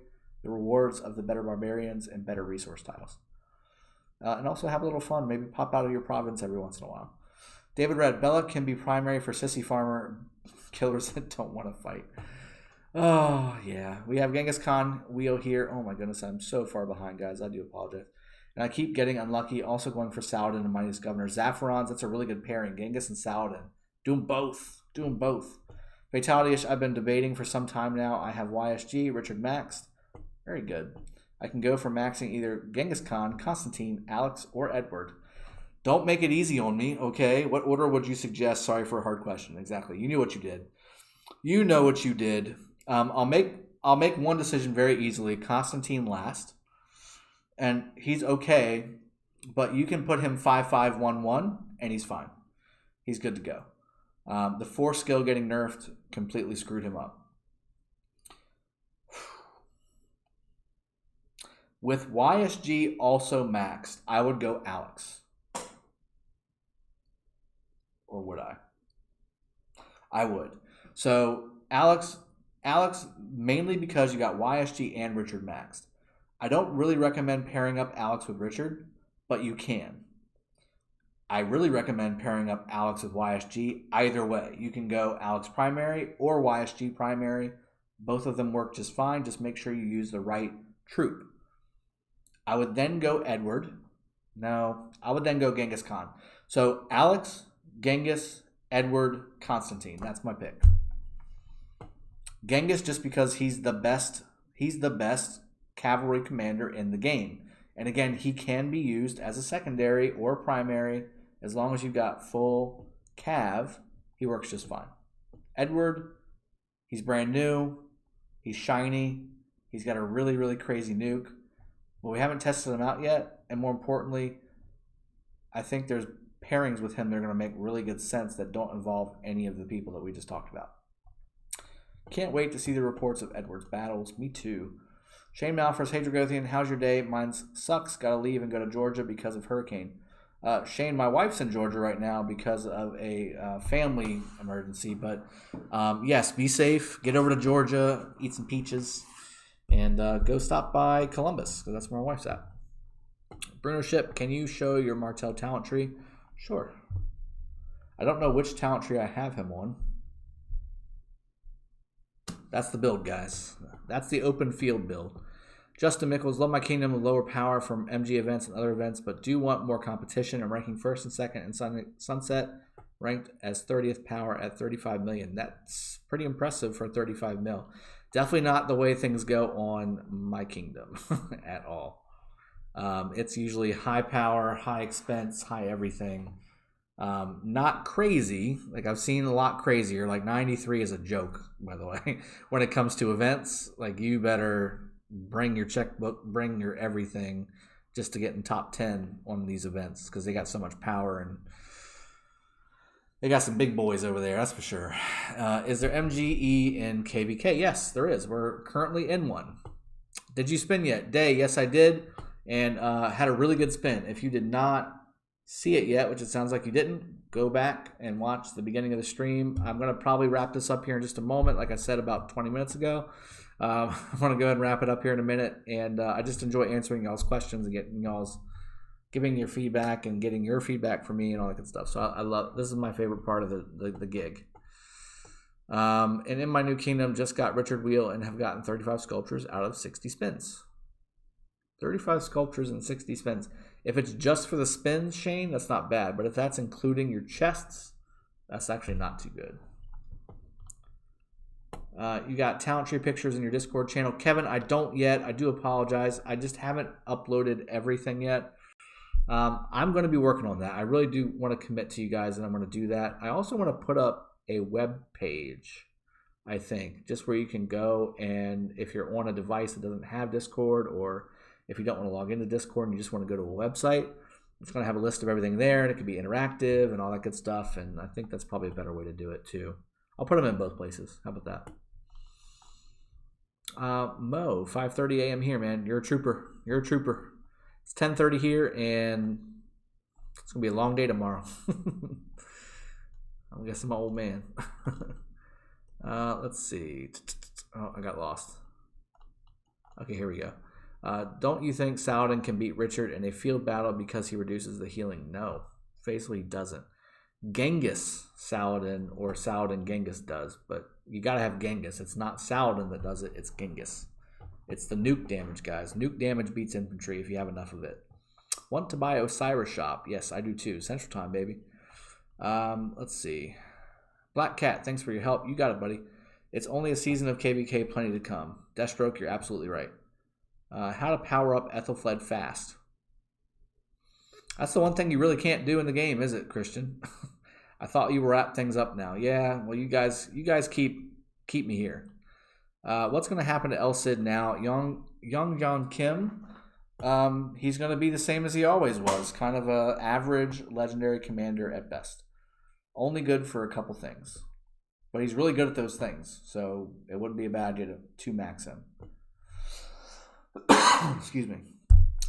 the rewards of the better barbarians and better resource tiles. And also have a little fun. Maybe pop out of your province every once in a while. David Red, Bella can be primary for sissy farmer killers that don't want to fight. Oh, yeah. We have Genghis Khan wheel here. Oh, my goodness. I'm so far behind, guys. I do apologize. And I keep getting unlucky. Also going for Saladin and Mightiest Governor. Zafarons, that's a really good pairing. Genghis and Saladin. Do them both. Do them both. Fatality-ish, I've been debating for some time now. I have YSG, Richard maxed. Very good. I can go for maxing either Genghis Khan, Constantine, Alex, or Edward. Don't make it easy on me, okay? What order would you suggest? Sorry for a hard question. Exactly. You knew what you did. You know what you did. I'll make one decision very easily. Constantine last, and he's okay, but you can put him 5-5-1-1, and he's fine. He's good to go. The 4 skill getting nerfed completely screwed him up. With YSG also maxed, I would go Alex. Or would I? I would. So Alex, mainly because you got YSG and Richard maxed. I don't really recommend pairing up Alex with Richard, but you can. I really recommend pairing up Alex with YSG. Either way, you can go Alex primary or YSG primary. Both of them work just fine. Just make sure you use the right troop. I would then go Edward. No, I would then go Genghis Khan. So Alex, Genghis, Edward, Constantine. That's my pick. Genghis just because he's the best cavalry commander in the game. And again, he can be used as a secondary or primary as long as you've got full cav. He works just fine. Edward, he's brand new. He's shiny. He's got a really, really crazy nuke. But we haven't tested him out yet. And more importantly, I think there's pairings with him that are going to make really good sense that don't involve any of the people that we just talked about. Can't wait to see the reports of Edward's battles. Me too. Shane Malfors, hey Dragothian, how's your day? Mine sucks. Gotta leave and go to Georgia because of hurricane. Shane, my wife's in Georgia right now because of a family emergency. But yes, be safe. Get over to Georgia, eat some peaches, and go stop by Columbus because that's where my wife's at. Bruno Ship, can you show your Martel talent tree? Sure. I don't know which talent tree I have him on. That's the build, guys. That's the open field build. Justin Mickles, love my kingdom with lower power from MG events and other events, but do want more competition. I'm ranking first and second in Sunset, ranked as 30th power at 35 million. That's pretty impressive for 35 mil. Definitely not the way things go on my kingdom at all. It's usually high power, high expense, high everything. Not crazy. Like I've seen a lot crazier. Like 93 is a joke, by the way. When it comes to events, like you better bring your checkbook, bring your everything just to get in top 10 on these events because they got so much power and they got some big boys over there, that's for sure. Is there MGE in KVK? Yes, there is. We're currently in one. Did you spin yet? Day, yes, I did. And had a really good spin. If you did not see it yet, which it sounds like you didn't, go back and watch the beginning of the stream. I'm going to probably wrap this up here in just a moment, like I said about 20 minutes ago. I'm going to go ahead and wrap it up here in a minute. And I just enjoy answering y'all's questions and getting y'all's giving your feedback and getting your feedback from me and all that good stuff. So I love, this is my favorite part of the gig. And in my new kingdom, just got Richard Wheel and have gotten 35 sculptures out of 60 spins. 35 sculptures and 60 spins. If it's just for the spins, Shane, that's not bad. But if that's including your chests, that's actually not too good. You got talent tree pictures in your Discord channel. Kevin, I don't yet. I do apologize. I just haven't uploaded everything yet. I'm going to be working on that. I really do want to commit to you guys, and I'm going to do that. I also want to put up a web page, I think, just where you can go, and if you're on a device that doesn't have Discord, or if you don't want to log into Discord and you just want to go to a website, it's going to have a list of everything there, and it can be interactive and all that good stuff, and I think that's probably a better way to do it too. I'll put them in both places. How about that? Mo, 5:30 a.m. here, man. You're a trooper. You're a trooper. It's 10:30 here, and it's going to be a long day tomorrow. I guess I'm an old man. Let's see. Oh, I got lost. Okay, here we go. Don't you think Saladin can beat Richard in a field battle because he reduces the healing? No, faithfully doesn't. Genghis Saladin or Saladin Genghis does, but you got to have Genghis. It's not Saladin that does it, it's Genghis. It's the nuke damage, guys. Nuke damage beats infantry if you have enough of it. Want to buy Osiris shop? Yes, I do too. Central Time, baby. Let's see. Black Cat, thanks for your help. You got it, buddy. It's only a season of KVK, plenty to come. Deathstroke, you're absolutely right. How to power up Ethelfled fast. That's the one thing you really can't do in the game, is it, Christian? I thought you were wrap things up now. Yeah, well, you guys keep me here. What's going to happen to El Cid now? Young Kim, he's going to be the same as he always was, kind of a average legendary commander at best. Only good for a couple things, but he's really good at those things, so it wouldn't be a bad idea to max him. Excuse me.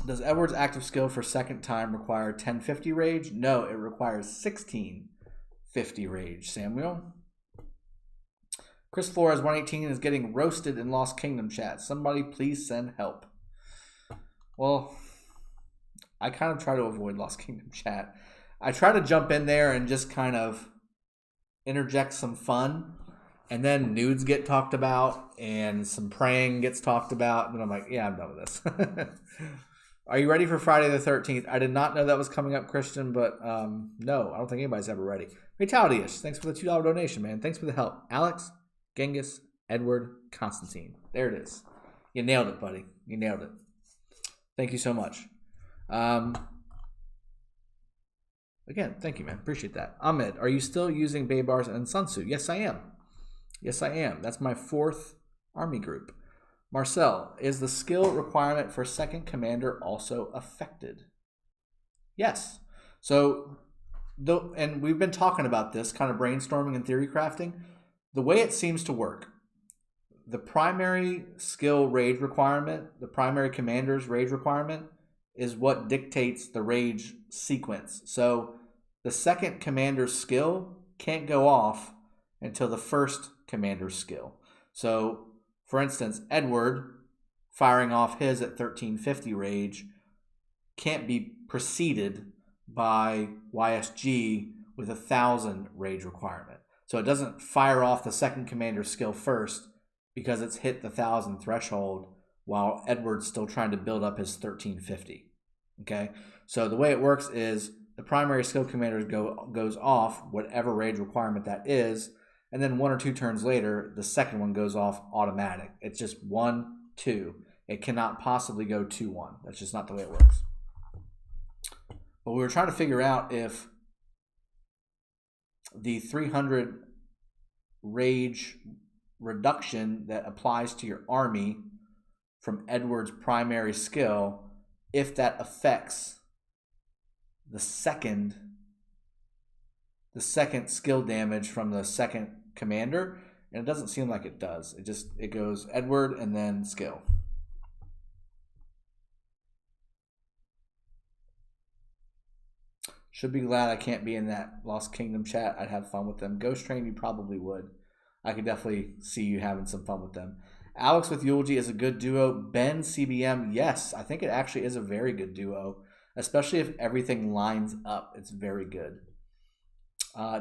Does Edward's active skill for second time require 1050 rage? No, it requires 1650 rage, Samuel. Chris Flores 118 is getting roasted in Lost Kingdom chat. Somebody please send help. Well, I kind of try to avoid Lost Kingdom chat. I try to jump in there and just kind of interject some fun, and then nudes get talked about and some praying gets talked about, and I'm like, yeah, I'm done with this. Are you ready for Friday the 13th? I did not know that was coming up, Christian, but no, I don't think anybody's ever ready. Fatality-ish, thanks for the $2 donation, man. Thanks for the help. Alex, Genghis, Edward, Constantine. There it is. You nailed it, buddy. You nailed it. Thank you so much. Again, thank you, man. Appreciate that. Ahmed, are you still using Baybars and Sun Tzu? Yes, I am. Yes, I am. That's my 4th army group. Marcel, is the skill requirement for second commander also affected? Yes. So, and we've been talking about this, kind of brainstorming and theory crafting. The way it seems to work, the primary skill rage requirement, the primary commander's rage requirement, is what dictates the rage sequence. So, the second commander's skill can't go off until the first commander's skill. So, for instance, Edward firing off his at 1350 rage can't be preceded by YSG with 1000 rage requirement. So it doesn't fire off the second commander's skill first because it's hit the 1000 threshold while Edward's still trying to build up his 1350. Okay? So the way it works is the primary skill commander goes off, whatever rage requirement that is, and then 1 or 2 turns later, the second one goes off automatic. It's just 1, 2. It cannot possibly go 2, 1. That's just not the way it works. But we were trying to figure out if the 300 rage reduction that applies to your army from Edward's primary skill, if that affects the second skill damage from the second commander, and it doesn't seem like it does. It goes Edward and then skill. Should be glad I can't be in that Lost Kingdom chat. I'd have fun with them. Ghost Train, you probably would. I could definitely see you having some fun with them. Alex with Eulogy is a good duo. Ben CBM, yes, I think it actually is a very good duo, especially if everything lines up. It's very good.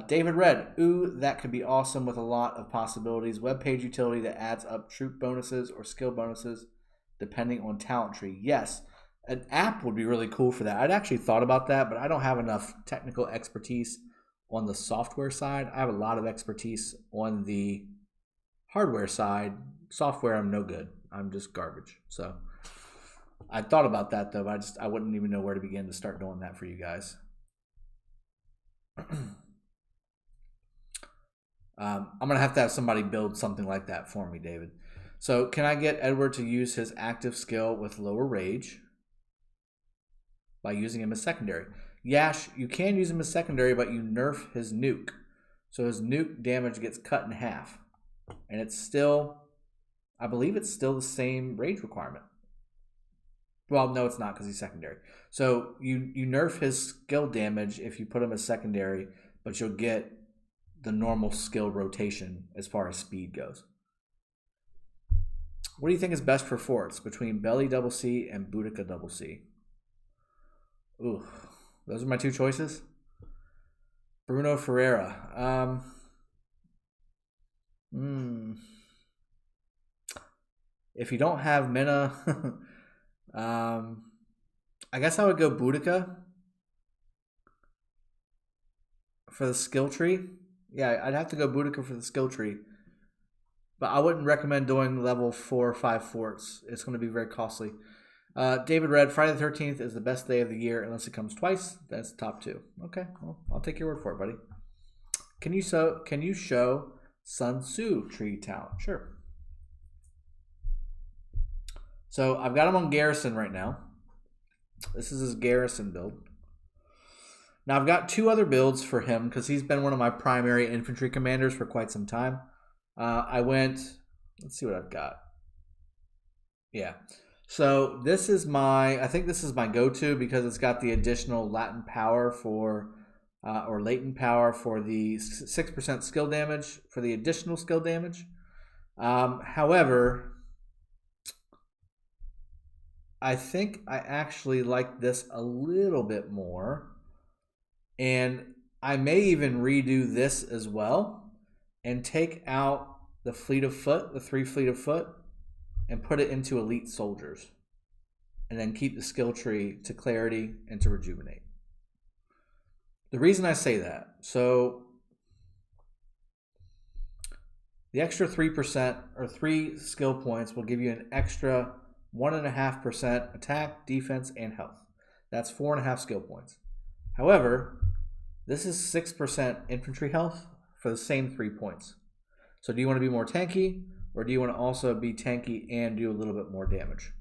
David Red, ooh, that could be awesome with a lot of possibilities. Web page utility that adds up troop bonuses or skill bonuses depending on talent tree. Yes, an app would be really cool for that. I'd actually thought about that, but I don't have enough technical expertise on the software side. I have a lot of expertise on the hardware side. Software, I'm no good. I'm just garbage. So I thought about that though, but I wouldn't even know where to begin to start doing that for you guys. I'm going to have somebody build something like that for me, David. So can I get Edward to use his active skill with lower rage by using him as secondary? Yash, you can use him as secondary, but you nerf his nuke. So his nuke damage gets cut in half. And it's still, I believe it's still the same rage requirement. Well, no, it's not because he's secondary. So you nerf his skill damage if you put him as secondary, but you'll get the normal skill rotation as far as speed goes. What do you think is best for forts between Belly Double C and Boudica Double C? Ooh, those are my 2 choices. Bruno Ferreira. If you don't have Minna, I guess I would go Boudica for the skill tree. Yeah, I'd have to go Boudica for the skill tree. but I wouldn't recommend doing level 4 or 5 forts. It's going to be very costly. David Red, Friday the 13th is the best day of the year unless it comes twice. That's top 2. Okay, well, I'll take your word for it, buddy. Can you show Sun Tzu tree talent? Sure. So I've got him on Garrison right now. This is his Garrison build. Now I've got 2 other builds for him because he's been one of my primary infantry commanders for quite some time. Let's see what I've got. Yeah. So this is I think this is my go-to because it's got the additional latent power or latent power for the 6% skill damage, for the additional skill damage. However, I think I actually like this a little bit more. And I may even redo this as well and take out the fleet of foot, the 3 fleet of foot, and put it into elite soldiers. And then keep the skill tree to clarity and to rejuvenate. The reason I say that, so the extra 3% or 3 skill points will give you an extra 1.5% attack, defense, and health. That's 4.5 skill points. However, this is 6% infantry health for the same 3 points. So do you want to be more tanky, or do you want to also be tanky and do a little bit more damage?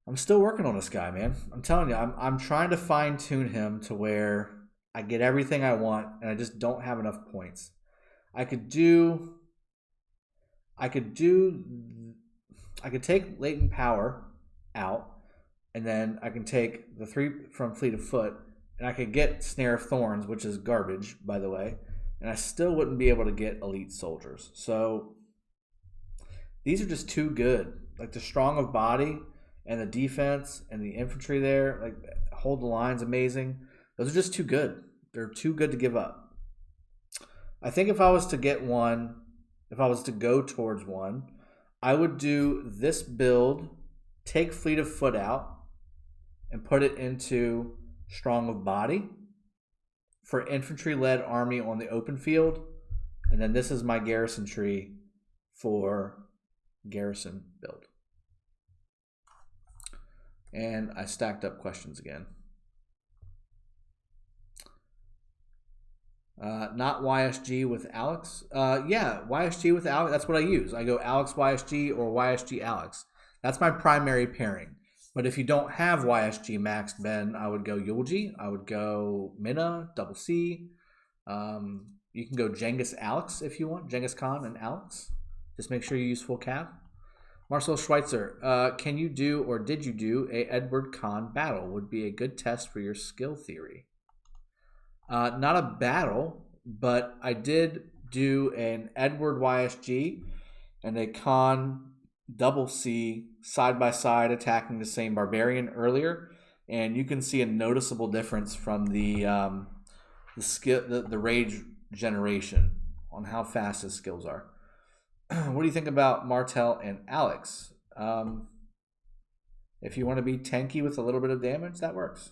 I'm still working on this guy, man. I'm telling you, I'm trying to fine-tune him to where I get everything I want, and I just don't have enough points. I could take latent power out, and then I can take the 3 from Fleet of Foot, and I could get Snare of Thorns, which is garbage, by the way, and I still wouldn't be able to get elite soldiers. So these are just too good. Like the Strong of Body and the defense and the infantry there, like hold the line's amazing. Those are just too good. They're too good to give up. I think if I was to get one, if I was to go towards one, I would do this build, take Fleet of Foot out, and put it into Strong of Body for infantry-led army on the open field. And then this is my garrison tree for garrison build. And I stacked up questions again. Not YSG with Alex. Yeah, YSG with Alex. That's what I use. I go Alex YSG or YSG Alex. That's my primary pairing. But if you don't have YSG maxed, Ben, I would go Yulji. I would go Minna, Double C. You can go Genghis Alex if you want. Genghis Khan and Alex. Just make sure you use full cav. Marcel Schweitzer, can you do or did you do a Edward Khan battle? Would be a good test for your skill theory. Not a battle, but I did do an Edward YSG and a Khan Double C side by side attacking the same barbarian earlier, and you can see a noticeable difference from the rage generation on how fast his skills are. What do you think about Martel and Alex? If you want to be tanky with a little bit of damage, that works.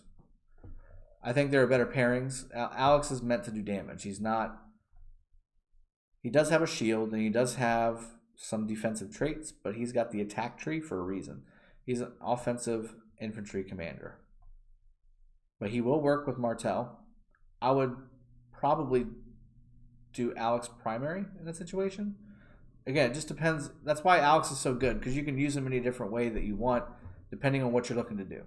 I think there are better pairings. Alex is meant to do damage. He does have a shield and he does have some defensive traits, but he's got the attack tree for a reason. He's an offensive infantry commander. But he will work with Martel. I would probably do Alex primary in that situation. Again, it just depends. That's why Alex is so good, because you can use him in any different way that you want, depending on what you're looking to do.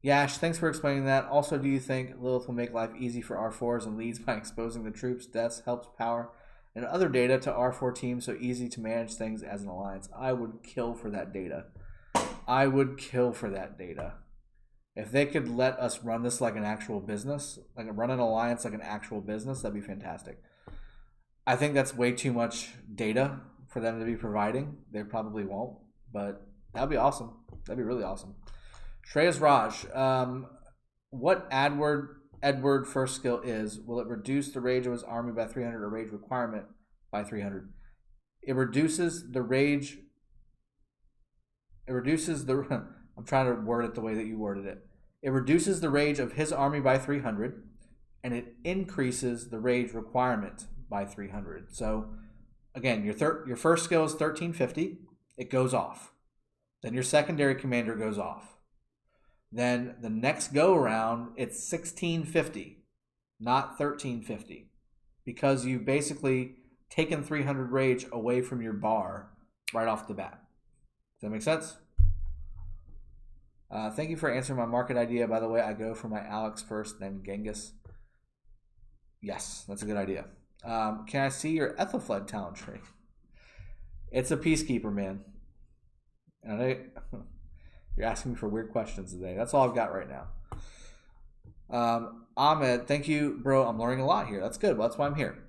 Yash, thanks for explaining that. Also, do you think Lilith will make life easy for R4s and leads by exposing the troops, deaths, helps, power, and other data to R4 teams so easy to manage things as an alliance? I would kill for that data. I would kill for that data. If they could let us run this like an actual business, like run an alliance like an actual business, that'd be fantastic. I think that's way too much data for them to be providing. They probably won't, but that'd be awesome. That'd be really awesome. Shreyas Raj, what Edward first skill is? Will it reduce the rage of his army by 300 or rage requirement by 300? It reduces the rage. It reduces the. I'm trying to word it the way that you worded it. It reduces the rage of his army by 300, and it increases the rage requirement by 300. So again, your first skill is 1350. It goes off. Then your secondary commander goes off. Then the next go around, it's 1650, not 1350, because you've basically taken 300 rage away from your bar right off the bat. Does that make sense? Thank you for answering my market idea. By the way, I go for my Alex first, then Genghis. Yes, that's a good idea. Can I see your Ethelfled talent tree? It's a Peacekeeper, man. You're asking me for weird questions today. That's all I've got right now. Ahmed, thank you, bro. I'm learning a lot here. That's good. Well, that's why I'm here.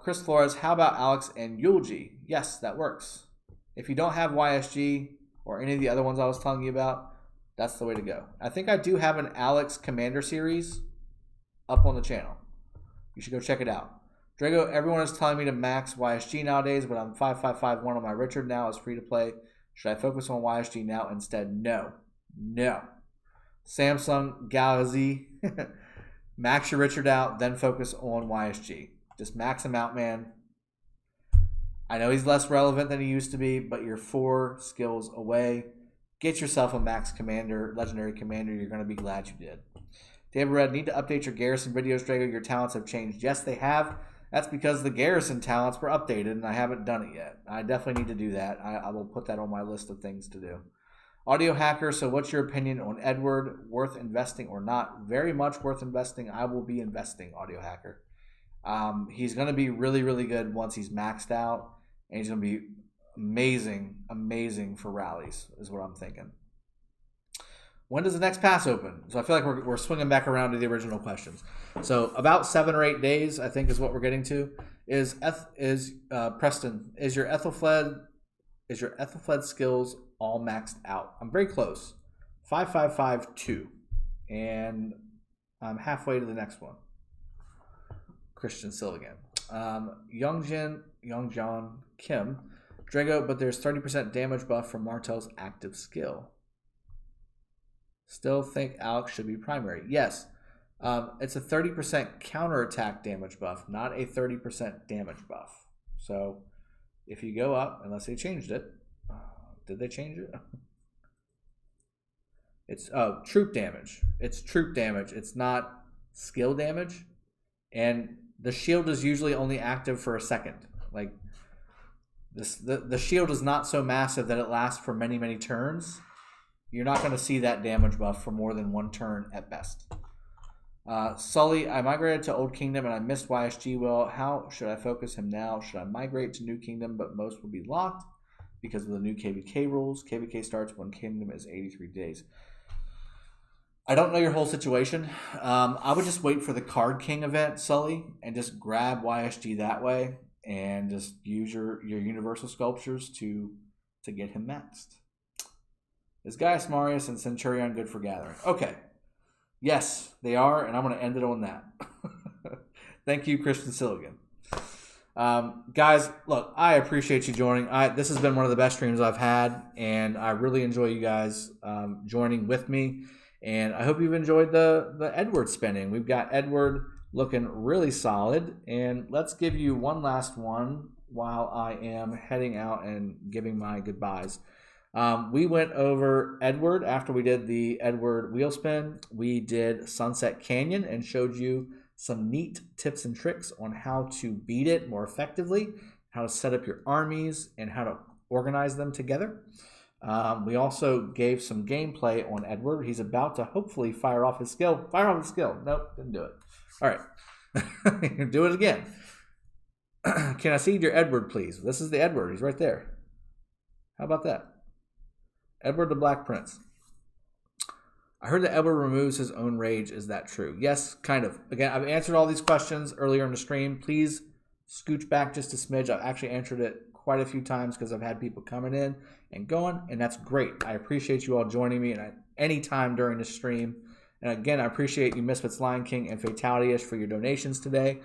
Chris Flores, how about Alex and Eulogy? Yes, that works. If you don't have YSG or any of the other ones I was telling you about, that's the way to go. I think I do have an Alex Commander series up on the channel. You should go check it out. Drago, everyone is telling me to max YSG nowadays, but I'm 5551 on my Richard now. It's free to play. Should I focus on YSG now instead? No. Samsung Galaxy. Max your Richard out, then focus on YSG. Just max him out, man. I know he's less relevant than he used to be, but you're 4 skills away. Get yourself a max commander, legendary commander. You're going to be glad you did. David Red, need to update your Garrison videos, Drago. Your talents have changed. Yes, they have. That's because the Garrison talents were updated, and I haven't done it yet. I definitely need to do that. I will put that on my list of things to do. Audio Hacker, so what's your opinion on Edward? Worth investing or not? Very much worth investing. I will be investing, Audio Hacker. He's going to be really, really good once he's maxed out, and he's going to be amazing for rallies, is what I'm thinking. When does the next pass open? So I feel like we're swinging back around to the original questions. So about 7 or 8 days, I think, is what we're getting to. Preston, is your Ethelfled skills all maxed out? I'm very close. 5552, and I'm halfway to the next one. Christian Silligan, Youngjon Kim, Drago, but there's 30% damage buff from Martel's active skill. Still think Alex should be primary. Yes. It's a 30% counterattack damage buff, not a 30% damage buff. So if you go up, unless they changed it. Did they change it? It's troop damage. It's troop damage. It's not skill damage. And the shield is usually only active for a second. Like the shield is not so massive that it lasts for many turns. You're not going to see that damage buff for more than 1 turn at best. Sully, I migrated to Old Kingdom and I missed YSG. Well, how should I focus him now? Should I migrate to New Kingdom, but most will be locked because of the new KVK rules? KVK starts when Kingdom is 83 days. I don't know your whole situation. I would just wait for the Card King event, Sully, and just grab YSG that way and just use your Universal Sculptures to get him maxed. Is Gaius Marius and Centurion good for gathering? Okay. Yes, they are, and I'm going to end it on that. Thank you, Christian Silligan. Guys, look, I appreciate you joining. This has been one of the best streams I've had, and I really enjoy you guys joining with me. And I hope you've enjoyed the Edward spinning. We've got Edward looking really solid. And let's give you one last one while I am heading out and giving my goodbyes. We went over Edward after we did the Edward wheel spin. We did Sunset Canyon and showed you some neat tips and tricks on how to beat it more effectively, how to set up your armies, and how to organize them together. We also gave some gameplay on Edward. He's about to hopefully fire off his skill. Fire off his skill. Nope, didn't do it. All right. Do it again. Can I see your Edward, please? This is the Edward. He's right there. How about that? Edward the Black Prince. I heard that Edward removes his own rage. Is that true? Yes, kind of. Again, I've answered all these questions earlier in the stream. Please scooch back just a smidge. I've actually answered it quite a few times because I've had people coming in and going, and that's great. I appreciate you all joining me at any time during the stream. And again, I appreciate you, Misfits Lion King and Fatality-ish, for your donations today.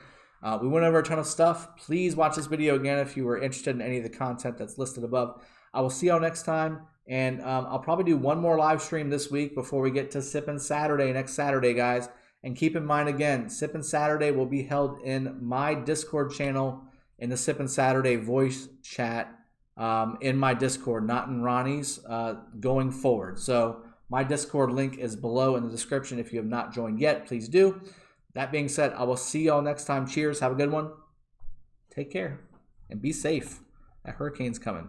We went over a ton of stuff. Please watch this video again if you were interested in any of the content that's listed above. I will see y'all next time. And I'll probably do one more live stream this week before we get to Sippin' Saturday, next Saturday, guys. And keep in mind, again, Sippin' Saturday will be held in my Discord channel in the Sippin' Saturday voice chat in my Discord, not in Ronnie's, going forward. So my Discord link is below in the description. If you have not joined yet, please do. That being said, I will see y'all next time. Cheers. Have a good one. Take care and be safe. That hurricane's coming.